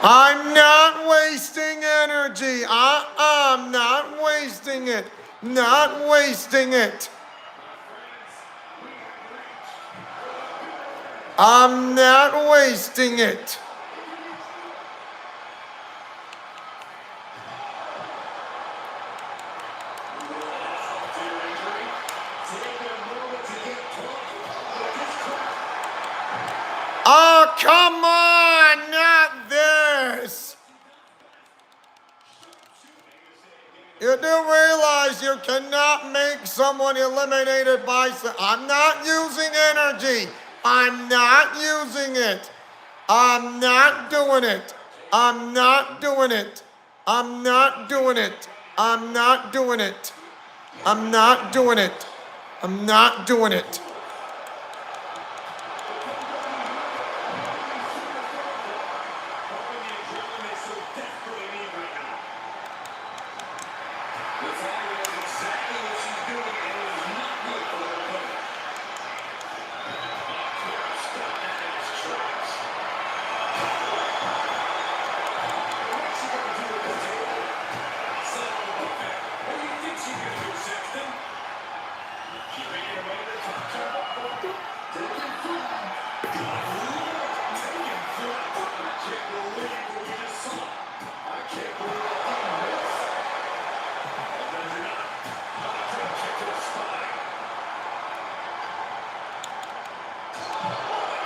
I'm not wasting energy. I'm not wasting it. Not wasting it. I'm not wasting it. Oh, come on, not this. You do realize you cannot make someone eliminated by... I'm not using energy. I'm not using it. I'm not doing it. I'm not doing it. I'm not doing it. I'm not doing it. I'm not doing it. I'm not doing it.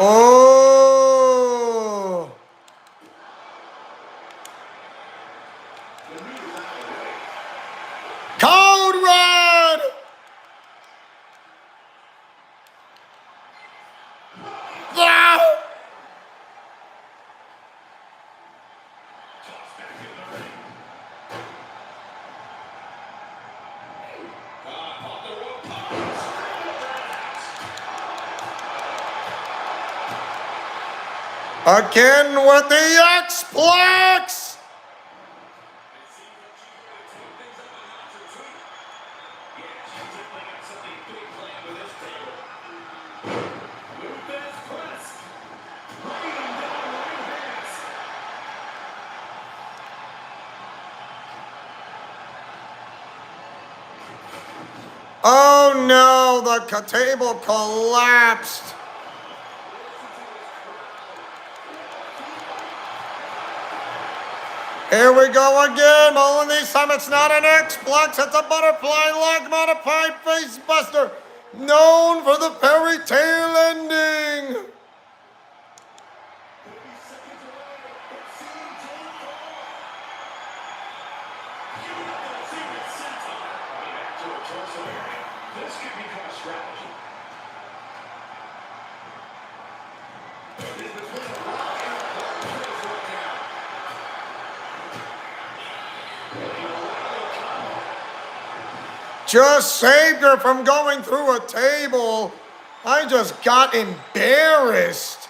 Oh! Code red! Yeah! Again with the X-Plex. Oh no, the table collapsed. Here we go again, only this time it's not an X-Plex, it's a butterfly leg modified face buster, known for the fairy tale ending. This could become a strategy. Just saved her from going through a table. I just got embarrassed.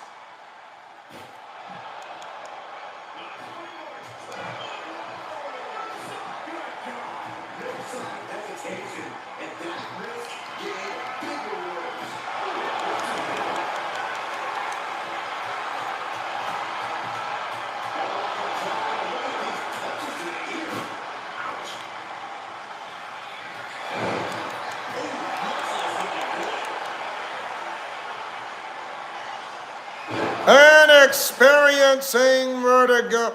And experiencing vertigo.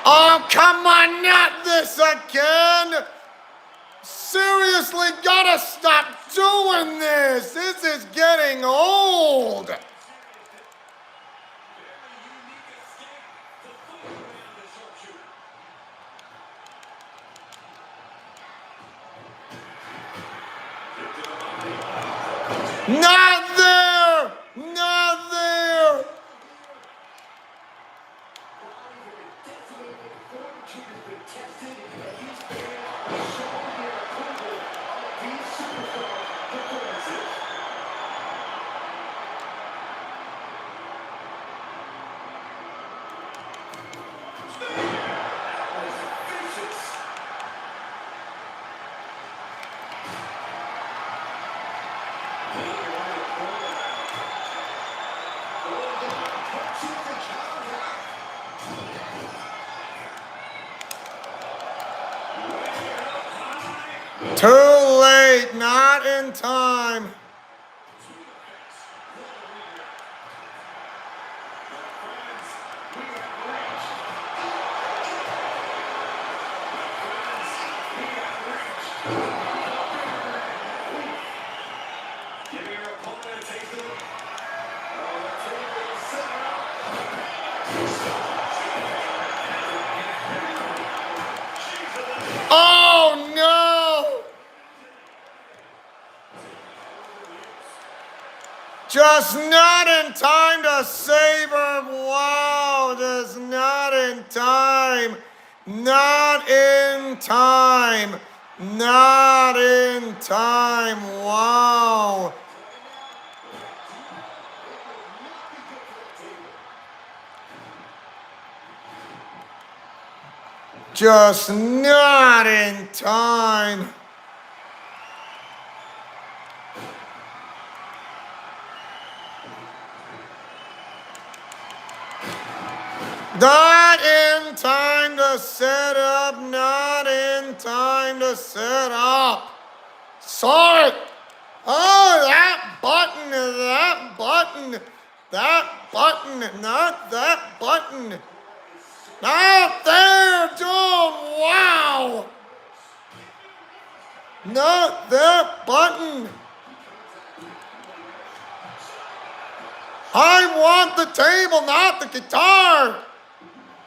Oh, come on, not this again. Seriously, gotta stop doing this. This is getting old. Not there! Not there! Too late, not in time. Oh no! Just not in time to save her. Wow, just not in time. Not in time. Not in time. Wow. Just not in time. Not in time to set up, not in time to set up. Saw it. Oh, that button, not that button. Not there, Joe, wow. Not that button. I want the table, not the guitar.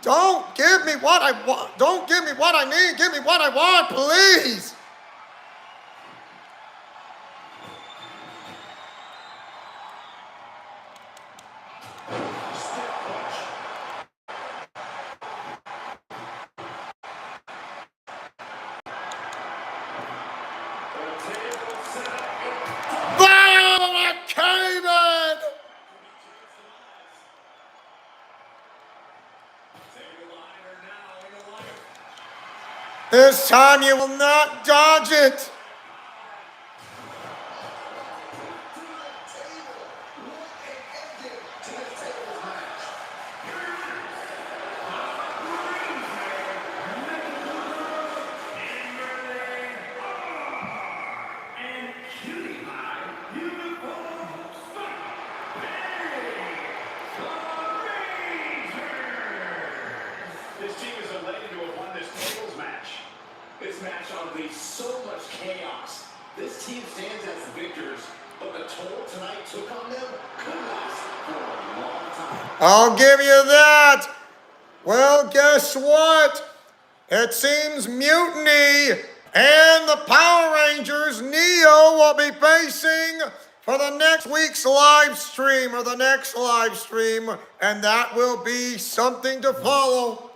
Don't give me what I want. Don't give me what I need. Give me what I want, please. Boom! It came in. This time you will not dodge it. This team is elated to have won this tables match. This match ought to be so much chaos. This team stands as the victors, but the toll tonight took on them could last for a long time. I'll give you that. Well, guess what? It seems Mutiny and the Power Rangers Neo will be facing for the next week's live stream or the next live stream, and that will be something to follow.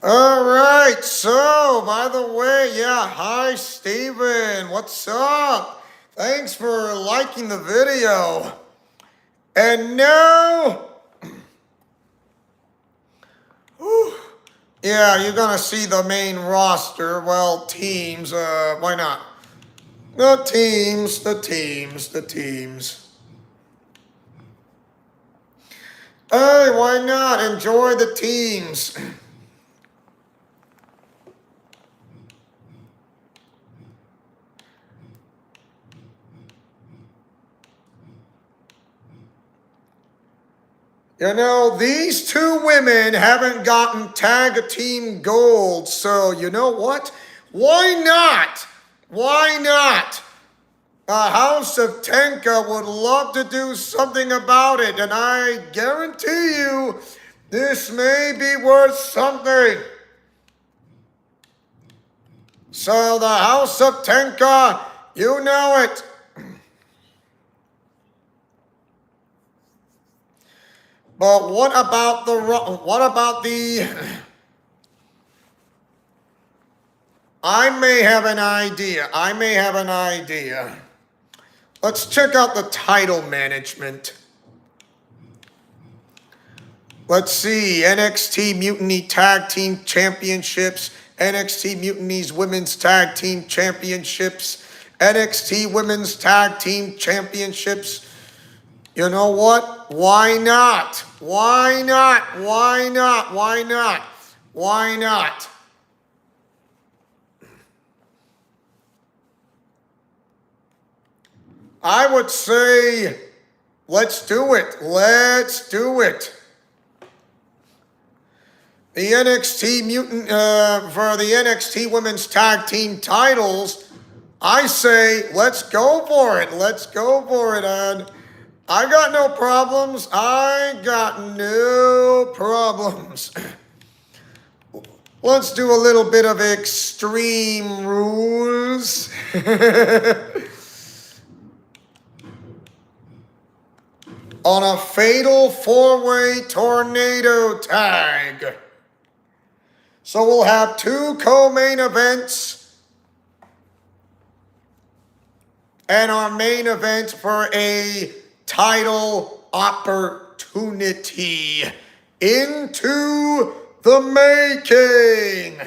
All right, so by the way, yeah, hi Steven, what's up? Thanks for liking the video. And now, yeah, you're gonna see the main roster. Well, teams, why not? The teams. Hey, why not? Enjoy the teams. You know, these two women haven't gotten tag team gold, so you know what? Why not? Why not? House of Tenka would love to do something about it, and I guarantee you this may be worth something. So the House of Tenka, you know it. But what about the I may have an idea. Let's check out the title management. Let's see, NXT Mutiny Tag Team Championships, NXT Mutiny's Women's Tag Team Championships, NXT Women's Tag Team Championships. You know what? Why not? Why not? Why not? Why not? Why not? I would say, let's do it. Let's do it. The NXT for the NXT Women's Tag Team titles, I say, let's go for it. Let's go for it, and I got no problems. Let's do a little bit of Extreme Rules. On a fatal four-way tornado tag. So we'll have two co-main events and our main event for a title opportunity into the making.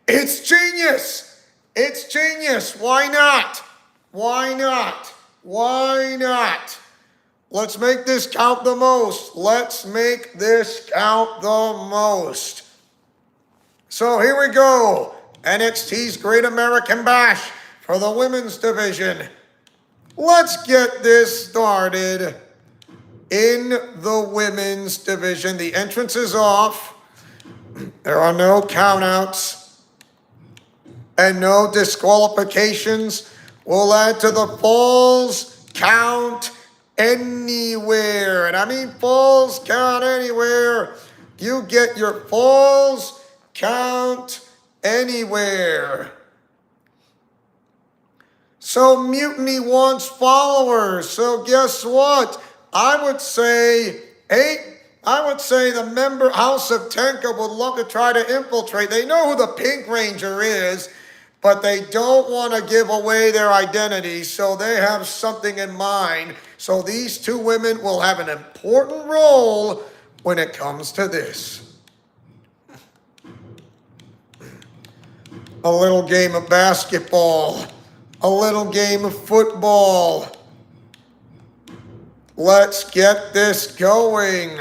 It's genius. It's genius. Why not? Why not? Why not? Let's make this count the most. Let's make this count the most. So here we go. NXT's Great American Bash for the women's division. Let's get this started in the women's division. The entrance is off. There are no countouts and no disqualifications. We'll add to the falls count anywhere. And I mean falls count anywhere. You get your falls count anywhere. So Mutiny wants followers. So guess what? I would say the House of Tenka would love to try to infiltrate. They know who the Pink Ranger is, but they don't want to give away their identity, so they have something in mind. So these two women will have an important role when it comes to this. A little game of basketball, a little game of football. Let's get this going.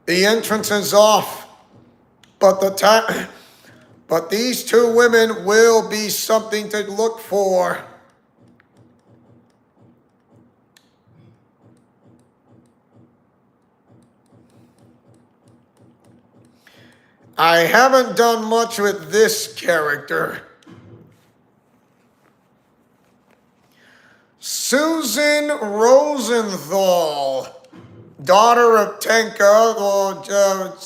The entrance is off, but these two women will be something to look for. I haven't done much with this character. Susan Rosenthal, daughter of Tenka,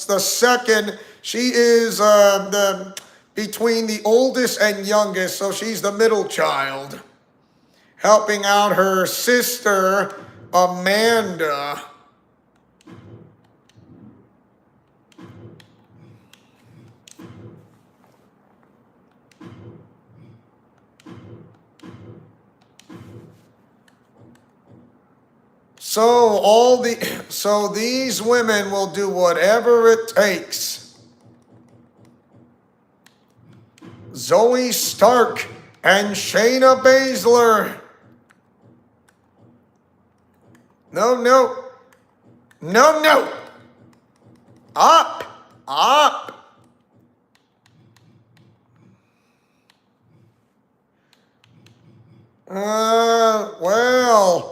the second. She is between the oldest and youngest, so she's the middle child, helping out her sister, Amanda. So these women will do whatever it takes. Zoe Stark and Shayna Baszler. No. Up. Well,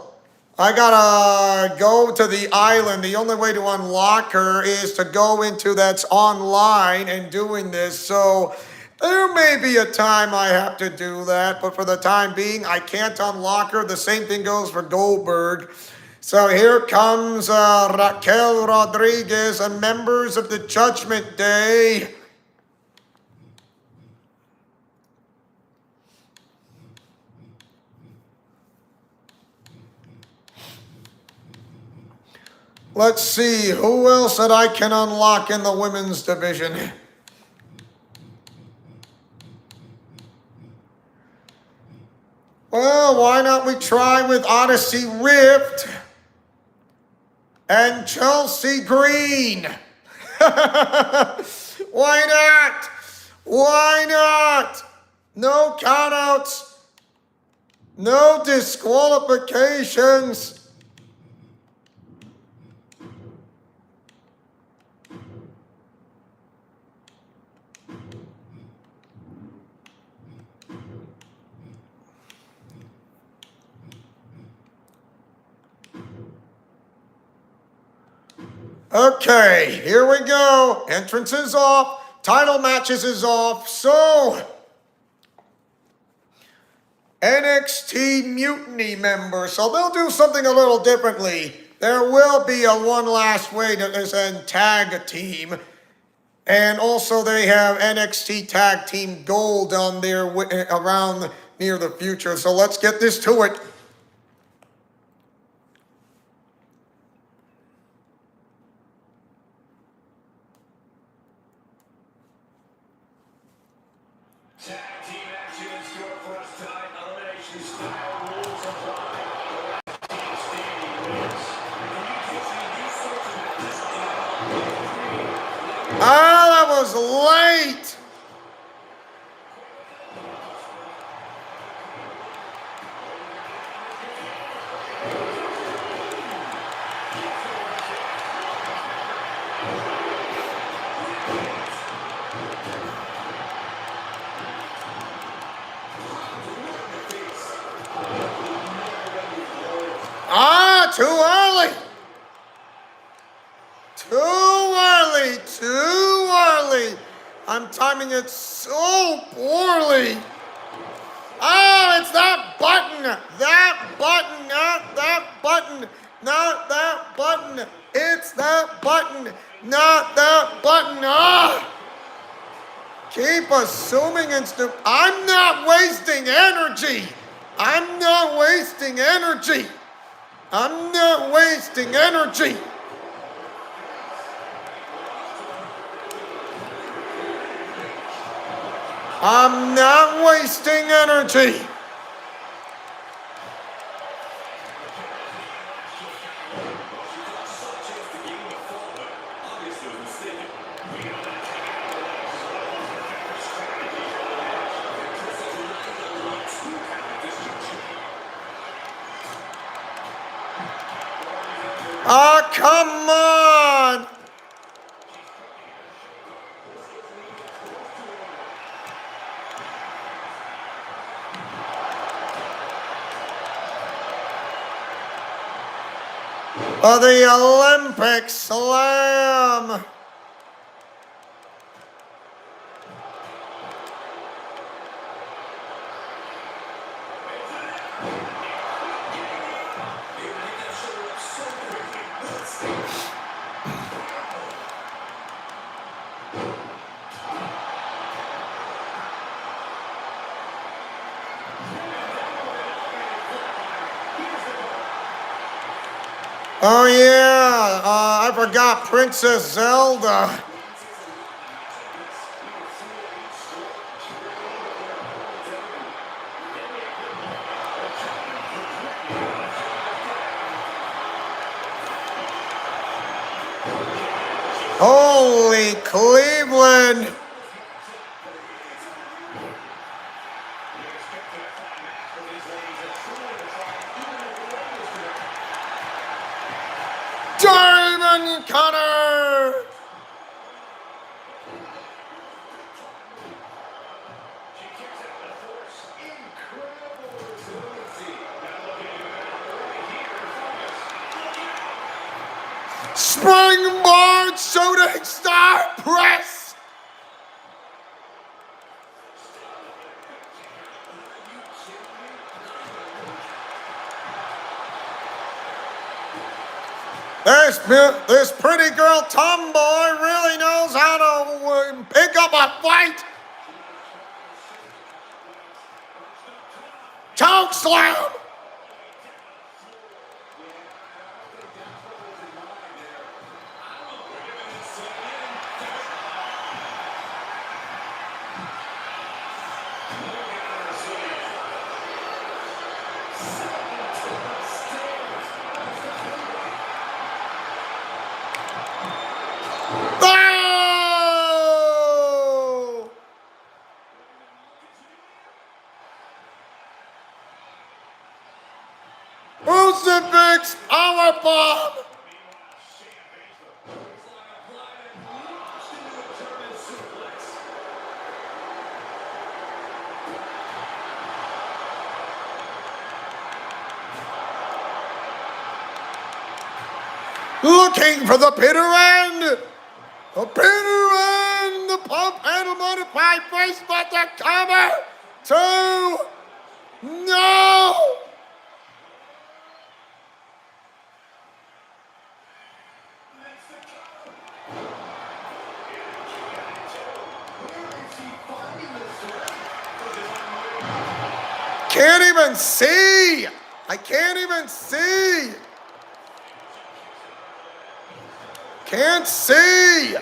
I gotta go to the island. The only way to unlock her is to go into that's online and doing this. So there may be a time I have to do that, but for the time being, I can't unlock her. The same thing goes for Goldberg. So here comes Raquel Rodriguez and members of the Judgment Day. Let's see, who else that I can unlock in the women's division? Well, why not we try with Odyssey Rift and Chelsea Green? Why not? Why not? No countouts, no disqualifications. Okay, here we go. Entrance is off. Title matches is off. So, NXT Mutiny members. So they'll do something a little differently. There will be a one last way to send tag team. And also they have NXT Tag Team Gold on there around near the future. So let's get this to it. Tag team action in store for us tonight. Elimination style rules apply. Standing wins. Ah, that was late. Too early. Too early. I'm timing it so poorly. Oh, it's that button. That button, not that button. Not that button. It's that button. Not that button. Ah! Keep assuming I'm not wasting energy. I'm not wasting energy. I'm not wasting energy. Oh, come on! Oh, the Olympic Slam! Oh yeah, I forgot Princess Zelda. Holy Cleveland! Diamond Cutter! Springboard shooting star press! This pretty girl tomboy really knows how to pick up a fight. Choke slam! Oh! Crucifix powerbomb! Looking for the bitter end! The bitter end! The pump handle modified face buster cover! 2! No! Can't even see! I can't even see! Can't see!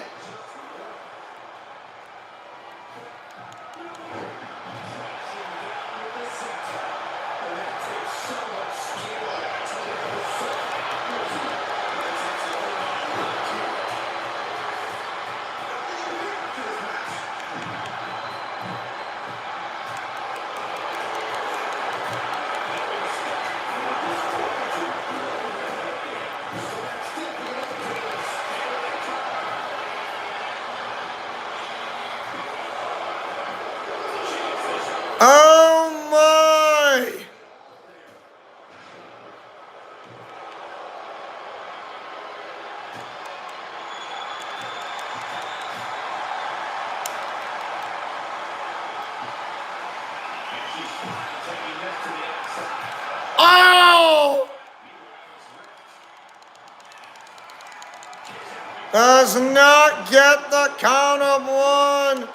Oh my! Oh! Does not get the count of 1.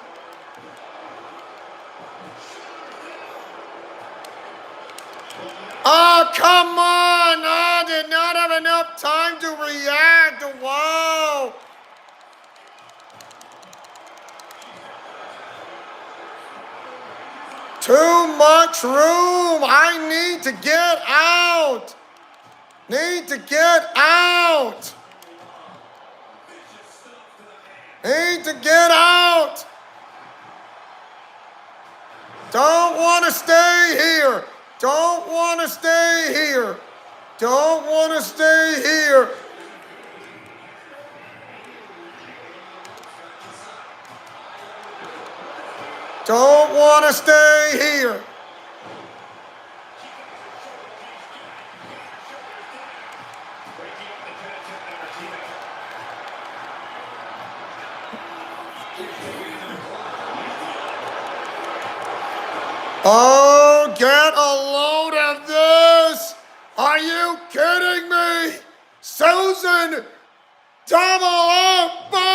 Oh, come on! I did not have enough time to react. Wow! Too much room. I need to get out. Need to get out. Need to get out. Don't want to stay here. Don't want to stay here. Don't want to stay here. Don't want to stay here. Oh, get a load of this. Are you kidding me? Susan, double up 5.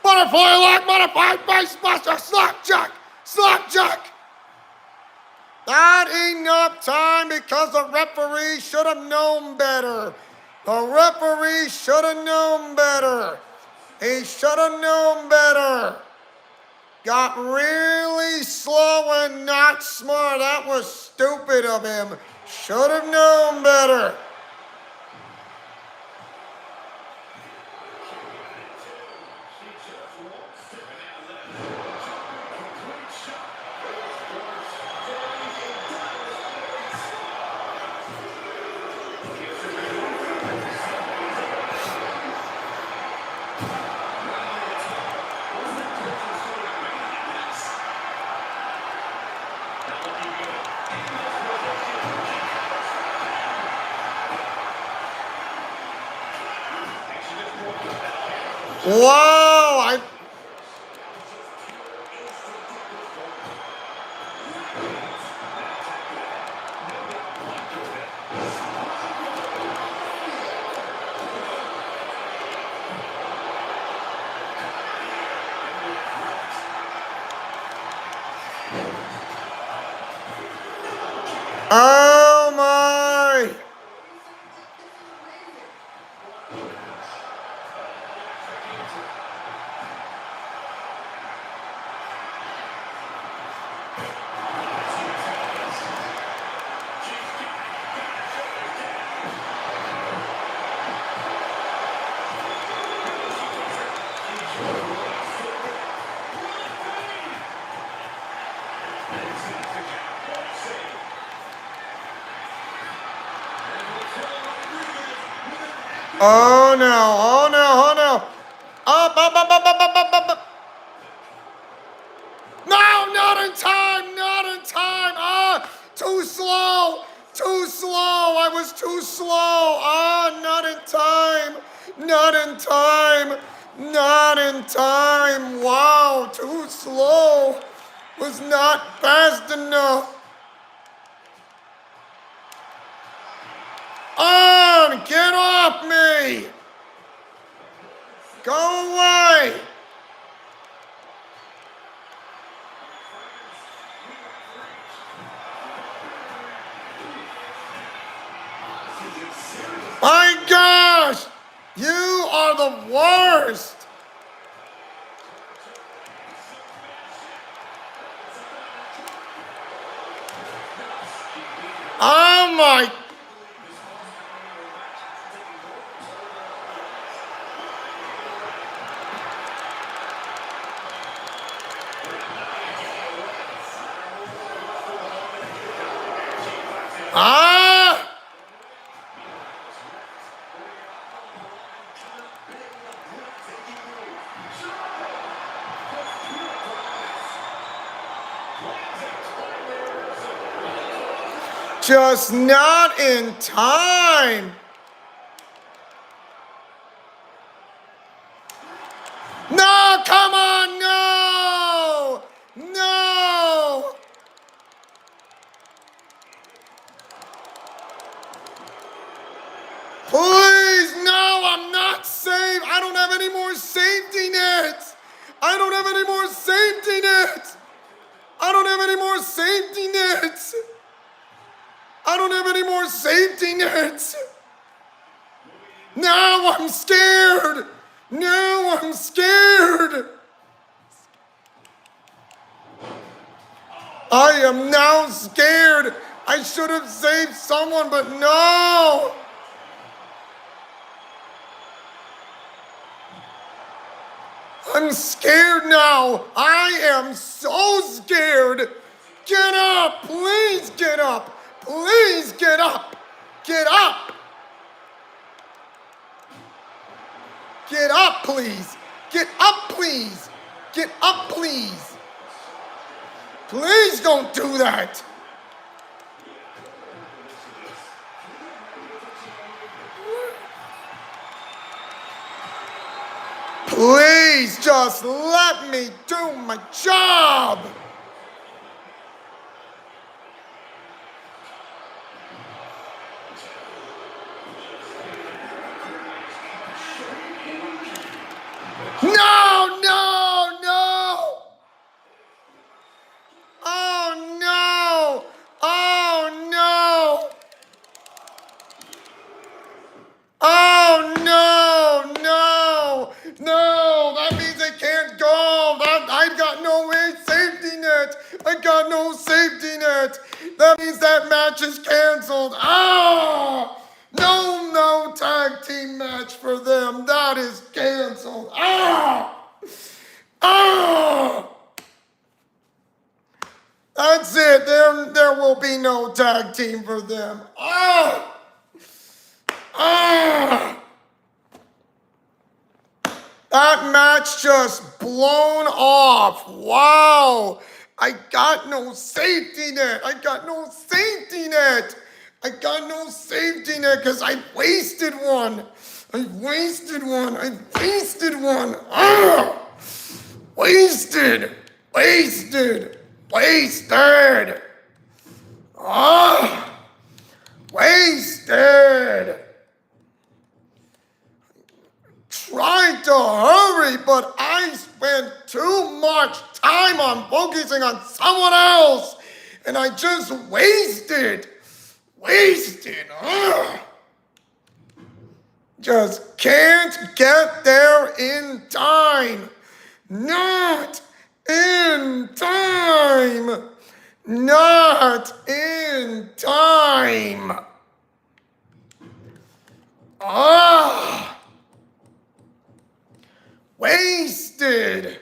Butterfly lock, modified face buster, slapjack, slapjack. Not enough time because the referee should have known better. The referee should have known better. He should have known better. Got really slow and not smart. That was stupid of him. Should have known better. Whoa! Oh my! Oh no, oh no, oh no. Up. No, not in time, not in time. Too slow, too slow. I was too slow. Not in time, not in time, not in time. Wow, too slow. Was not fast enough. On, get off me! Go away! My gosh! You are the worst! Oh my... Just not in time. No, come on, no! No! Please, no, I'm not safe. I don't have any more safety nets. I don't have any more safety nets. I don't have any more safety nets. I don't have any more safety nets. Now I'm scared. Now I'm scared. I am now scared. I should have saved someone, but no. I'm scared now. I am so scared. Get up. Please get up. Please get up. Get up. Get up, please. Get up, please. Get up, please. Please don't do that. Please just let me do my job. No, no, no. Oh, no. Oh, no. Oh, no, no. No, that means I can't go. I've got no safety net. I got no safety net. That means that match is canceled. Oh, no tag team match for them. That is canceled. Oh, oh. That's it. There will be no tag team for them. Oh, oh. That match just blown off. Wow. I got no safety net. I got no safety net. I got no safety net because I wasted one. I wasted one. I wasted one. Ah! Wasted. Wasted. Wasted. Ah! Wasted. Tried to hurry, but I spent too much time on focusing on someone else, and I just wasted. Ugh. Just can't get there in time. Not in time. Not in time. Ah. Wasted.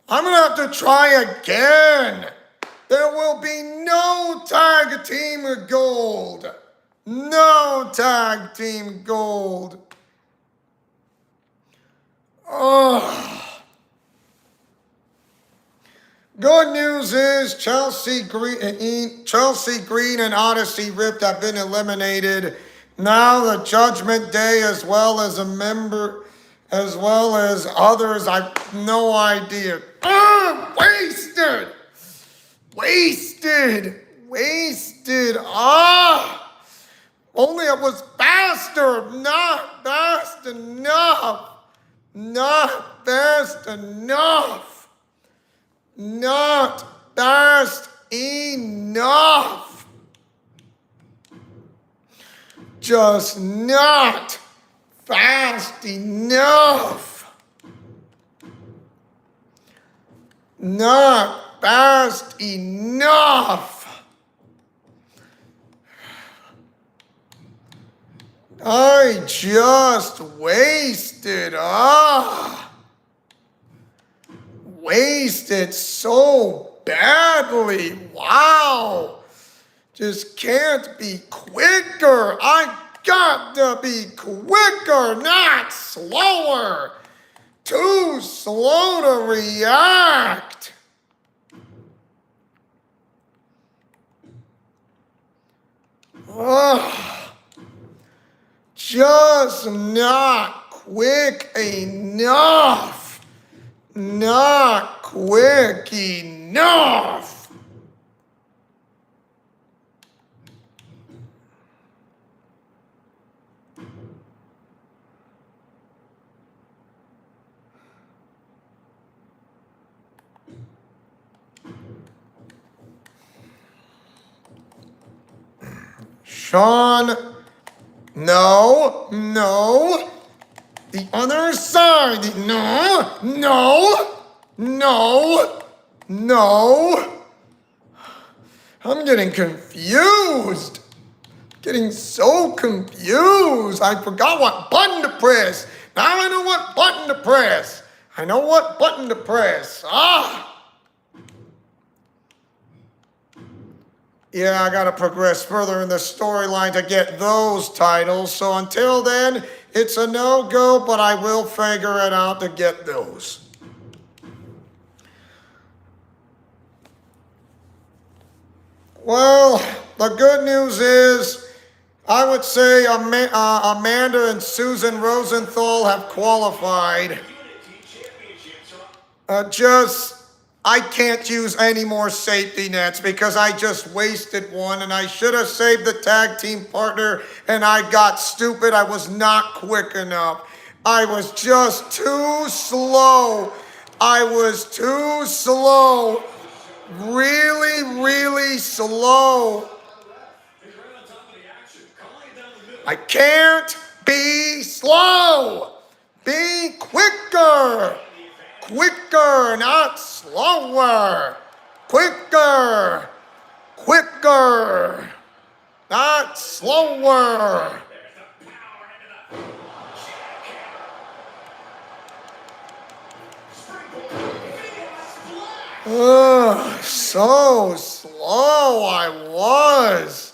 I'm gonna have to try again. There will be no tag team gold. No tag team gold. Oh. Good news is Chelsea Green and Odyssey Rift have been eliminated. Now the Judgment Day, as well as others, I've no idea. Wasted. Only it was faster, not fast enough. Not fast enough. Just not fast enough. Not fast enough. I just wasted. Wasted so badly. Wow. Just can't be quicker. I got to be quicker, not slower. Too slow to react. Just not quick enough. Not quick enough. Sean No, no. The other side. No, no, no, no. I'm getting confused. Getting so confused. I forgot what button to press. Now I know what button to press. I know what button to press. Yeah, I gotta progress further in the storyline to get those titles. So until then, it's a no-go, but I will figure it out to get those. Well, the good news is, I would say Amanda and Susan Rosenthal have qualified. I can't use any more safety nets because I just wasted one and I should have saved the tag team partner and I got stupid. I was not quick enough. I was just too slow. I was too slow. Really, really slow. I can't be slow. Be quicker. Quicker, not slower. Quicker. Quicker. Not slower. Ugh, so slow I was.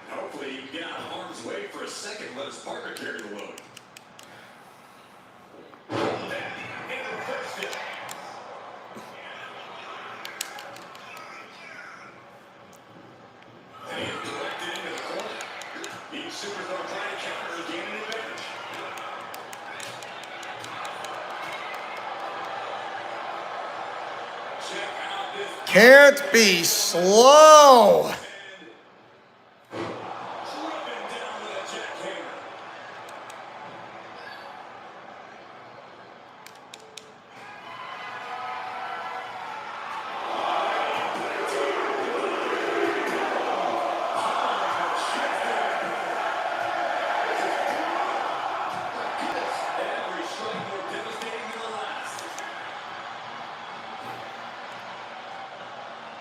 Hopefully you can get out of harm's way for a second and let his partner carry the load. And he is directed into the corner. Each superstar trying to counter and gain an advantage. Check out this. Can't be slow.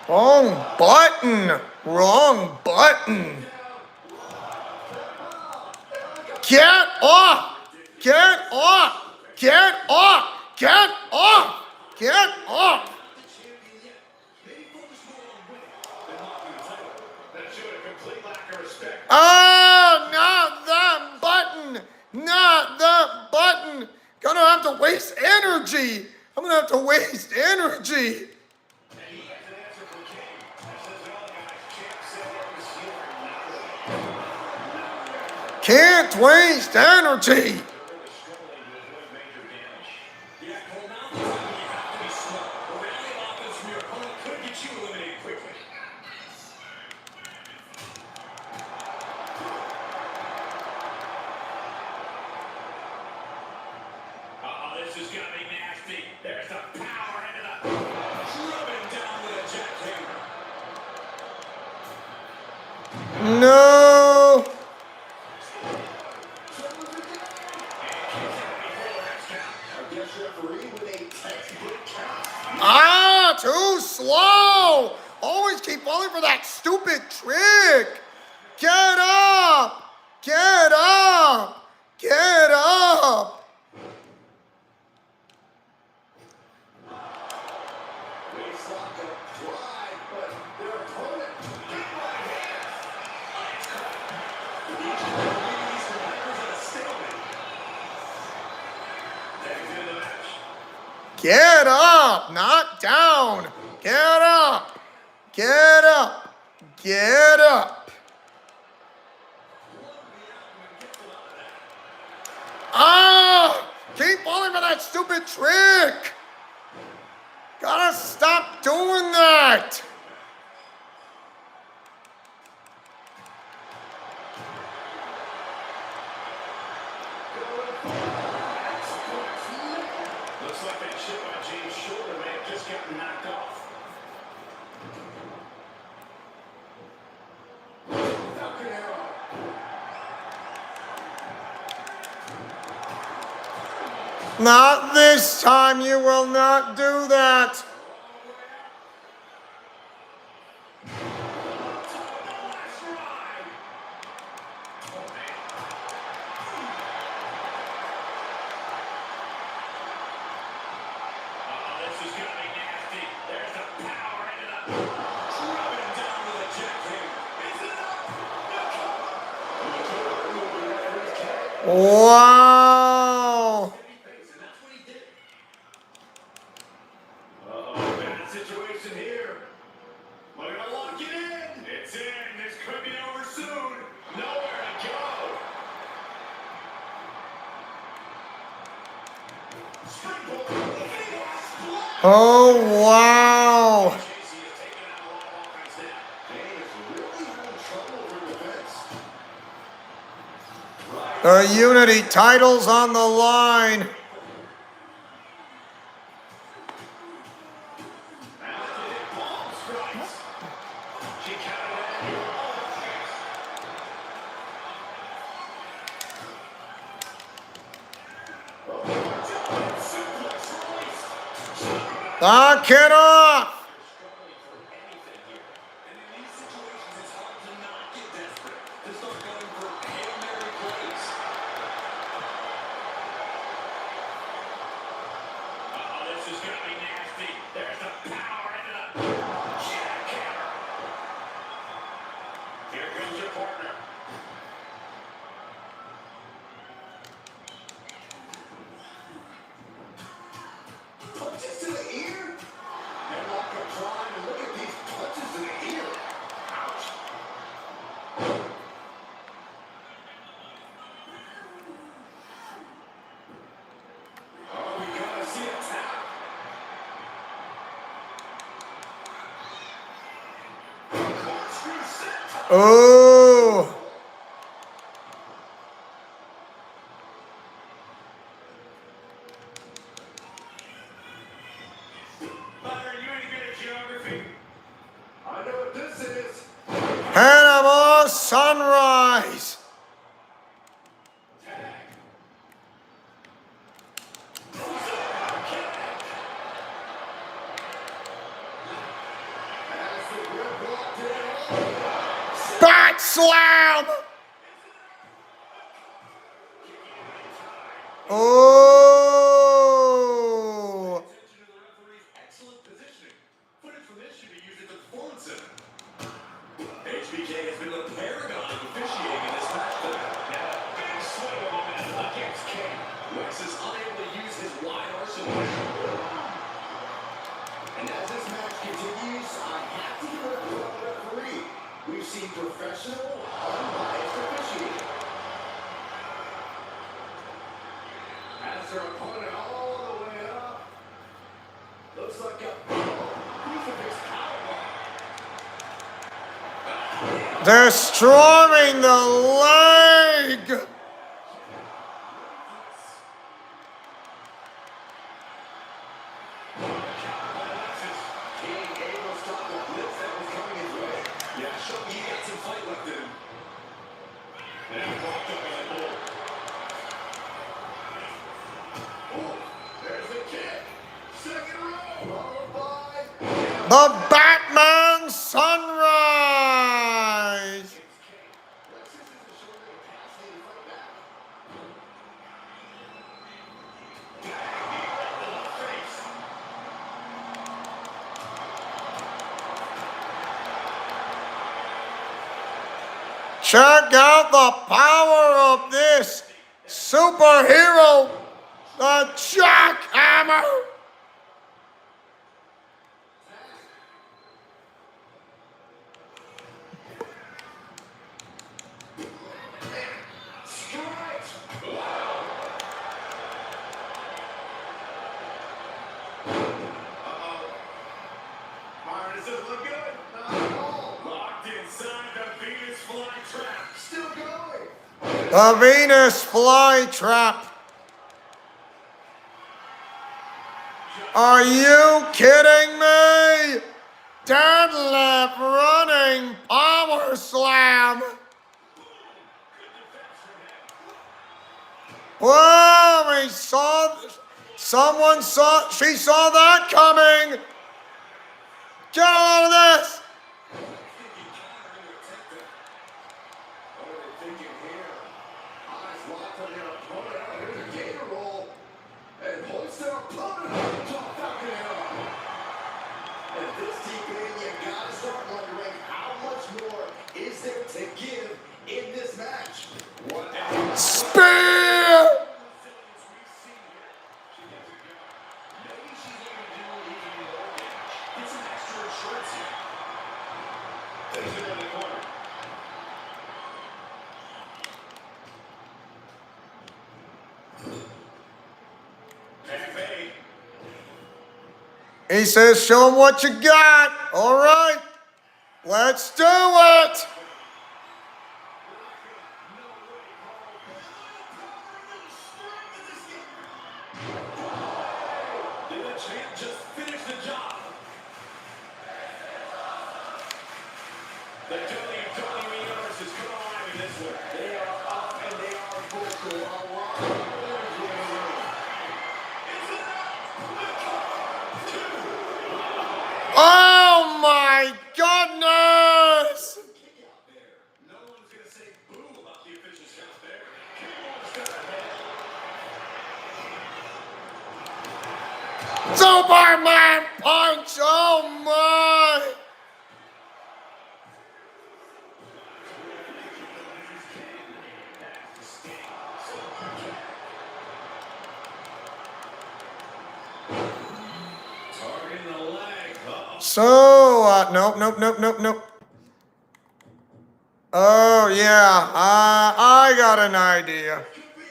Wrong button. Wrong button. Get off. Get off. Get off. Get off. Get off. Oh, not that button. Not that button. Gonna have to waste energy. I'm gonna have to waste energy. Can't waste energy. This is gonna be nasty. There's the power into the rubbing down with a jackhammer. No. Ah, too slow. Always keep falling for that stupid trick. Get up. Get up. Get up. Get up, not down. Get up. Get up. Get up. Ah! Keep falling for that stupid trick. Gotta stop doing that. Not this time. You will not do that. This is gonna be nasty. There's the power into the driving him down with a jackhammer. Is it enough? Wow. Uh-oh, bad situation here. We're gonna lock it in. It's in. This could be over soon. Nowhere to go. Springboard. Oh, wow. Casey is taking out a lot of offense now. Kane is really having trouble with defense. The Unity titles on the line. Palm strikes. She counted it. Suplex released. Knock it off. Struggling for anything here. And in these situations, it's hard to not get desperate. To start going for Hail Mary plays. Uh-oh, this is gonna be nasty. There's the power into the jackhammer. Here comes your partner. Punches to the ear. And like a prime, look at these punches to the ear. Ouch. Oh, we gotta see a tap. Corkscrew set. Oh. Byron, you ain't good at geography. I know what this is. Panama Sunrise. As the rip locked in. Back slam. Oh. Attention to the referee's excellent positioning. Footage from this should be used at the performance center. HBK has been the paragon of officiating in this match tonight. Now, big swing of momentum against Kane. Wex is unable to use his wide arsenal. And as this match continues, I have to give it up to the referee. We've seen professional, unbiased officiating. Has their opponent all the way up. Looks like a crucifix powerbomb. Destroying the leg. King able to stop the blitz that was coming his way. Yeah, show me he got some fight left in him. And blocked up by the bull. Oh, there's the kick. Second row. Followed by The Batman Sunrise. Lexus isn't showing the capacity to fight back. Check out the power of this superhero, the Jackhammer. Strikes. Byron, does this look good? Not at all. Locked inside the Venus flytrap. Still going. The Venus flytrap. Are you kidding me? Deadlift running power slam. Whoa, he saw She saw that coming. Get out of this. What are they thinking here? Eyes locked on their opponent. Oh, here's a gator roll. And hoist their opponent on the top Falcon Arrow. At this deep in, you gotta start wondering how much more is there to give in this match. What else? Spear. Maybe she's able to do even more damage. Get some extra insurance here. Takes it in the corner. Cafe. He says, show him what you got. All right, let's do it. Did the champ just finish the job? The WWE Universe is coming alive in this one. They are up and they are vocal. A lot of energy in the room. Is it Oh my goodness. kick out there? No one's going to say boo about the official shots there. K1's got ahead. Superman punch. Oh my. Targeting the leg. Uh-oh. So, nope. Oh, yeah, I got an idea. Could be it.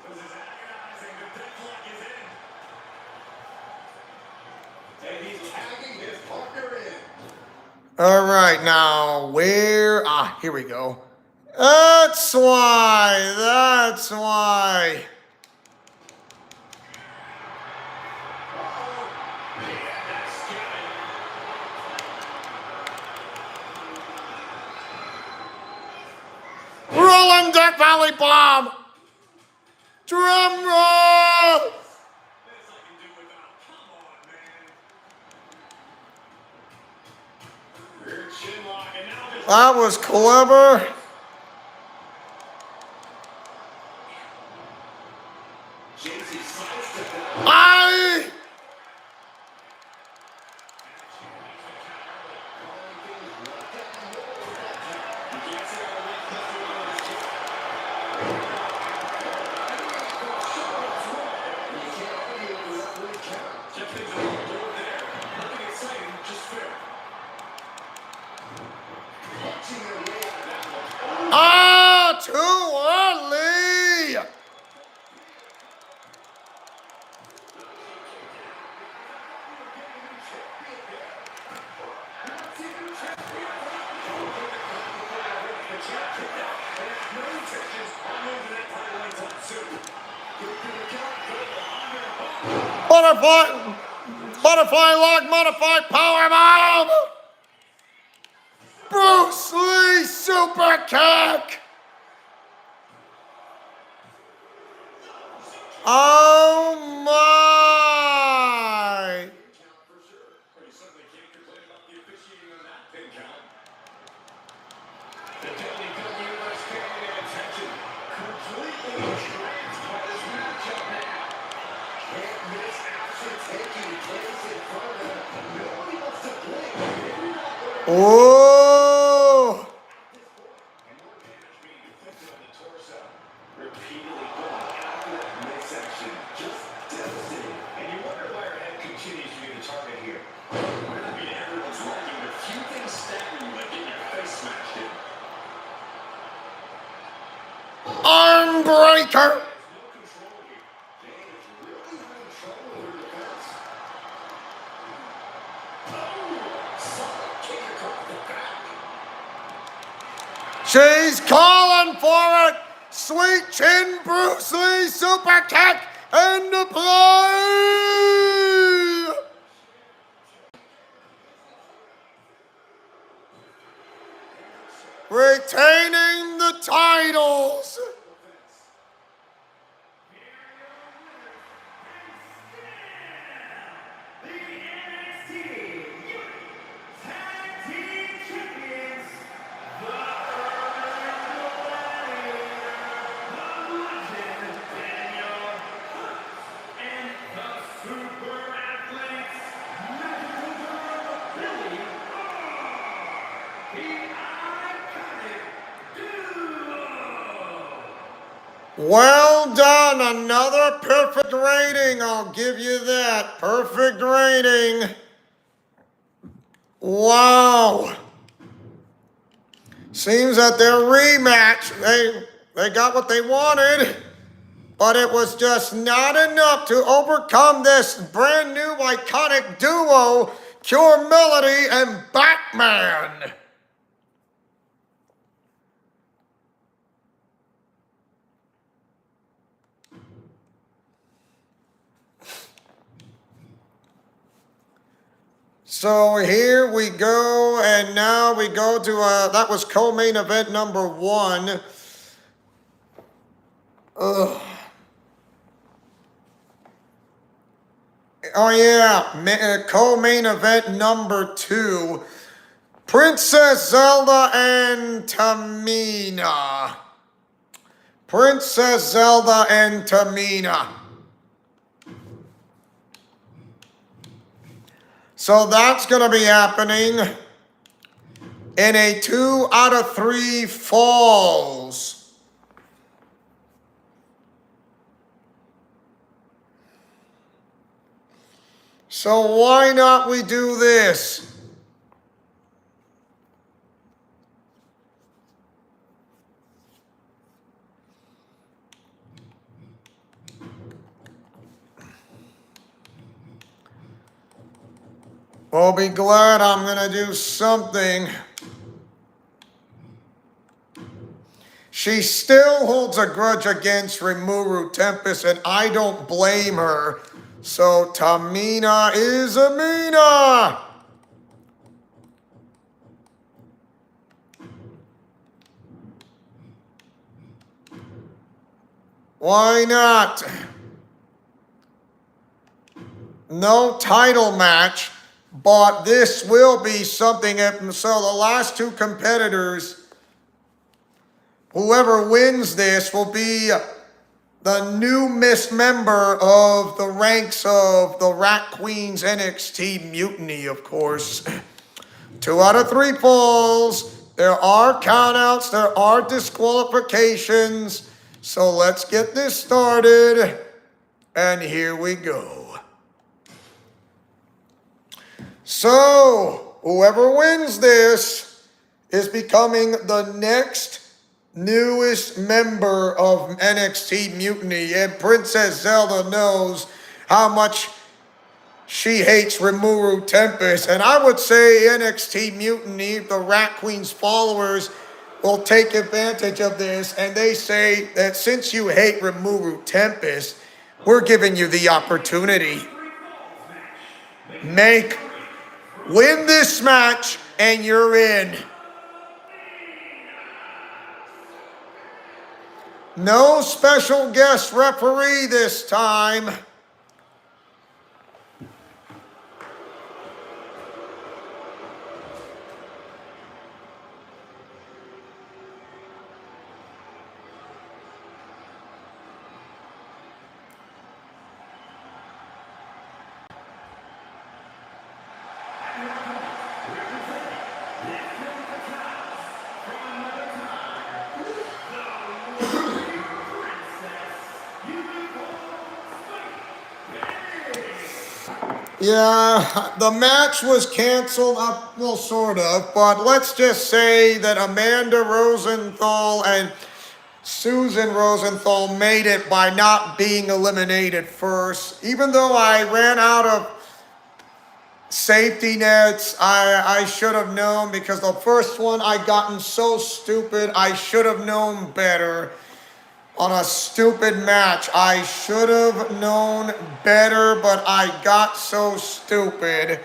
This is agonizing. The deathlock is in. And he's tagging his partner in. All right, now, here we go. That's why. Rolling Death Valley Bomb. Drum roll. This I can do without. Come on, man. Rear chin lock, and now this. That was clever. JC sidestepped it. I. Too early. Butterfly lock, modified power bomb. Bruce Lee super kick. Oh my. The WWE Universe family and attention completely entranced by this matchup now. Can't miss action taking place in front of them. Nobody wants to blink. Maybe not where Oh. and more damage being inflicted on the torso. Repeatedly going after that midsection. Just devastating. And you wonder why her head continues to be the target here. I mean, everyone's working, but few things stagger you like getting your face smashed in. Arm breaker. No control here. Jane is really having trouble with her defense. Oh, solid kick across the back. She's calling for it. Sweet chin Bruce Lee super kick into play. Retaining the titles. Well done. Another perfect rating. I'll give you that. Perfect rating. Wow. Seems that their rematch, they got what they wanted, but it was just not enough to overcome this brand new iconic duo, Pure Melody and Batman. So here we go, and now we go to, that was co-main event number 1. Ugh. Oh yeah, co-main event number 2. Princess Zelda and Tamina. Princess Zelda and Tamina. So that's going to be happening in a 2 out of 3 falls. So why not we do this? Well, be glad I'm going to do something. She still holds a grudge against Rimuru Tempest, and I don't blame her. So Tamina is Amina. Why not? No title match. But this will be something. So the last 2 competitors, whoever wins this will be the new Miss member of the ranks of the Rat Queen's NXT Mutiny, of course. 2 out of 3 falls. There are countouts. There are disqualifications. So let's get this started. And here we go. So, whoever wins this is becoming the next newest member of NXT Mutiny. And Princess Zelda knows how much she hates Rimuru Tempest. And I would say NXT Mutiny, the Rat Queen's followers, will take advantage of this. And they say that since you hate Rimuru Tempest, we're giving you the opportunity. Win this match, and you're in. No special guest referee this time. Yeah, the match was canceled, well, sort of, but let's just say that Amanda Rosenthal and Susan Rosenthal made it by not being eliminated first. Even though I ran out of safety nets, I should have known, because the first one I gotten so stupid. I should have known better. On a stupid match, I should have known better, but I got so stupid.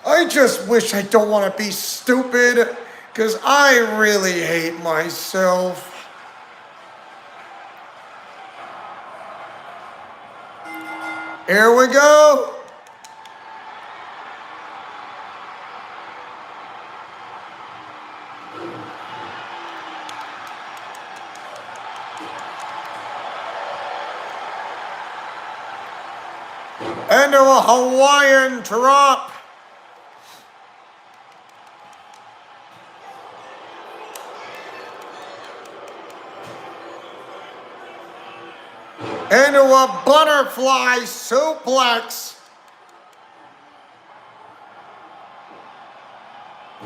I just wish I don't want to be stupid, because I really hate myself. Here we go. Into a Hawaiian drop. into a butterfly suplex.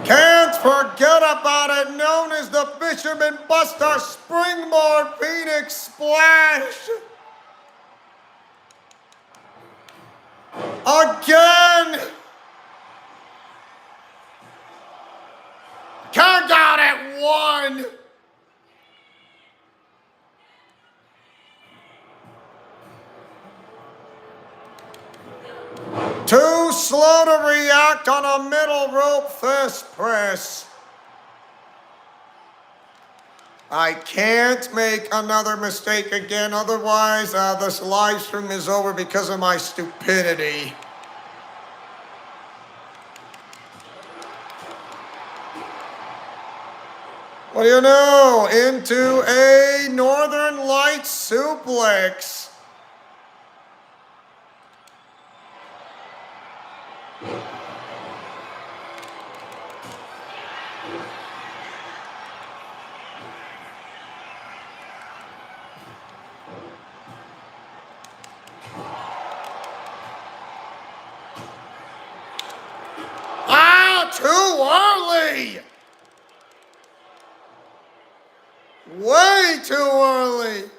Can't forget about it, known as the Fisherman Buster Springboard Phoenix Splash. Again. Count out at 1. Too slow to react on a middle rope fist press. I can't make another mistake again, otherwise this live stream is over because of my stupidity. What do you know? Into a Northern Lights suplex. Too early! Way too early!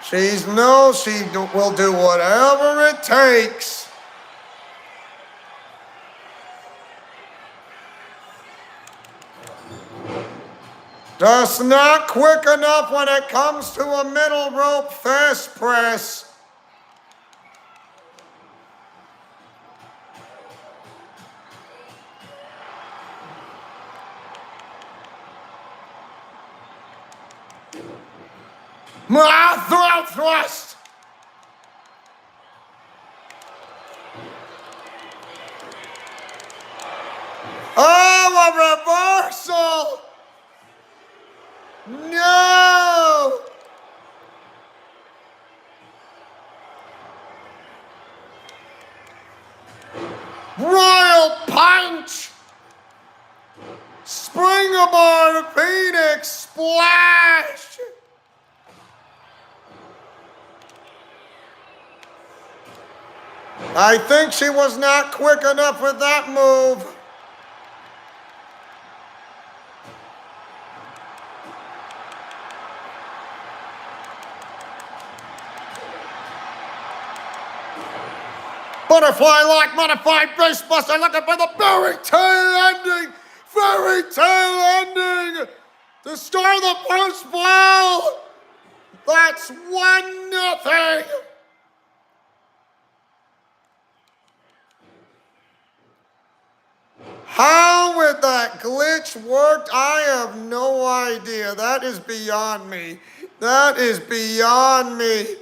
She will do whatever it takes. Just not quick enough when it comes to a middle rope fist press. Throat thrust. Oh, a reversal. No! Royal punch! Springboard Phoenix splash! I think she was not quick enough with that move. Butterfly lock, modified face buster, looking for the fairy tale ending! Fairy tale ending! To start the first bell! That's 1-0! How would that glitch work? I have no idea. That is beyond me. That is beyond me.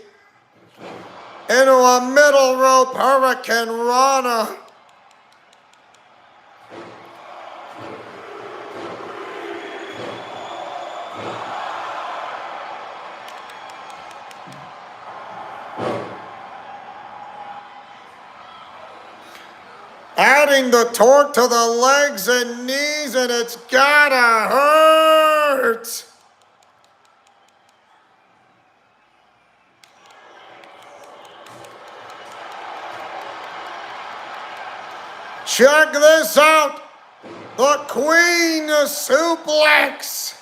Into a middle rope Hurricane Rana. Adding the torque to the legs and knees, and it's gotta hurt. Check this out. The Queen suplex.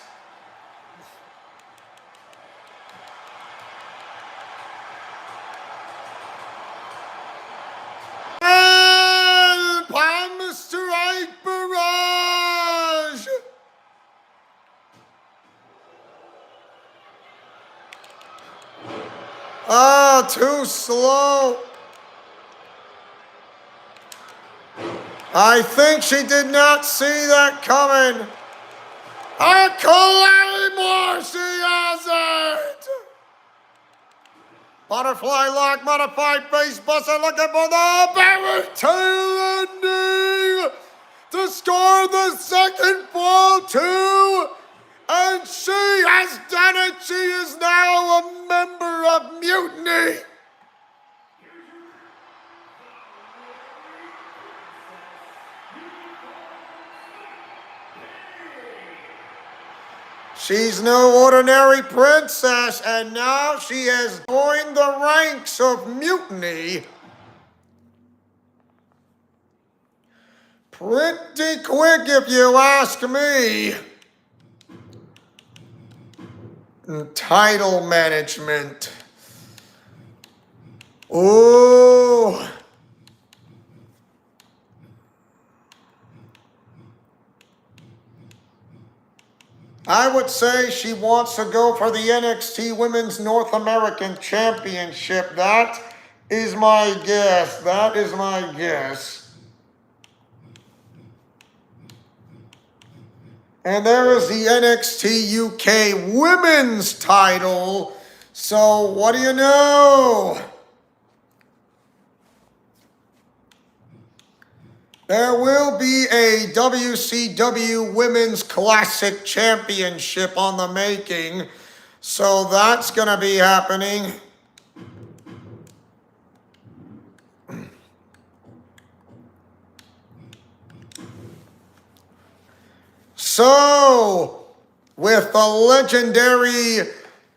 Mr. 8 barrage. Too slow. I think she did not see that coming. A Claymore, she has it. Butterfly lock, modified face buster, looking for the fairy tale ending to score the second fall too. And she has done it. She is now a member of Mutiny. She's no ordinary princess, and now she has joined the ranks of mutiny. Pretty quick, if you ask me. Title management. Ooh. I would say she wants to go for the NXT Women's North American Championship. That is my guess. That is my guess. And there is the NXT UK Women's title. So what do you know? There will be a WCW Women's Classic Championship on the making. So that's going to be happening. So, with the legendary,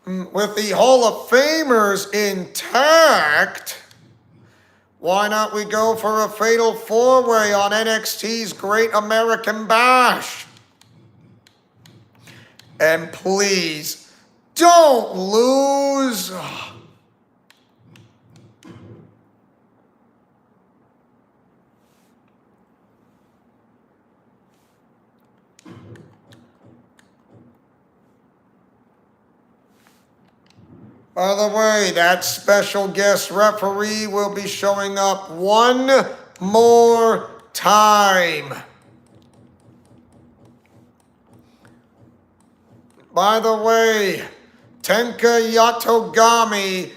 with the Hall of Famers intact, why not we go for a fatal four-way on NXT's Great American Bash? And please, don't lose. By the way, that special guest referee will be showing up one more time. By the way, Tenka Yatogami,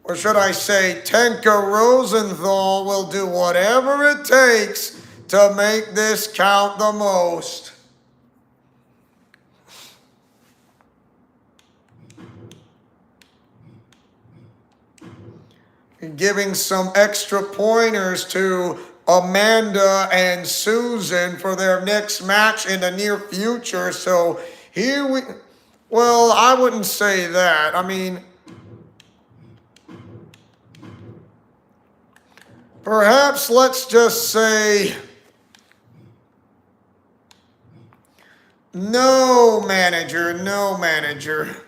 or should I say Tenka Rosenthal, will do whatever it takes to make this count the most. Giving some extra pointers to Amanda and Susan for their next match in the near future. So here we, well, I wouldn't say that. I mean, perhaps let's just say no manager, no manager.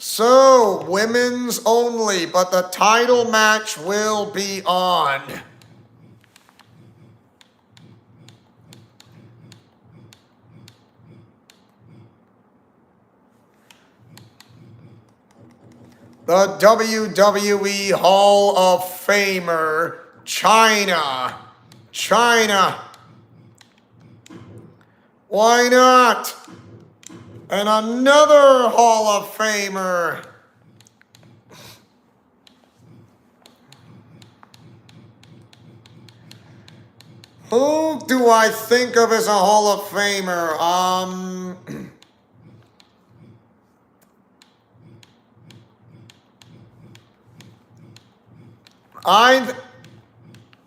So, women's only, but the title match will be on. The WWE Hall of Famer, China. Why not? And another Hall of Famer. Who do I think of as a Hall of Famer?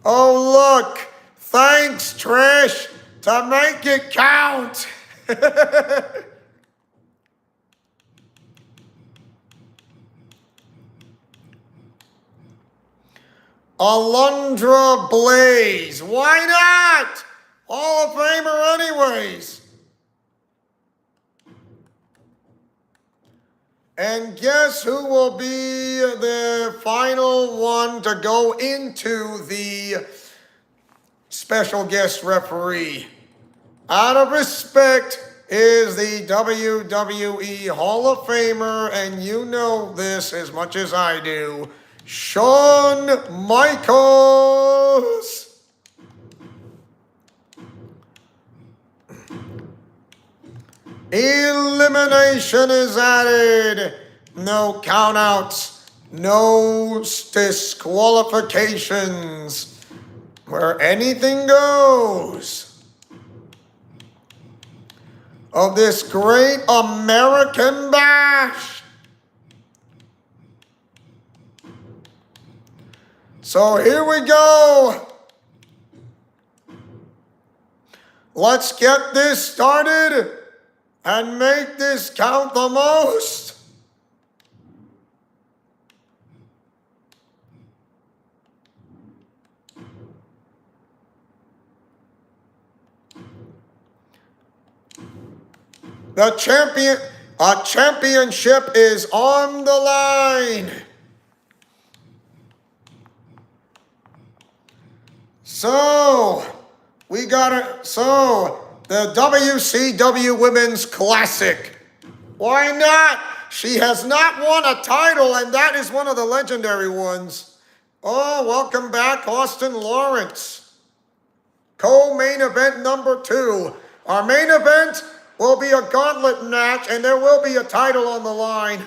Oh look, thanks Trish, to make it count. Alundra Blaze. Why not? Hall of Famer anyways. And guess who will be the final one to go into the special guest referee? Out of respect is the WWE Hall of Famer, and you know this as much as I do, Shawn Michaels. Elimination is added. No countouts. No disqualifications. Where anything goes. Of this great American Bash. So here we go. Let's get this started and make this count the most. The championship is on the line. So, the WCW Women's Classic. Why not? She has not won a title, and that is one of the legendary ones. Oh, welcome back, Austin Lawrence. Co-main event number 2. Our main event will be a gauntlet match, and there will be a title on the line. The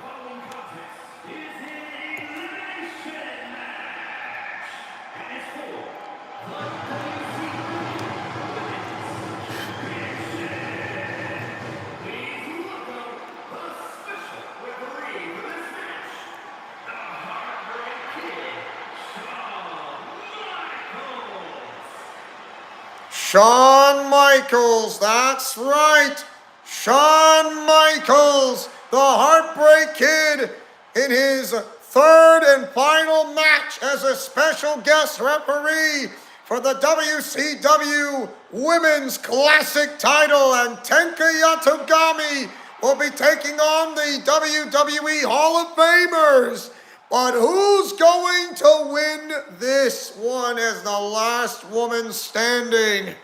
following contest is an elimination match. And it's for the WCW Please welcome the special referee for this match, the Heartbreak Kid, Shawn Michaels, that's right. Shawn Michaels, the Heartbreak Kid, in his 3rd and final match as a special guest referee for the WCW Women's Classic title. And Tenka Yatogami will be taking on the WWE Hall of Famers. But who's going to win this one as the last woman standing?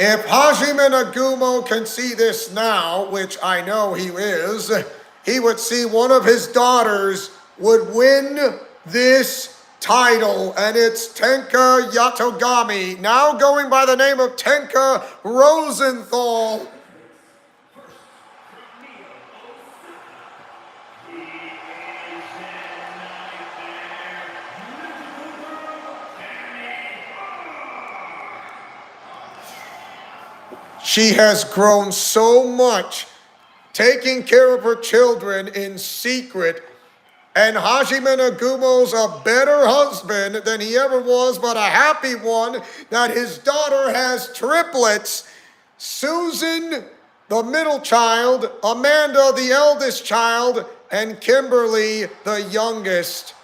If Hajime Nagumo can see this now, which I know he is, he would see one of his daughters would win this title, and it's Tenka Yatogami, now going by the name of Tenka Rosenthal. She has grown so much, taking care of her children in secret. And Hajime Nagumo's a better husband than he ever was, but a happy one that his daughter has triplets. Susan, the middle child, Amanda, the eldest child, and Kimberly, the youngest.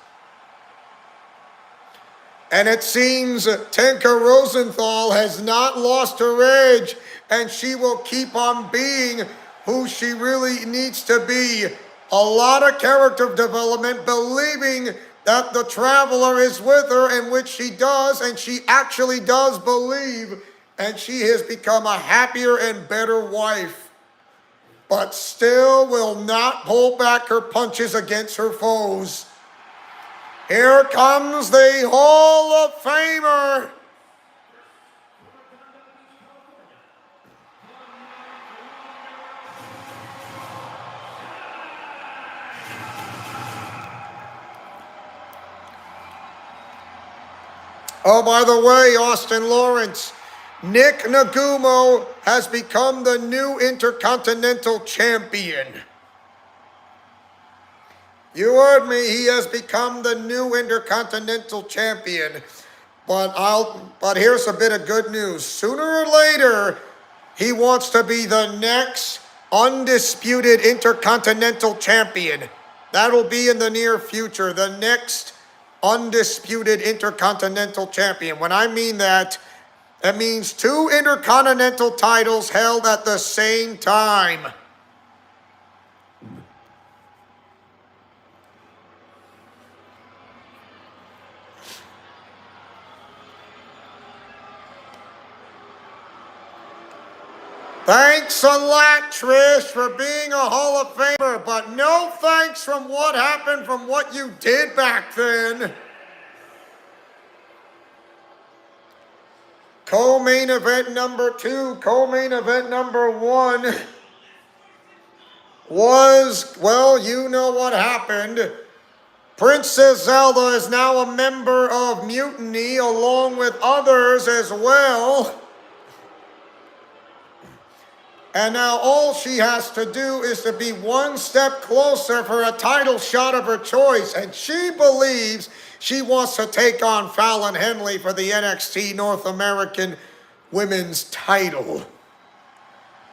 And it seems Tenka Rosenthal has not lost her edge, and she will keep on being who she really needs to be. A lot of character development, believing that the Traveler is with her, and which she does, and she actually does believe, and she has become a happier and better wife, but still will not pull back her punches against her foes. Here comes the Hall of Famer. Oh, by the way, Austin Lawrence, Nick Nagumo has become the new Intercontinental Champion. You heard me, he has become the new Intercontinental Champion. But here's a bit of good news. Sooner or later, he wants to be the next undisputed Intercontinental Champion. That'll be in the near future, the next undisputed Intercontinental Champion. When I mean that, that means 2 Intercontinental titles held at the same time. Thanks a lot, Trish, for being a Hall of Famer, but no thanks from what happened from what you did back then. Co-main event number 2, co-main event number 1 was, well, you know what happened. Princess Zelda is now a member of Mutiny along with others as well. And now all she has to do is to be one step closer for a title shot of her choice. And she believes she wants to take on Fallon Henley for the NXT North American Women's title.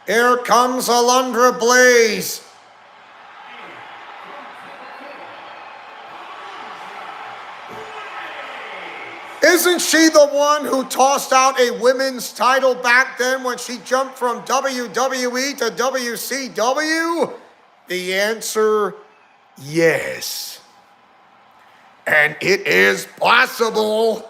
Here comes Alundra Blaze. Isn't she the one who tossed out a women's title back then when she jumped from WWE to WCW? The answer, yes. And it is possible.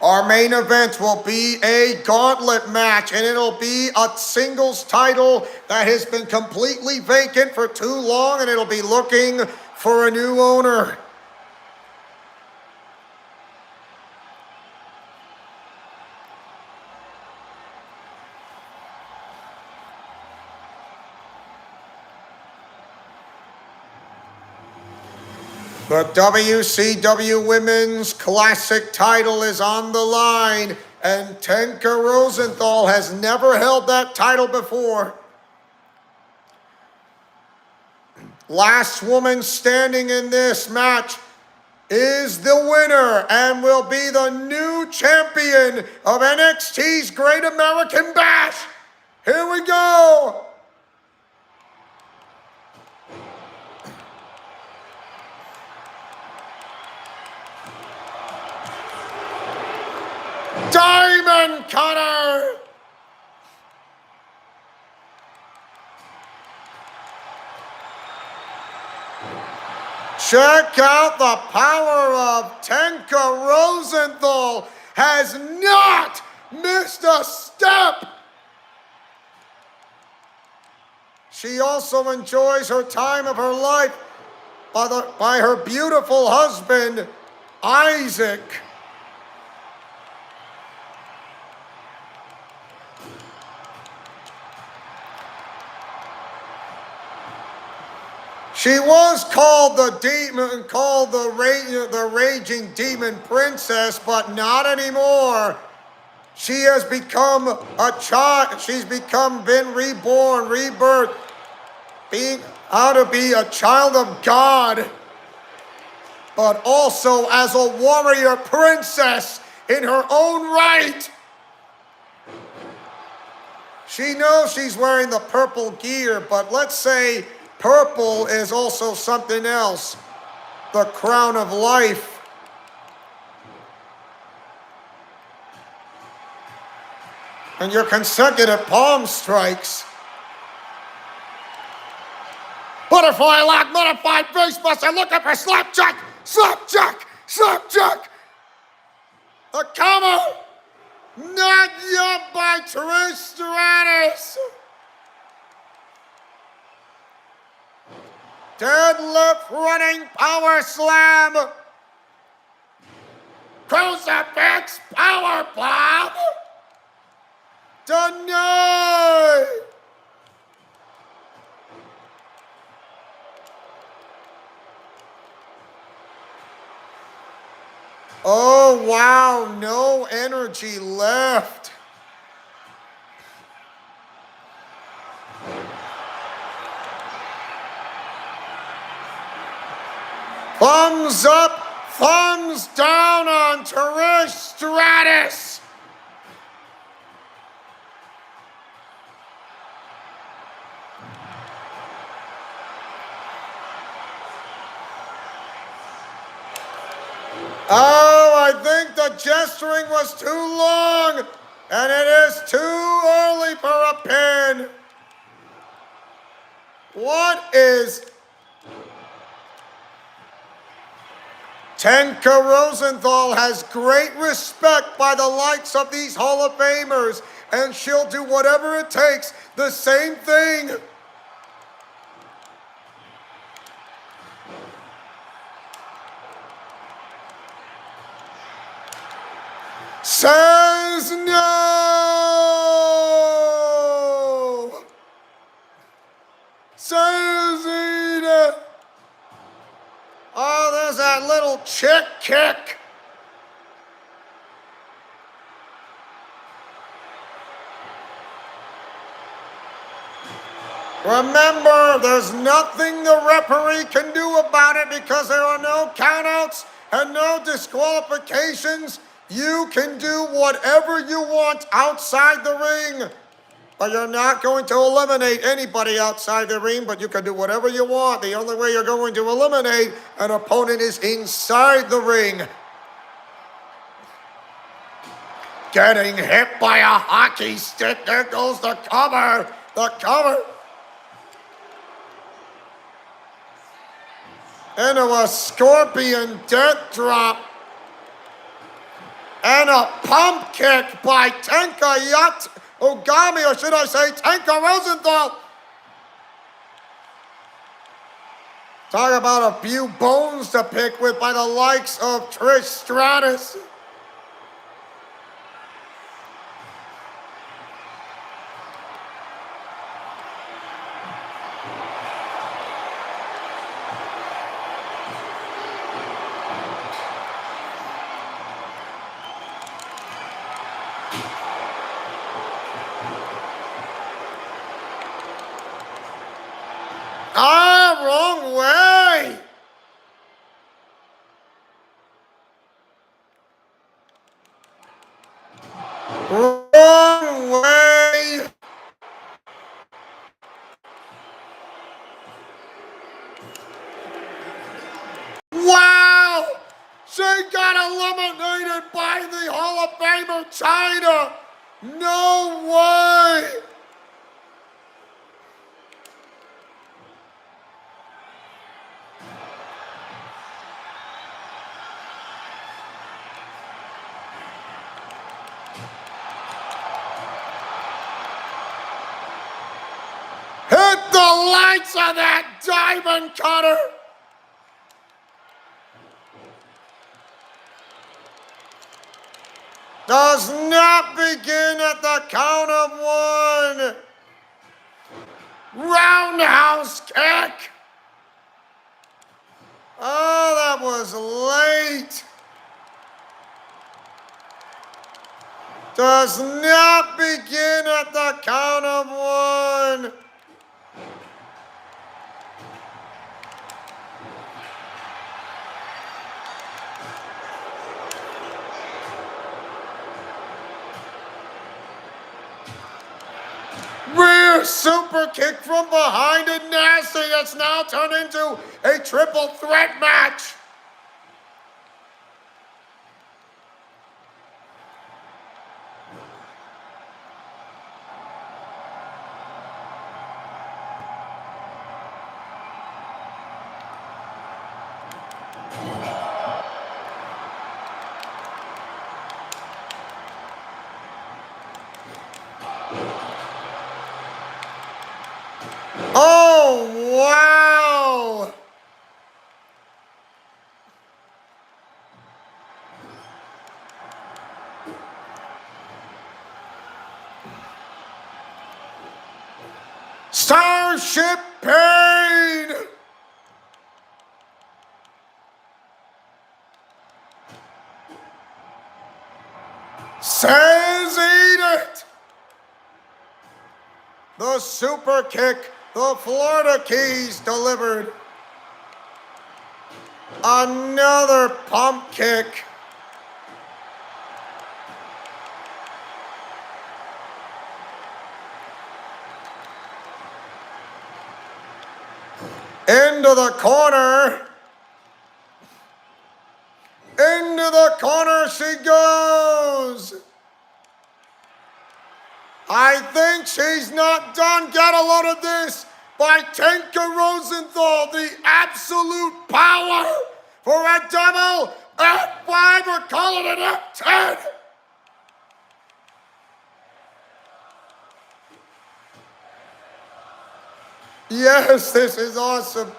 Our main event will be a gauntlet match, and it'll be a singles title that has been completely vacant for too long, and it'll be looking for a new owner. The WCW Women's Classic title is on the line, and Tenka Rosenthal has never held that title before. Last woman standing in this match is the winner and will be the new champion of NXT's Great American Bash. Here we go. Diamond Cutter! Check out the power of Tenka Rosenthal. Has not missed a step. She also enjoys her time of her life by her beautiful husband, Isaac. She was called the demon, called the raging demon princess, but not anymore. She has become a child. She's been reborn, rebirthed, being how to be a child of God, but also as a warrior princess in her own right. She knows she's wearing the purple gear, but let's say purple is also something else. The crown of life. And your consecutive palm strikes. Butterfly lock, modified face buster, looking for slapjack, slapjack, slapjack. The cover. Not yet by Trish Stratus. Deadlift running power slam. Crucifix power bomb. Denied. Oh, wow, no energy left. Thumbs up, thumbs down on Trish Stratus. Oh, I think the gesturing was too long, and it is too early for a pin. What is... Tenka Rosenthal has great respect by the likes of these Hall of Famers, and she'll do whatever it takes. The same thing. Says no. Says Edith. Oh, there's that little chick kick. Remember, there's nothing the referee can do about it because there are no countouts and no disqualifications. You can do whatever you want outside the ring. But you're not going to eliminate anybody outside the ring, but you can do whatever you want. The only way you're going to eliminate an opponent is inside the ring. Getting hit by a hockey stick. There goes the cover. The cover. Into a scorpion death drop. And a pump kick by Tenka Ogami, or should I say Tenka Rosenthal. Talk about a few bones to pick with by the likes of Trish Stratus. Wrong way! Wrong way! Wow! She got eliminated by the Hall of Famer China! No way! Hit the lights of that diamond cutter! Does not begin at the count of one. Roundhouse kick. Oh, that was late. Does not begin at the count of one. Rear super kick from behind and nasty. That's now turned into a triple threat match. Oh, wow! Starship Pain! Says eat it! The super kick. The Florida Keys delivered. Another pump kick. Into the corner. Into the corner she goes. I think she's not done. Get a load of this by Tenka Rosenthal. The absolute power for a double F5 or call it an F10. Yes, this is awesome.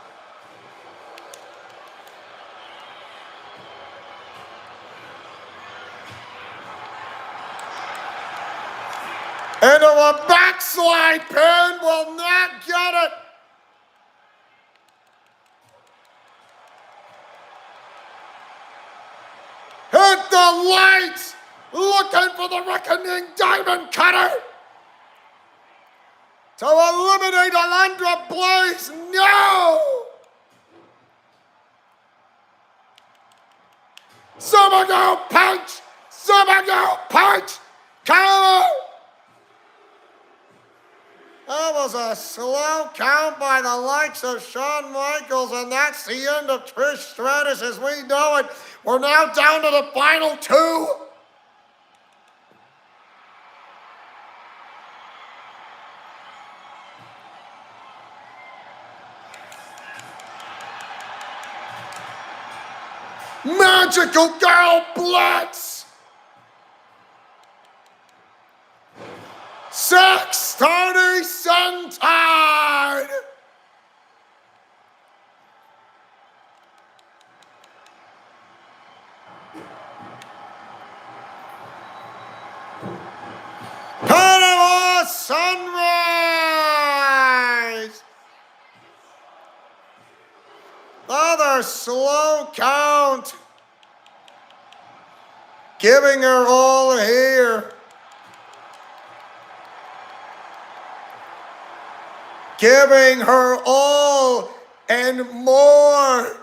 Into a backslide pin, will not get it. Hit the lights, looking for the reckoning diamond cutter. to eliminate Alundra Blaze. No! Supergirl punch! Supergirl punch! Counter! That was a slow count by the likes of Shawn Michaels, and that's the end of Trish Stratus as we know it. We're now down to the final two. Magical Girl Blitz! Sex 30 Centide! Panama Sunrise! Another slow count. Giving her all here. Giving her all and more.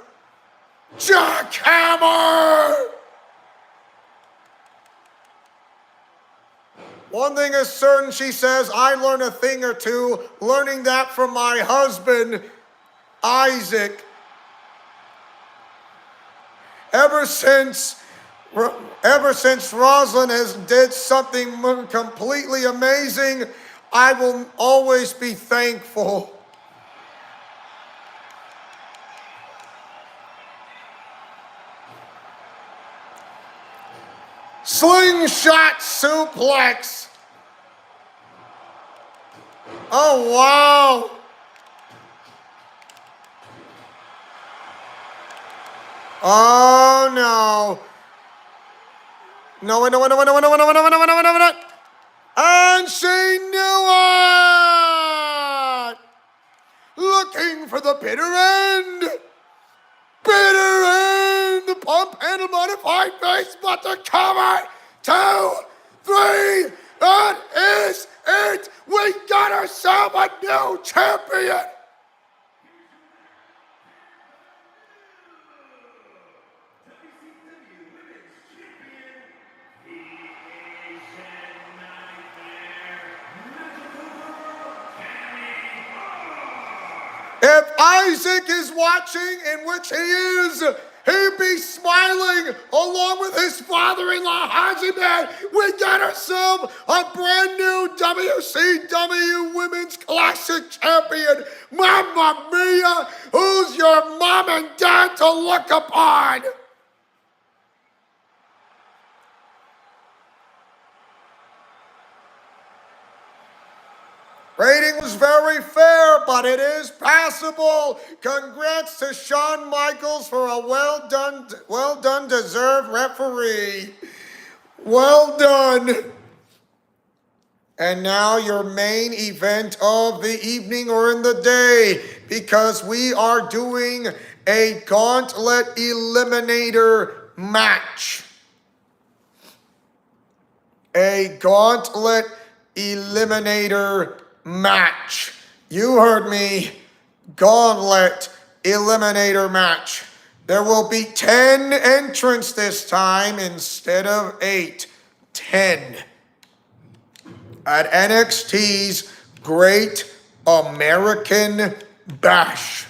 Jackhammer! One thing is certain, she says, I learned a thing or two, learning that from my husband, Isaac. Ever since Rosslyn has did something completely amazing, I will always be thankful. Slingshot suplex. Oh, wow. Oh, no. No. And she knew it! Looking for the bitter end. Bitter end. The pump and a modified face, but the cover. 2, 3. That is it. We got ourselves a new champion. If Isaac is watching, in which he is, he'd be smiling along with his father-in-law, Haji Man. We got ourselves a brand new WCW Women's Classic Champion. Mamma Mia, who's your mom and dad to look upon? Rating was very fair, but it is passable. Congrats to Shawn Michaels for a well done, deserved referee. Well done. And now your main event of the evening or in the day, because we are doing a gauntlet eliminator match. A gauntlet eliminator match. You heard me. Gauntlet eliminator match. There will be 10 entrants this time instead of 8. 10. At NXT's Great American Bash.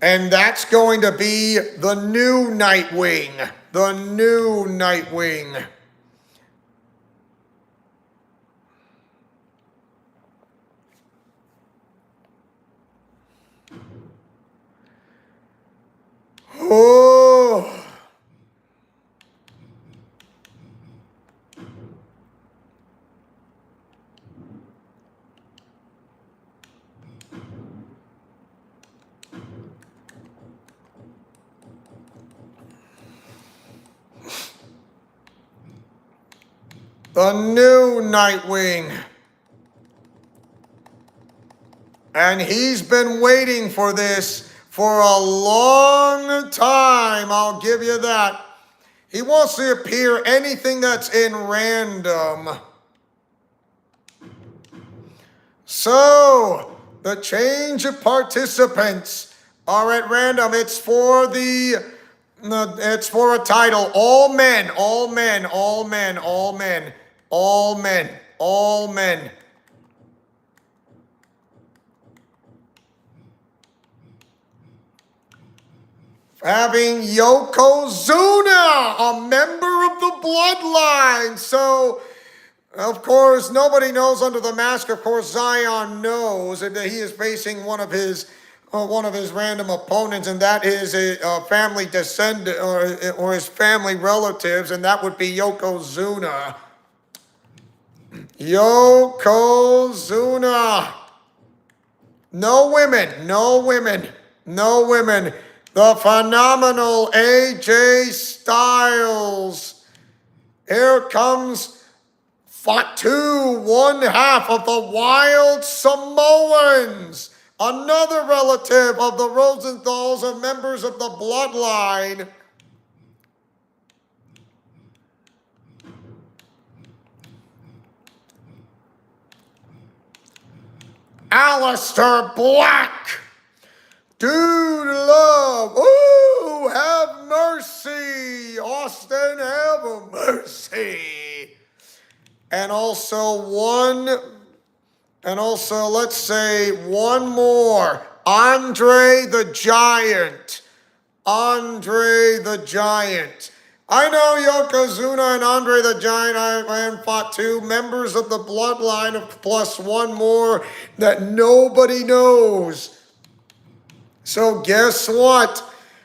And that's going to be the new Nightwing. The new Nightwing. Oh. The new Nightwing. And he's been waiting for this for a long time, I'll give you that. He wants to appear anything that's in random. So, the change of participants are at random. It's for it's for a title. All men, all men, all men, all men, all men, all men. Having Yokozuna, a member of the Bloodline. So, of course, nobody knows under the mask. Of course, Zion knows that he is facing one of his random opponents, and that is a family descendant or his family relatives, and that would be Yokozuna. Yokozuna. No women, no women, no women. The phenomenal AJ Styles. Here comes Fatu, one half of the Wild Samoans. Another relative of the Rosenthals and members of the Bloodline. Aleister Black. Dude love. Ooh, have mercy. Austin, have a mercy. And also let's say one more. Andre the Giant. Andre the Giant. I know Yokozuna and Andre the Giant and Fatu, members of the Bloodline, plus one more that nobody knows. So guess what?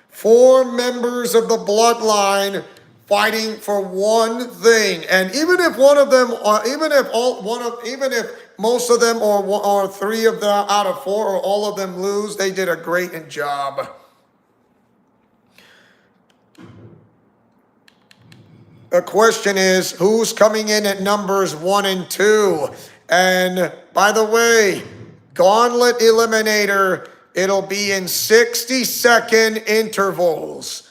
4 members of the Bloodline fighting for one thing, and even if most of them or 3 of them out of 4 or all of them lose, they did a great job. The question is, who's coming in at numbers 1 and 2? And by the way, Gauntlet Eliminator. It'll be in 60-second intervals.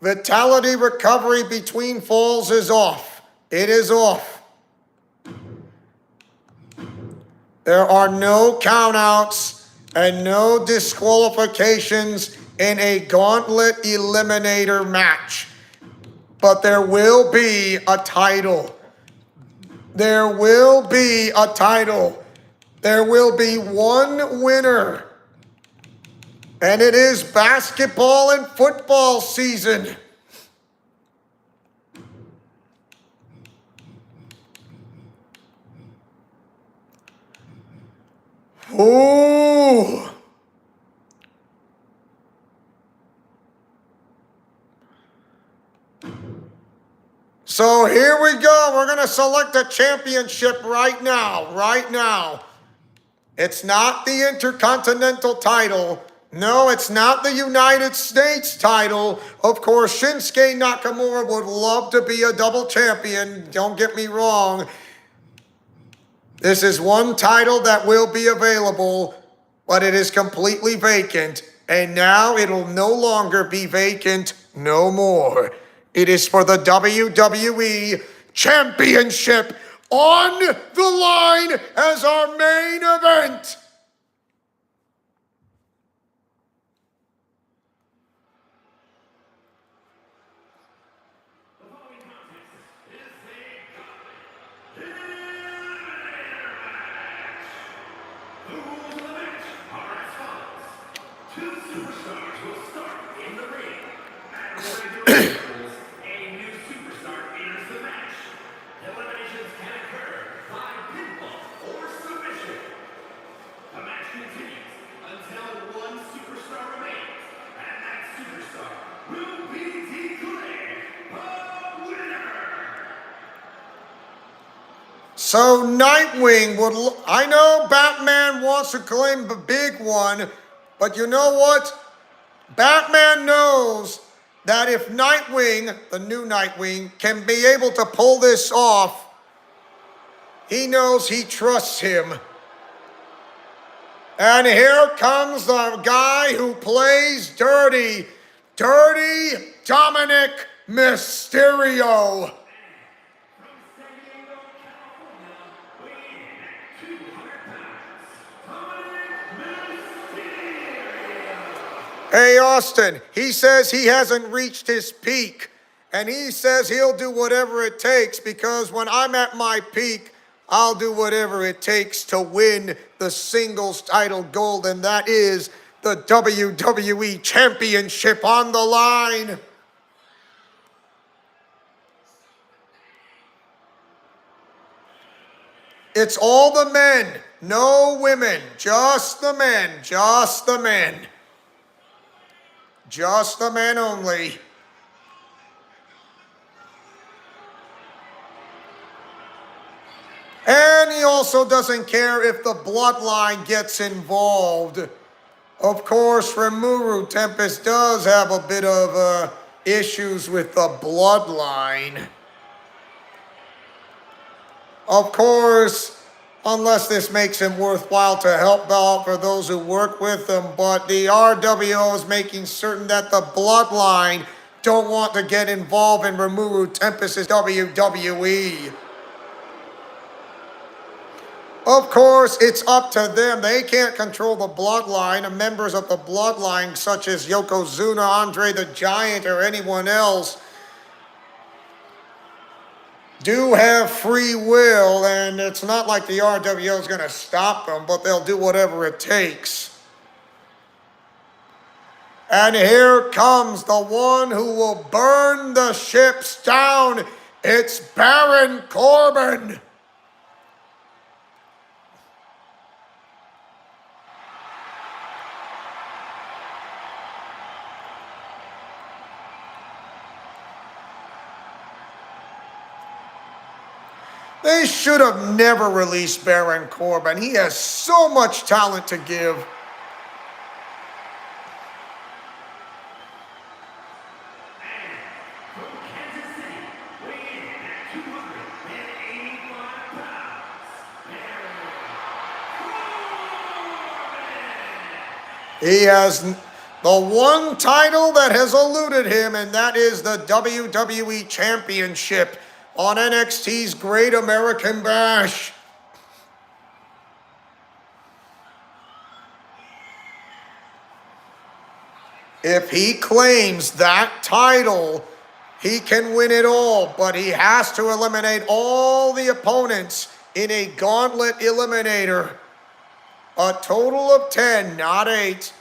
Vitality recovery between falls is off. It is off. There are no countouts and no disqualifications in a Gauntlet Eliminator match. But there will be a title. There will be a title. There will be one winner, and it is basketball and football season. Ooh. So here we go. We're going to select a championship right now. It's not the Intercontinental title. No, it's not the United States title. Of course, Shinsuke Nakamura would love to be a double champion. Don't get me wrong. This is one title that will be available, but it is completely vacant. And now it'll no longer be vacant no more. It is for the WWE Championship on the line as our main event. The following contest is a eliminator match. The rules of the match are as follows. 2 superstars will start in the ring. At the regular rules, a new superstar enters the match. Eliminations can occur by pinfall or submission. The match continues until one superstar remains, and that superstar will be declared a winner. So Nightwing would, I know Batman wants to claim the big one, but you know what? Batman knows that if Nightwing, the new Nightwing, can be able to pull this off, he knows he trusts him. And here comes the guy who plays dirty Dirty Dominic Mysterio. From San Diego, California, weighing in at 200 pounds, Dominic Mysterio. Hey, Austin, he says he hasn't reached his peak. And he says he'll do whatever it takes because when I'm at my peak, I'll do whatever it takes to win the singles title gold. And that is the WWE Championship on the line. It's all the men, no women, just the men, just the men. Just the men only. And he also doesn't care if the bloodline gets involved. Of course, Rimuru Tempest does have a bit of issues with the bloodline. Of course, unless this makes him worthwhile to help out for those who work with him, but the RWO is making certain that the bloodline don't want to get involved in Rimuru Tempest's WWE. Of course, it's up to them. They can't control the bloodline, and members of the bloodline, such as Yokozuna, Andre the Giant, or anyone else, do have free will, and it's not like the RWO is going to stop them, but they'll do whatever it takes. And here comes the one who will burn the ships down. It's Baron Corbin. They should have never released Baron Corbin. He has so much talent to give. From Kansas City, weighing in at 285 pounds, He has the one title that has eluded him, and that is the WWE Championship on NXT's Great American Bash. If he claims that title, he can win it all, but he has to eliminate all the opponents in a gauntlet eliminator. A total of 10, not 8.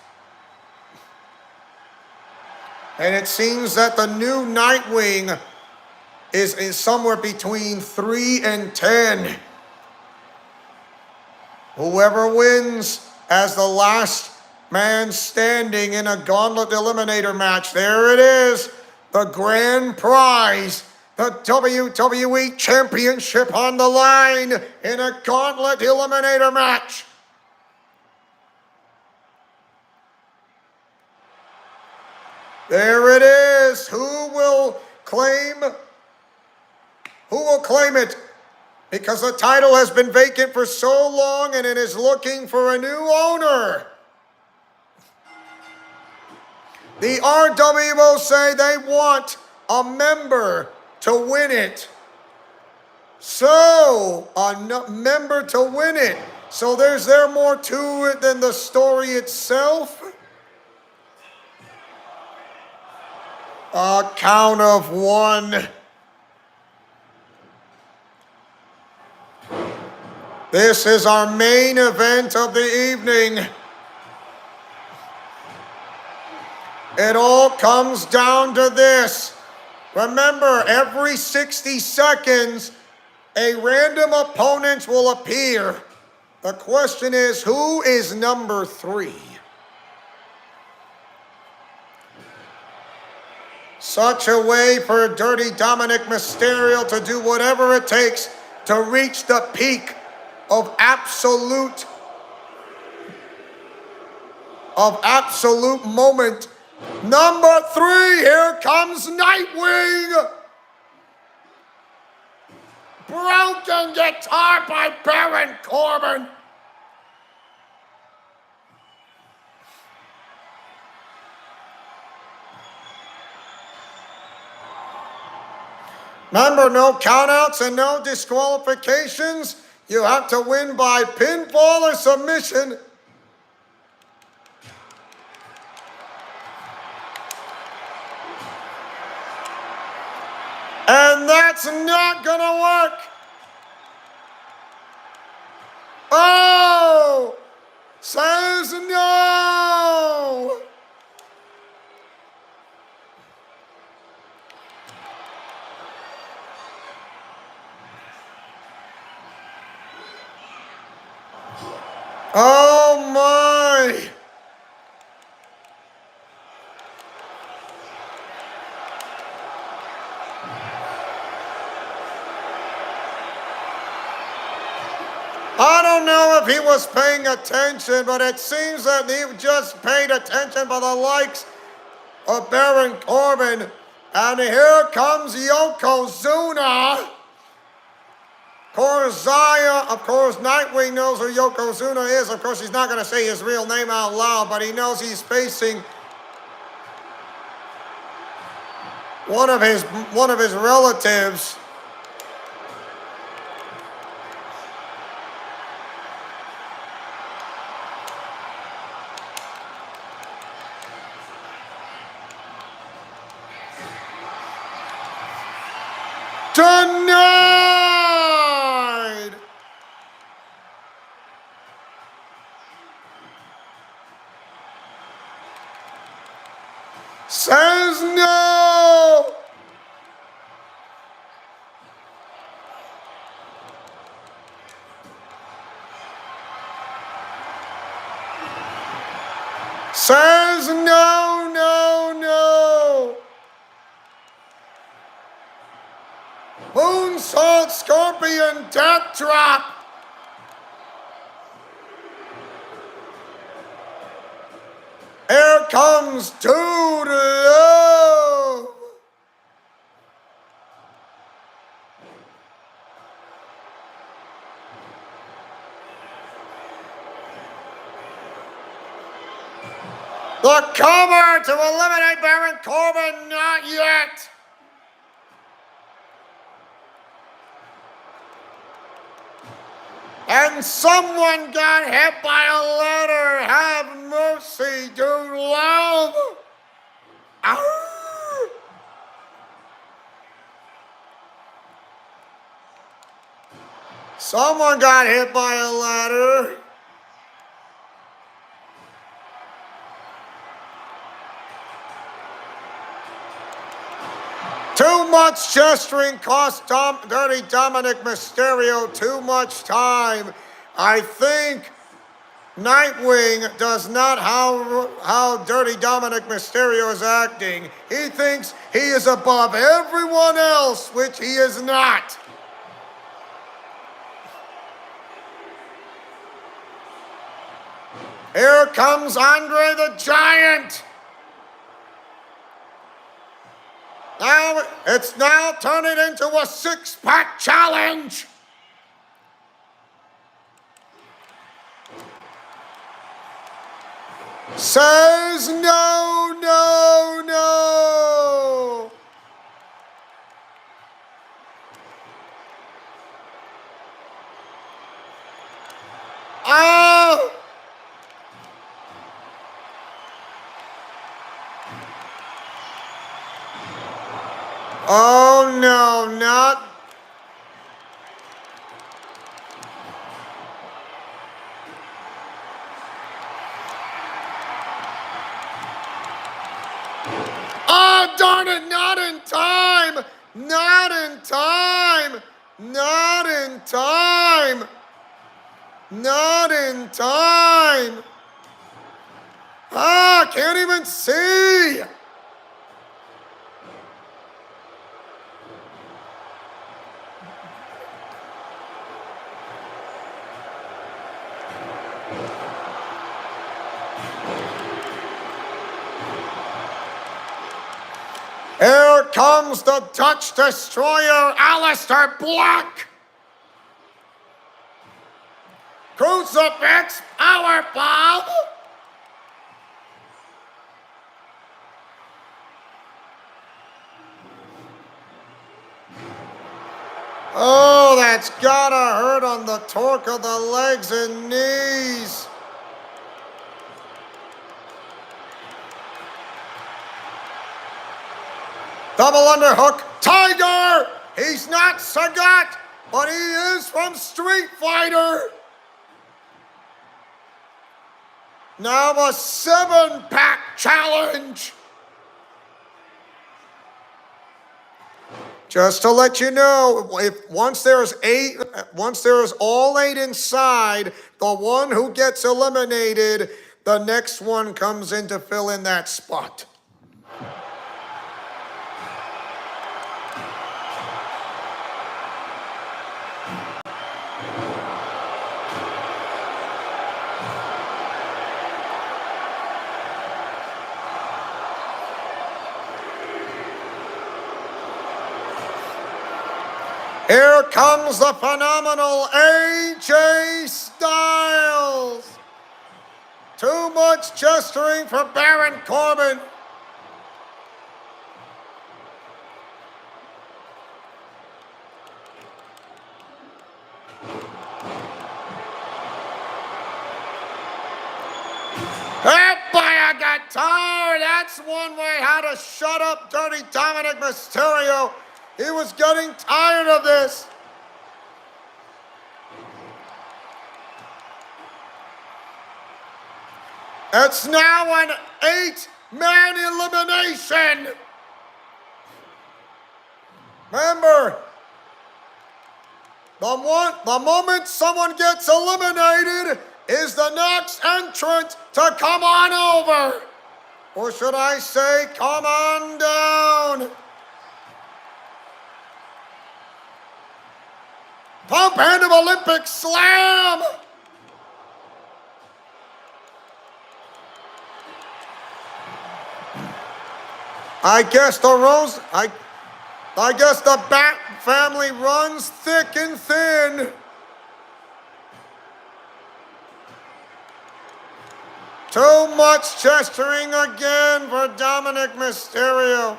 And it seems that the new Nightwing is somewhere between 3 and 10. Whoever wins as the last man standing in a gauntlet eliminator match, there it is, the grand prize, the WWE Championship on the line in a gauntlet eliminator match. There it is. Who will claim it? Because the title has been vacant for so long and it is looking for a new owner. The RWO say they want a member to win it. So, a member to win it. So there's more to it than the story itself. A count of 1. This is our main event of the evening. It all comes down to this. Remember, every 60 seconds, a random opponent will appear. The question is, who is number 3? Such a way for Dirty Dominic Mysterio to do whatever it takes to reach the peak of absolute moment. Number 3, here comes Nightwing. Broken guitar by Baron Corbin. Remember, no countouts and no disqualifications. You have to win by pinfall or submission. And that's not gonna work. Oh! Says no! Oh my! I don't know if he was paying attention, but it seems that he just paid attention by the likes of Baron Corbin. And here comes Yokozuna. Zaya, of course, Nightwing knows who Yokozuna is. Of course, he's not going to say his real name out loud, but he knows he's facing one of his relatives. Denied! Says no! Says no, no, no! Moonsault Scorpion Death Drop! Here comes Dude Love! The cover to eliminate Baron Corbin, not yet! And someone got hit by a ladder. Have mercy, Dude Love. Ow. Someone got hit by a ladder. Too much gesturing cost Dirty Dominic Mysterio too much time. I think Nightwing does not how Dirty Dominic Mysterio is acting. He thinks he is above everyone else, which he is not. Here comes Andre the Giant. Now, it's now turning into a six-pack challenge. Says no, no, no. Oh! Oh no, not. Oh, darn it, not in time! Not in time! Not in time! Not in time! Ah, can't even see! Here comes the Dutch Destroyer, Aleister Black. Crucifix Powerbomb. Oh, that's gotta hurt on the torque of the legs and knees. Double underhook. Tiger! He's not Sagat, but he is from Street Fighter. Now a 7-pack challenge. Just to let you know, once there's all 8 inside, the one who gets eliminated, the next one comes in to fill in that spot. Here comes the phenomenal AJ Styles. Too much gesturing for Baron Corbin. That got tired. That's one way how to shut up Dirty Dominic Mysterio. He was getting tired of this. It's now an 8-man elimination. Remember, the moment someone gets eliminated is the next entrant to come on over. Or should I say, come on down. Pump handle Olympic slam. I guess the Bat family runs thick and thin. Too much gesturing again for Dominic Mysterio.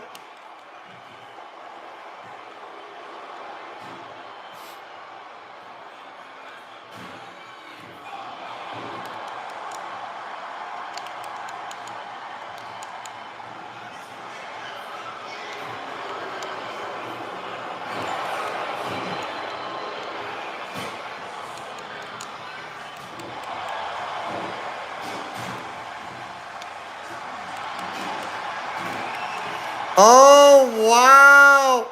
Oh, wow.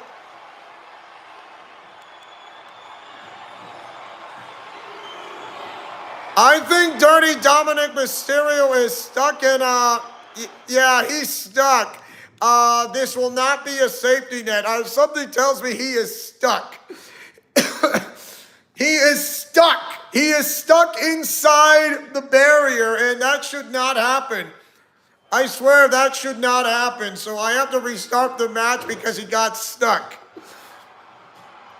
I think Dirty Dominic Mysterio is stuck in yeah, he's stuck. This will not be a safety net. Something tells me he is stuck. He is stuck. He is stuck inside the barrier, and that should not happen. I swear that should not happen, so I have to restart the match because he got stuck.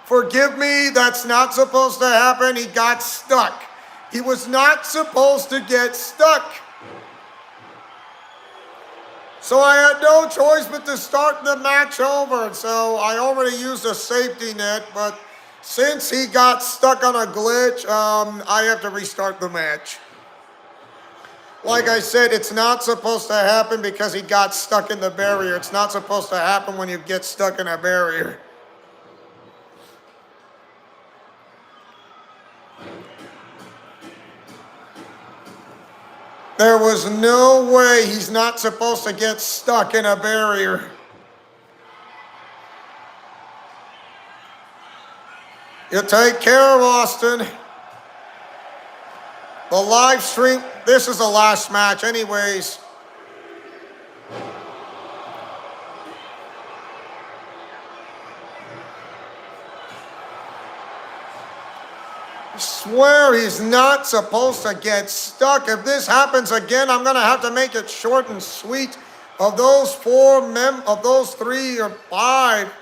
Forgive me, that's not supposed to happen. He got stuck. He was not supposed to get stuck. So I had no choice but to start the match over. So I already used a safety net, but since he got stuck on a glitch, I have to restart the match. Like I said, it's not supposed to happen because he got stuck in the barrier. It's not supposed to happen when you get stuck in a barrier. There was no way he's not supposed to get stuck in a barrier. You take care of Austin. The live stream, this is the last match anyways. I swear he's not supposed to get stuck. If this happens again, I'm gonna have to make it short and sweet. Of those 3 or 5.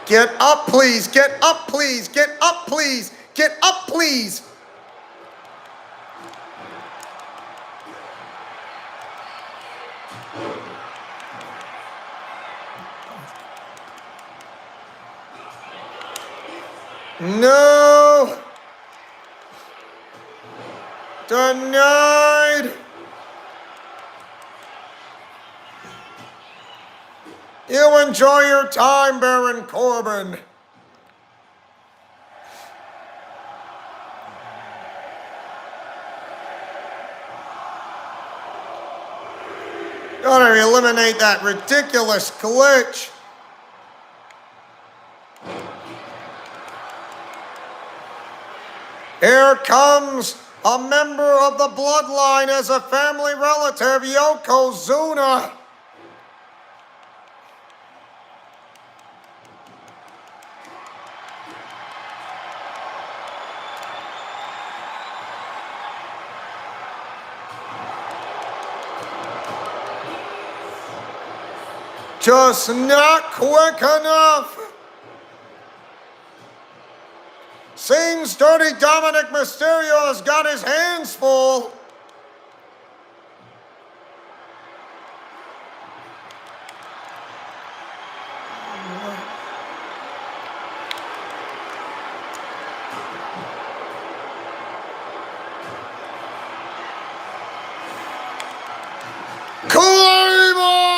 Get up, please. Get up, please. Get up, please. Get up, please. No. Denied. You enjoy your time, Baron Corbin. Gotta eliminate that ridiculous glitch. Here comes a member of the bloodline as a family relative, Yokozuna. Just not quick enough. Seems Dirty Dominic Mysterio has got his hands full. Claymore!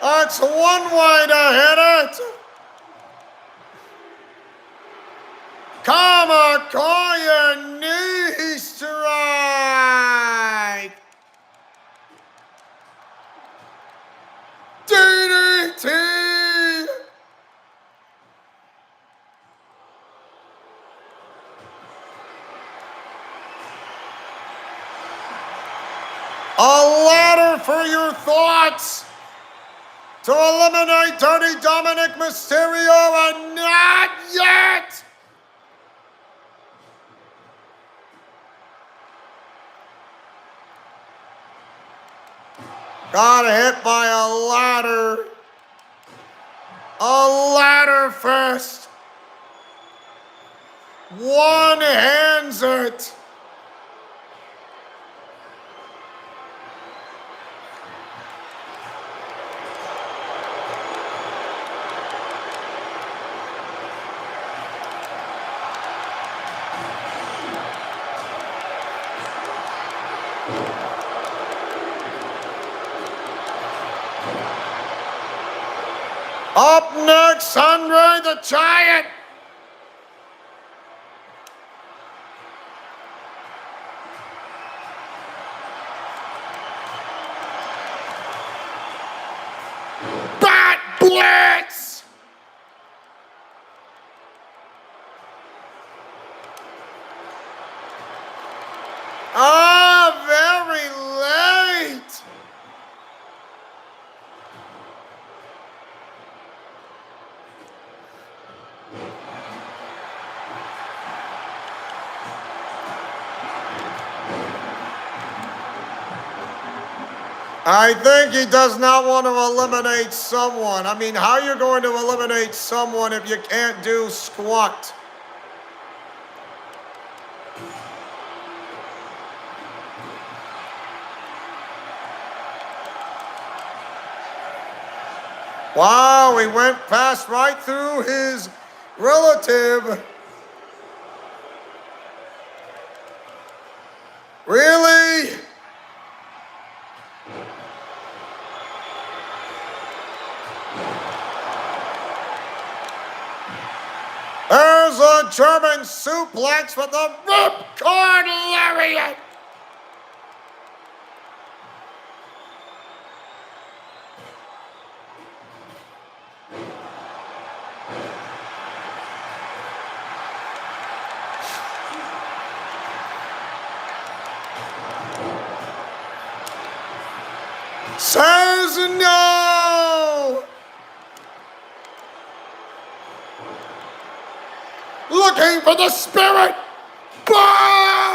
That's one way to hit it. Kamikoya knee strike. DDT. A ladder for your thoughts to eliminate Dirty Dominic Mysterio, and not yet! Got hit by a ladder. A ladder fist. One hands it. Up next, Andre the Giant. Bat Blitz. Ah, very late. I think he does not want to eliminate someone. I mean, how are you going to eliminate someone if you can't do squat? Wow, he went past right through his relative. Really? There's a German suplex with a ripcord lariat. Says no. Looking for the spirit bomb!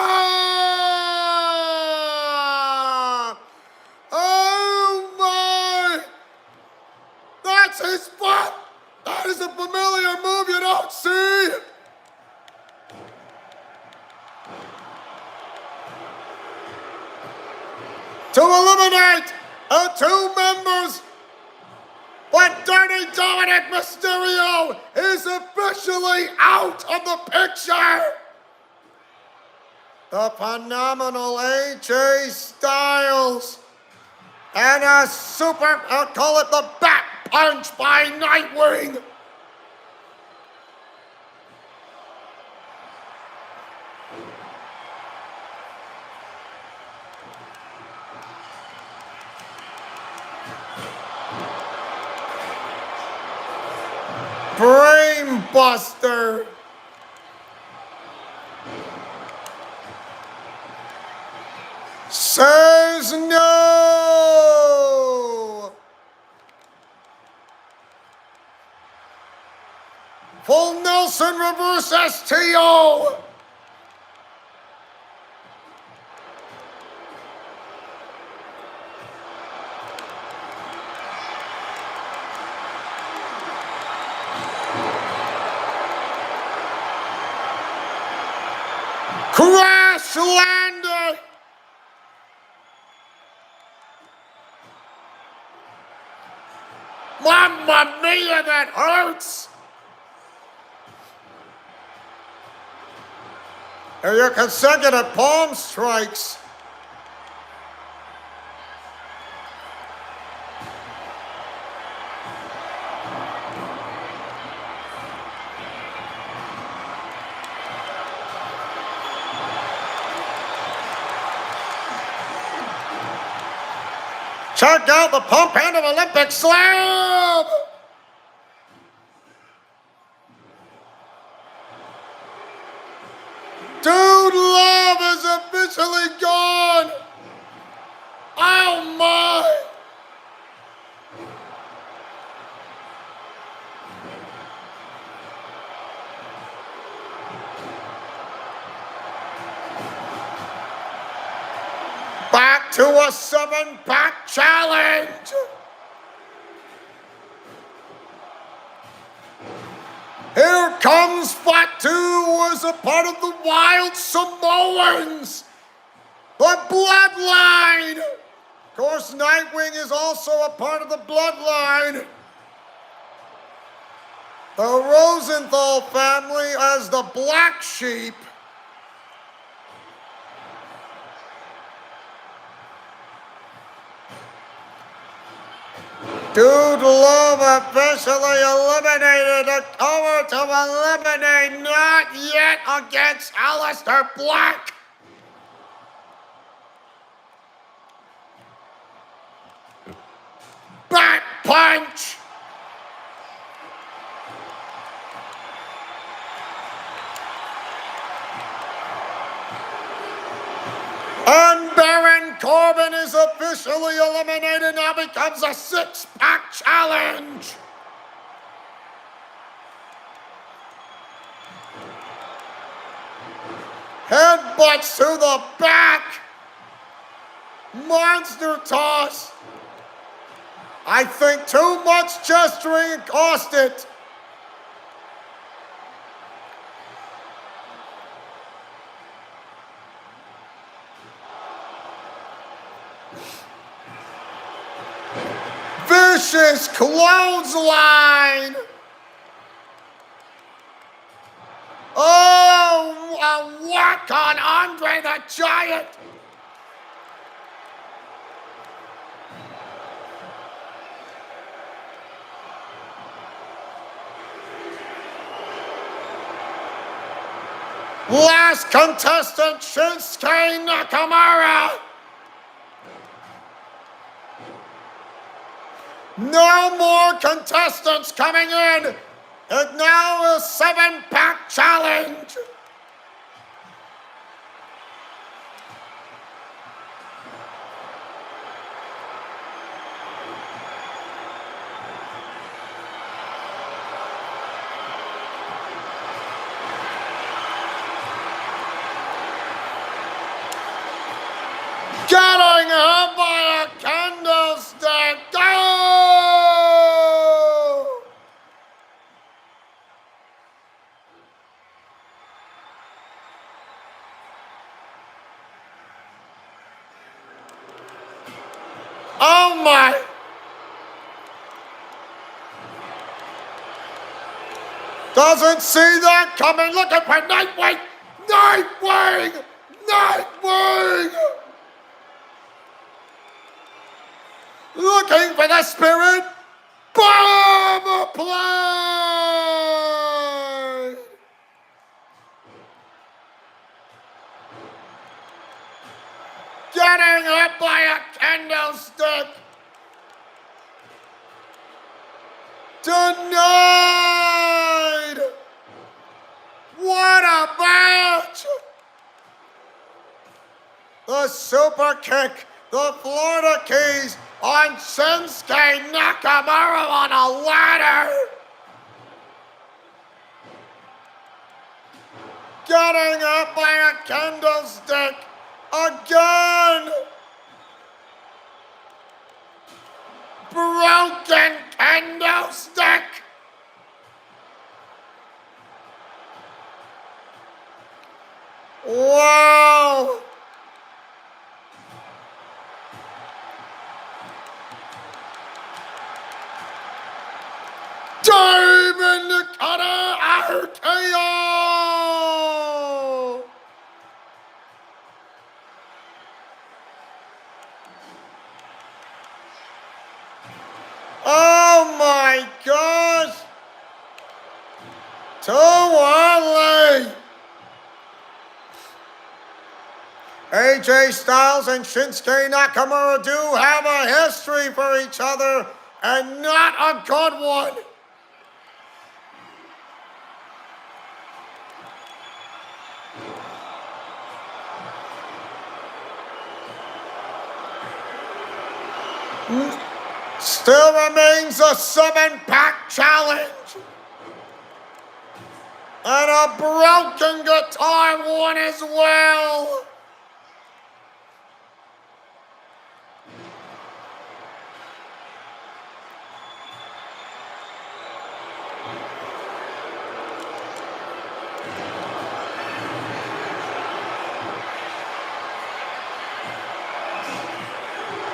and 2 members. But Dirty Dominic Mysterio is officially out of the picture. The phenomenal AJ Styles and a super, I'll call it the back punch by Nightwing. Brain Buster. Says no. Full Nelson reverse STO. Crash landing. Mamma mia, that hurts. There are your consecutive palm strikes. Check out the pump handle Olympic slam! Dude Love is officially gone! Oh my! Back to a 7-pack challenge. Here comes Fatu, who is a part of the Wild Samoans. The Bloodline. Of course, Nightwing is also a part of the Bloodline. The Rosenthal family as the Black Sheep. Dude Love officially eliminated a cover to eliminate, not yet against Aleister Black. Back punch. And Baron Corbin is officially eliminated, now becomes a 6-pack challenge. Headbutts to the back. Monster toss. I think too much gesturing cost it. Vicious clothesline. Oh, a whack on Andre the Giant. Last contestant, Shinsuke Nakamura. No more contestants coming in. It now is 7-pack challenge. Getting hit by a candlestick. Go! Oh my. Doesn't see that coming. Looking for Nightwing. Nightwing. Nightwing. Looking for the spirit. Bomb play. Getting hit by a candlestick. Denied. What a match. The super kick. The Florida Keys on Shinsuke Nakamura on a ladder. Getting up by a candlestick again. Broken candlestick. Wow. Dive in the cutter, RKO! Oh my gosh! Too early! AJ Styles and Shinsuke Nakamura do have a history for each other, and not a good one. Still remains a 7-pack challenge. And a broken guitar one as well.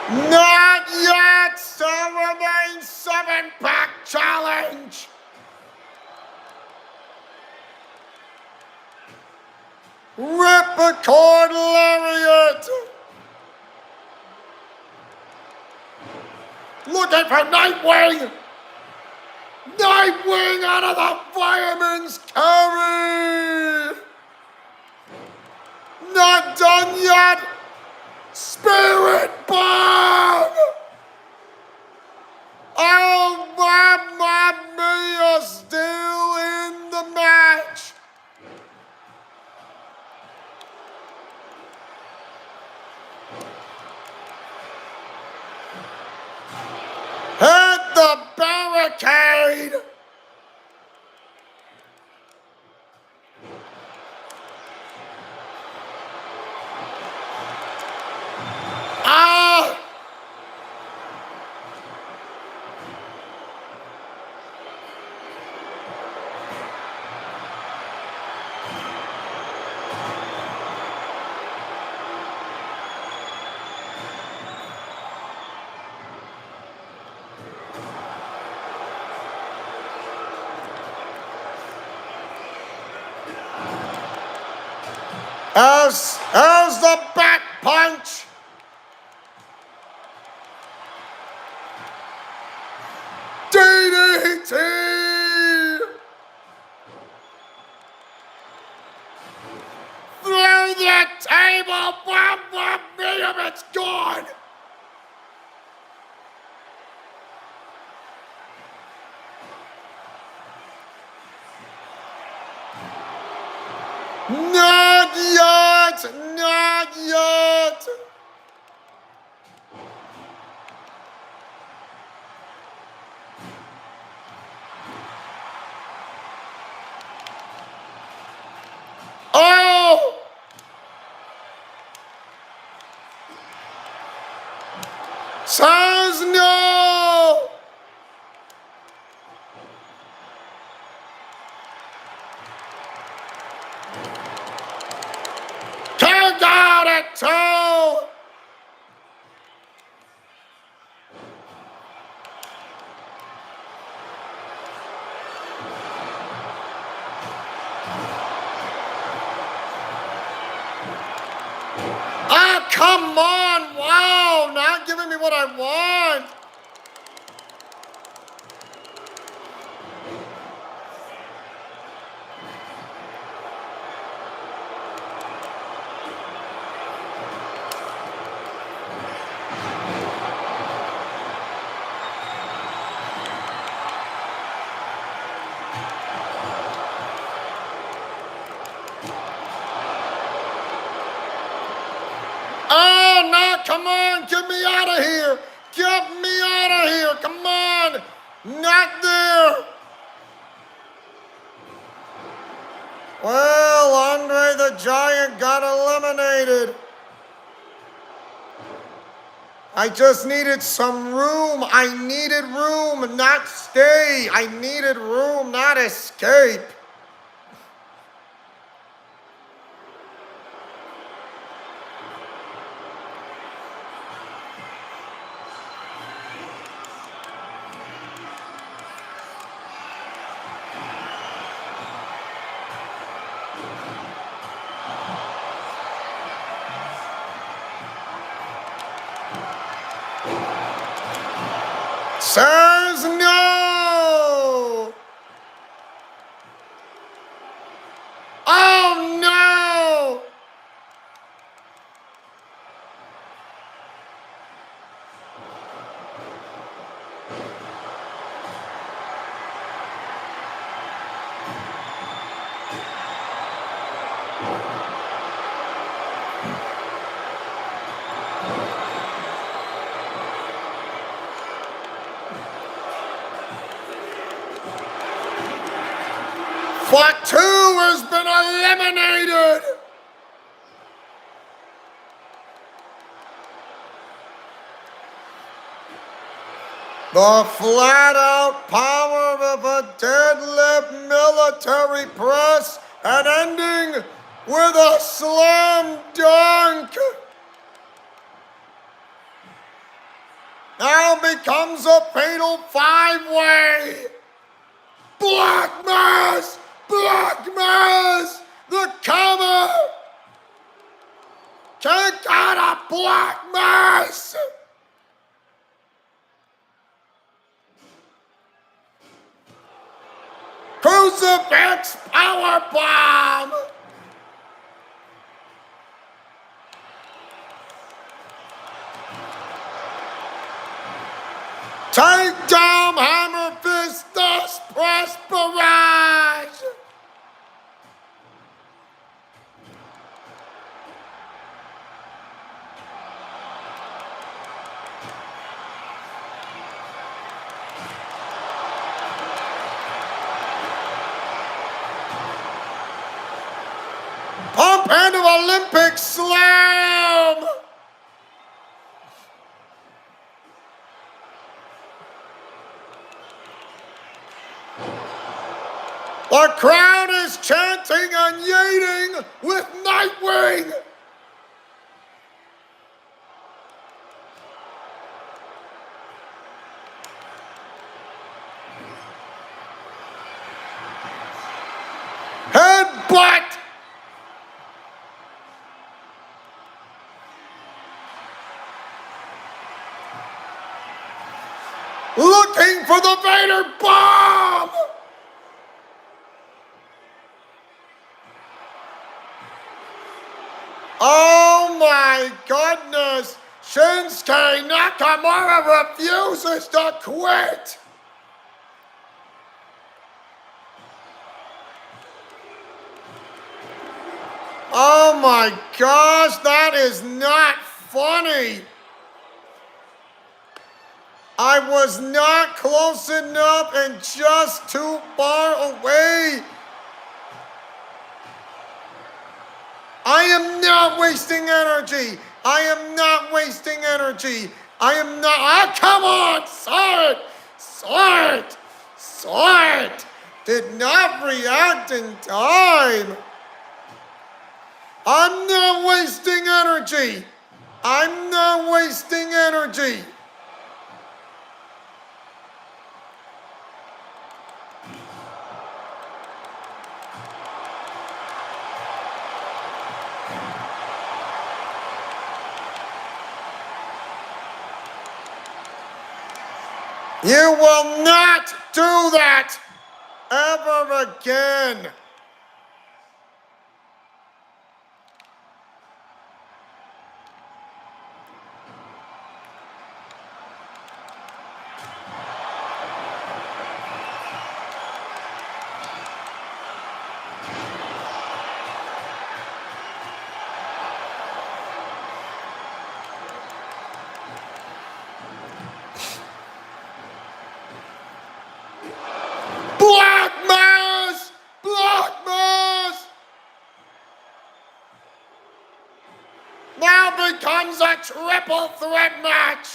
Not yet! Still remains 7-pack challenge! Ripcord Lariat! Looking for Nightwing! Nightwing out of the fireman's carry! Not done yet! Spirit Bomb! Oh, Mamma Mia, still in the match! Hit the barricade! Ah! How's the back punch? DDT! Through the table, Mamma Mia, it's gone! Not yet! Not yet! Oh! Says no! Kick out at 2! Ah, come on. Wow, not giving me what I want. Oh, no, come on, get me out of here. Get me out of here, come on. Not there. Well, Andre the Giant got eliminated. I just needed some room. I needed room, not stay. I needed room, not escape. Says no! Oh no! Fought 2 has been eliminated! The flat-out power of a deadlift military press and ending with a slam dunk. Now becomes a fatal 5-way. Black Mass! Black Mass! The cover! Kick out of Black Mass! Crucifix powerbomb! Take down Hammer Fist, Dust Press Barrage! Pump handle Olympic slam! The crowd is chanting and yeeting with Nightwing! Headbutt! Looking for the Vader bomb! Oh my goodness! Shinsuke Nakamura refuses to quit! Oh my gosh, that is not funny! I was not close enough and just too far away. I am not wasting energy. I am not wasting energy. I am not. Ah, come on! Saw it! Saw it! Saw it! Did not react in time. I'm not wasting energy. I'm not wasting energy. You will not do that ever again. Black Mass! Black Mass! Now becomes a triple threat match.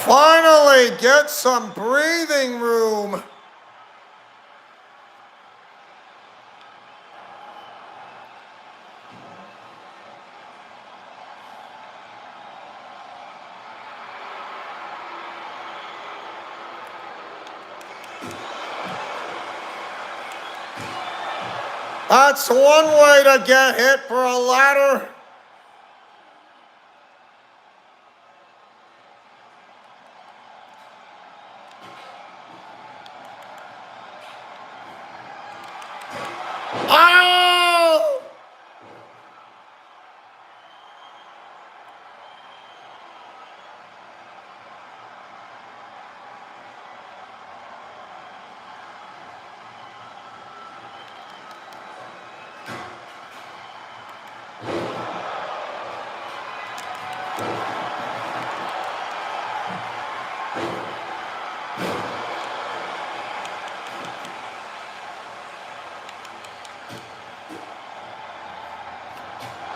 Finally get some breathing room. That's one way to get hit for a ladder. Oh!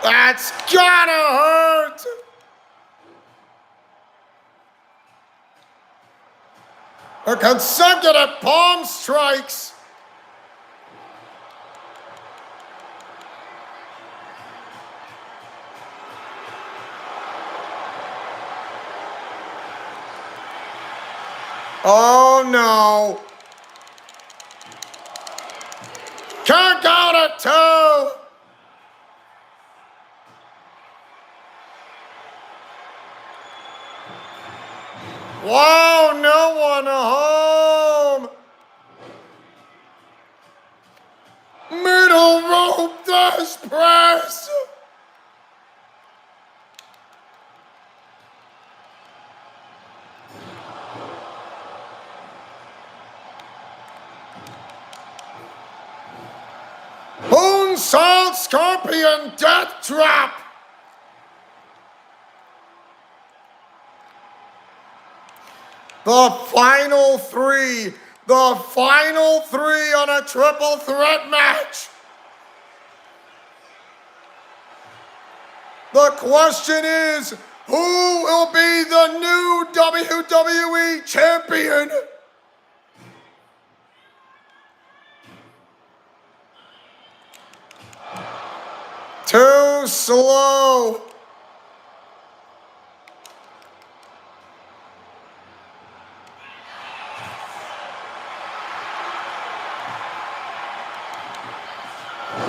That's gotta hurt! Her consecutive palm strikes. Oh no. Can't count it two. Wow, no one home. Middle rope death press. Moonsault Scorpion Death Drop. The final three on a triple threat match. The question is, who will be the new WWE champion? Too slow.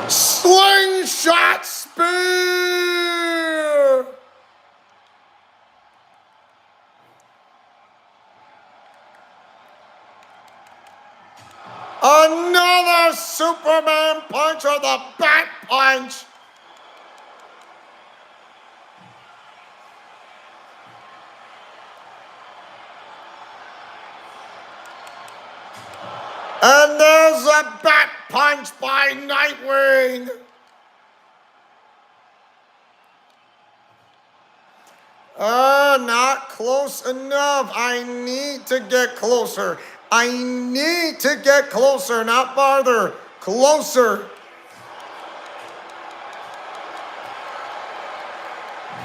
Slingshot spear! Another Superman punch or the bat punch! And there's a bat punch by Nightwing. Not close enough. I need to get closer. I need to get closer, not farther. Closer.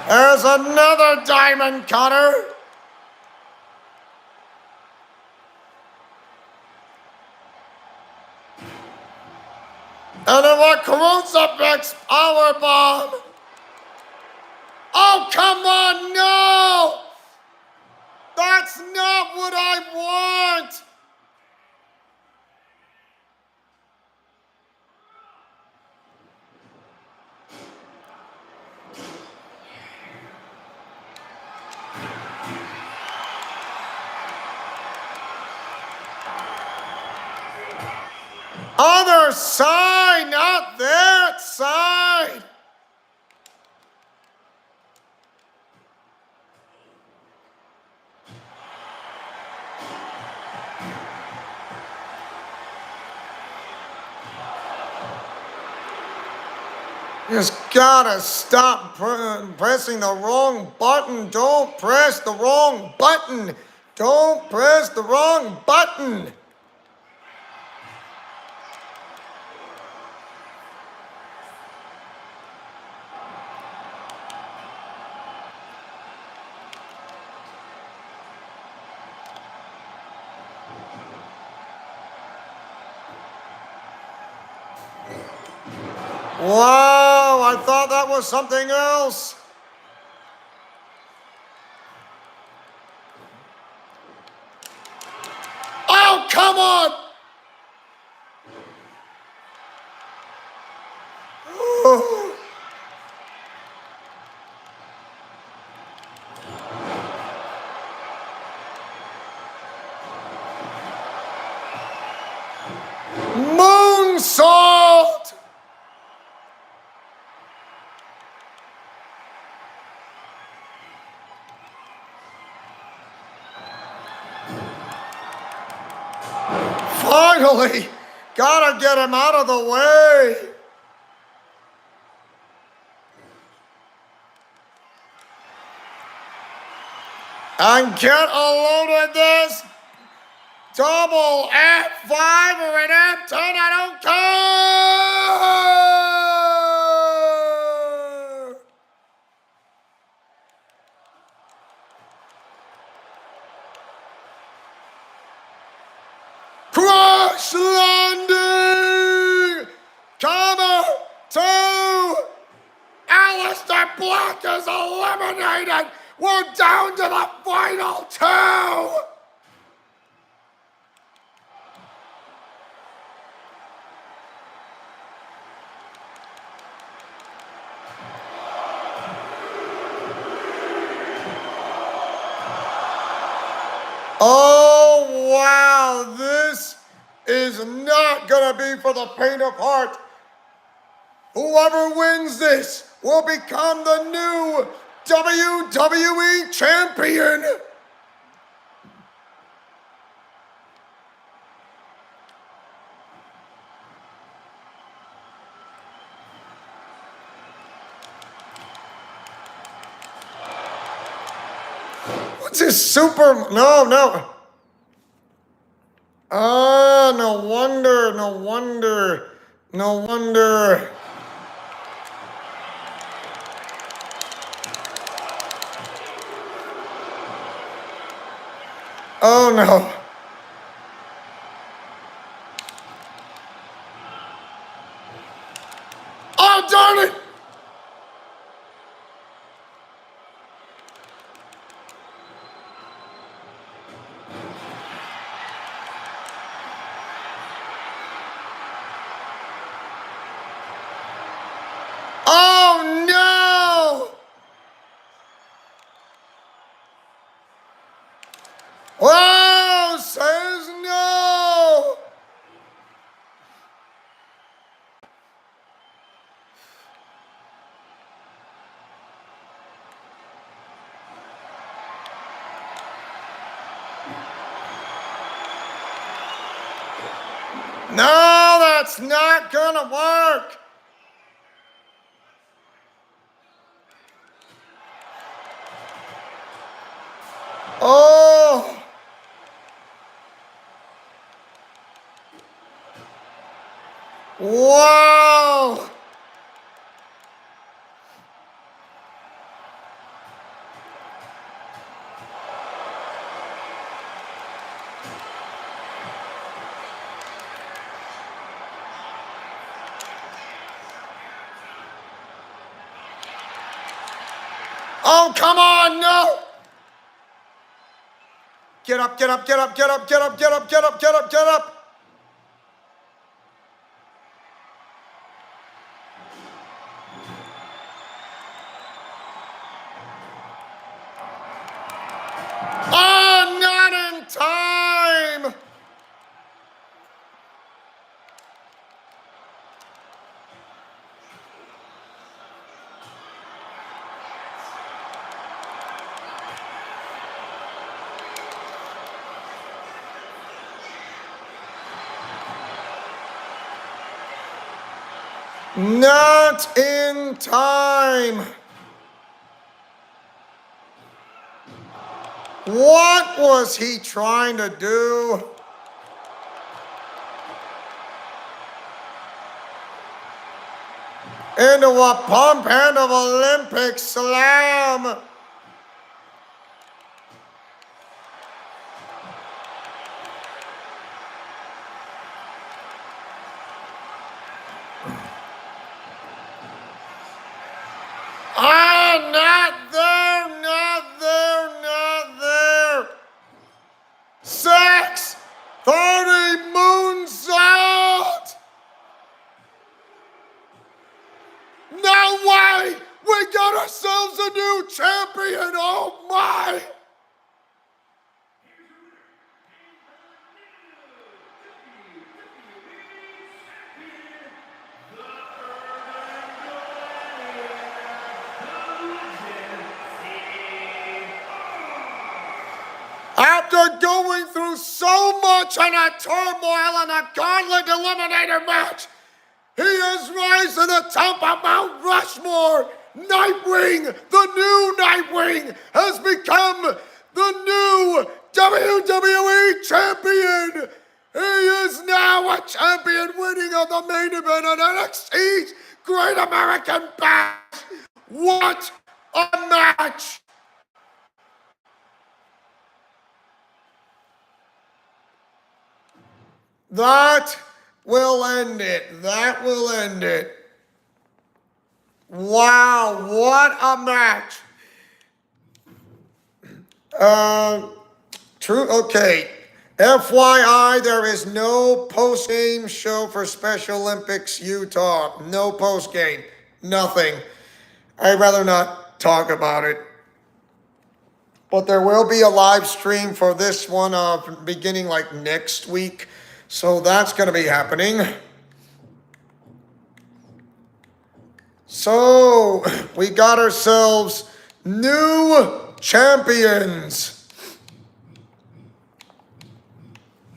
There's another diamond cutter. And a crucifix powerbomb. Oh, come on, no! That's not what I want! Other side, not that side. You just gotta stop pressing the wrong button. Don't press the wrong button. Don't press the wrong button. Wow, I thought that was something else. Oh, come on! Moonsault! Finally! Gotta get him out of the way! And get a load of this double F5 or an F10, I don't care! Crash landing! Cover 2! Alistair Black is eliminated! We're down to the final 2! Oh, wow, this is not gonna be for the faint of heart. Whoever wins this will become the new WWE champion. What's this super? No. Ah, no wonder. Oh no. Oh darn it! Oh no! Wow, says no! No, that's not gonna work! Oh! Wow! Oh, come on, no. Get up, get up, get up, get up, get up, get up, get up, get up, get up. Oh, not in time. Not in time. What was he trying to do? Into a pump hand of Olympic slam. Ah, not there, not there, not there. 630 moonsault. No way! We got ourselves a new champion! Oh my! After going through so much in a turmoil and a gauntlet eliminator match, he is rising to the top of Mount Rushmore. Nightwing, the new Nightwing, has become the new WWE champion. He is now a champion, winning on the main event of NXT's Great American Bash. What a match! That will end it. That will end it. Wow, what a match. True, okay. FYI, there is no post-game show for Special Olympics Utah. No post-game. Nothing. I'd rather not talk about it. But there will be a live stream for this one beginning like next week. So that's going to be happening. So we got ourselves new champions.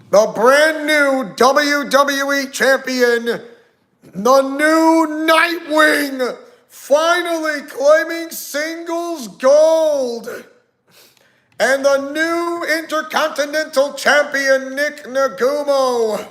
The brand new WWE champion, the new Nightwing, finally claiming singles gold. And the new Intercontinental Champion, Nick Nagumo.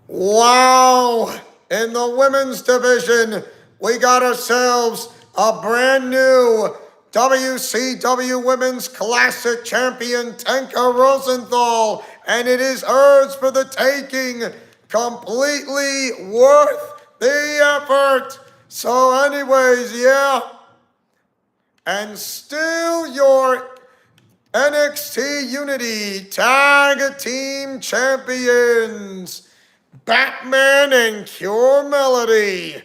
Wow. In the women's division, we got ourselves a brand new WCW Women's Classic Champion, Tenka Rosenthal. And it is hers for the taking. Completely worth the effort. So anyways, yeah. And still your NXT Unity Tag Team Champions, Batman and Pure Melody.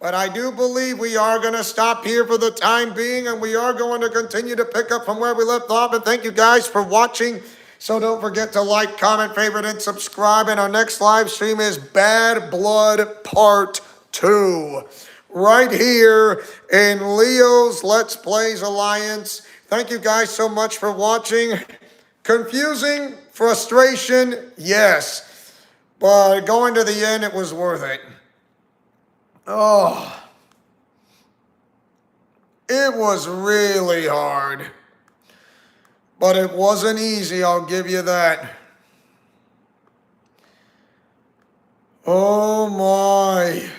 But I do believe we are going to stop here for the time being, and we are going to continue to pick up from where we left off. And thank you guys for watching. So don't forget to like, comment, favorite, and subscribe. And our next live stream is Bad Blood Part 2. Right here in Leo's Let's Plays Alliance. Thank you guys so much for watching. Confusing, frustration, yes. But going to the end, it was worth it. Oh. It was really hard. But it wasn't easy, I'll give you that. Oh my.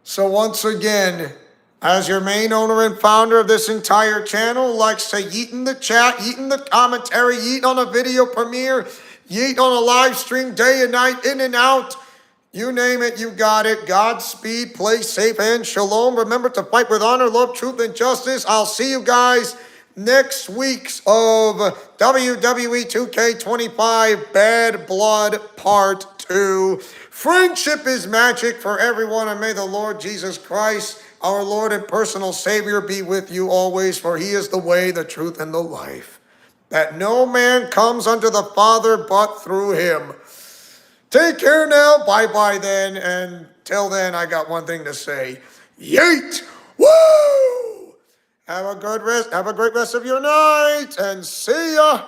So once again, as your main owner and founder of this entire channel, likes to yeet in the chat, yeet in the commentary, yeet on a video premiere, yeet on a live stream day and night, in and out. You name it, you got it. Godspeed, play safe, and shalom. Remember to fight with honor, love, truth, and justice. I'll see you guys next week's of WWE 2K25 Bad Blood Part 2. Friendship is magic for everyone, and may the Lord Jesus Christ, our Lord and personal Savior, be with you always, for he is the way, the truth, and the life. That no man comes unto the Father but through him. Take care now. Bye-bye then. And till then, I got one thing to say. Yeet! Woo! Have a great rest of your night, and see ya!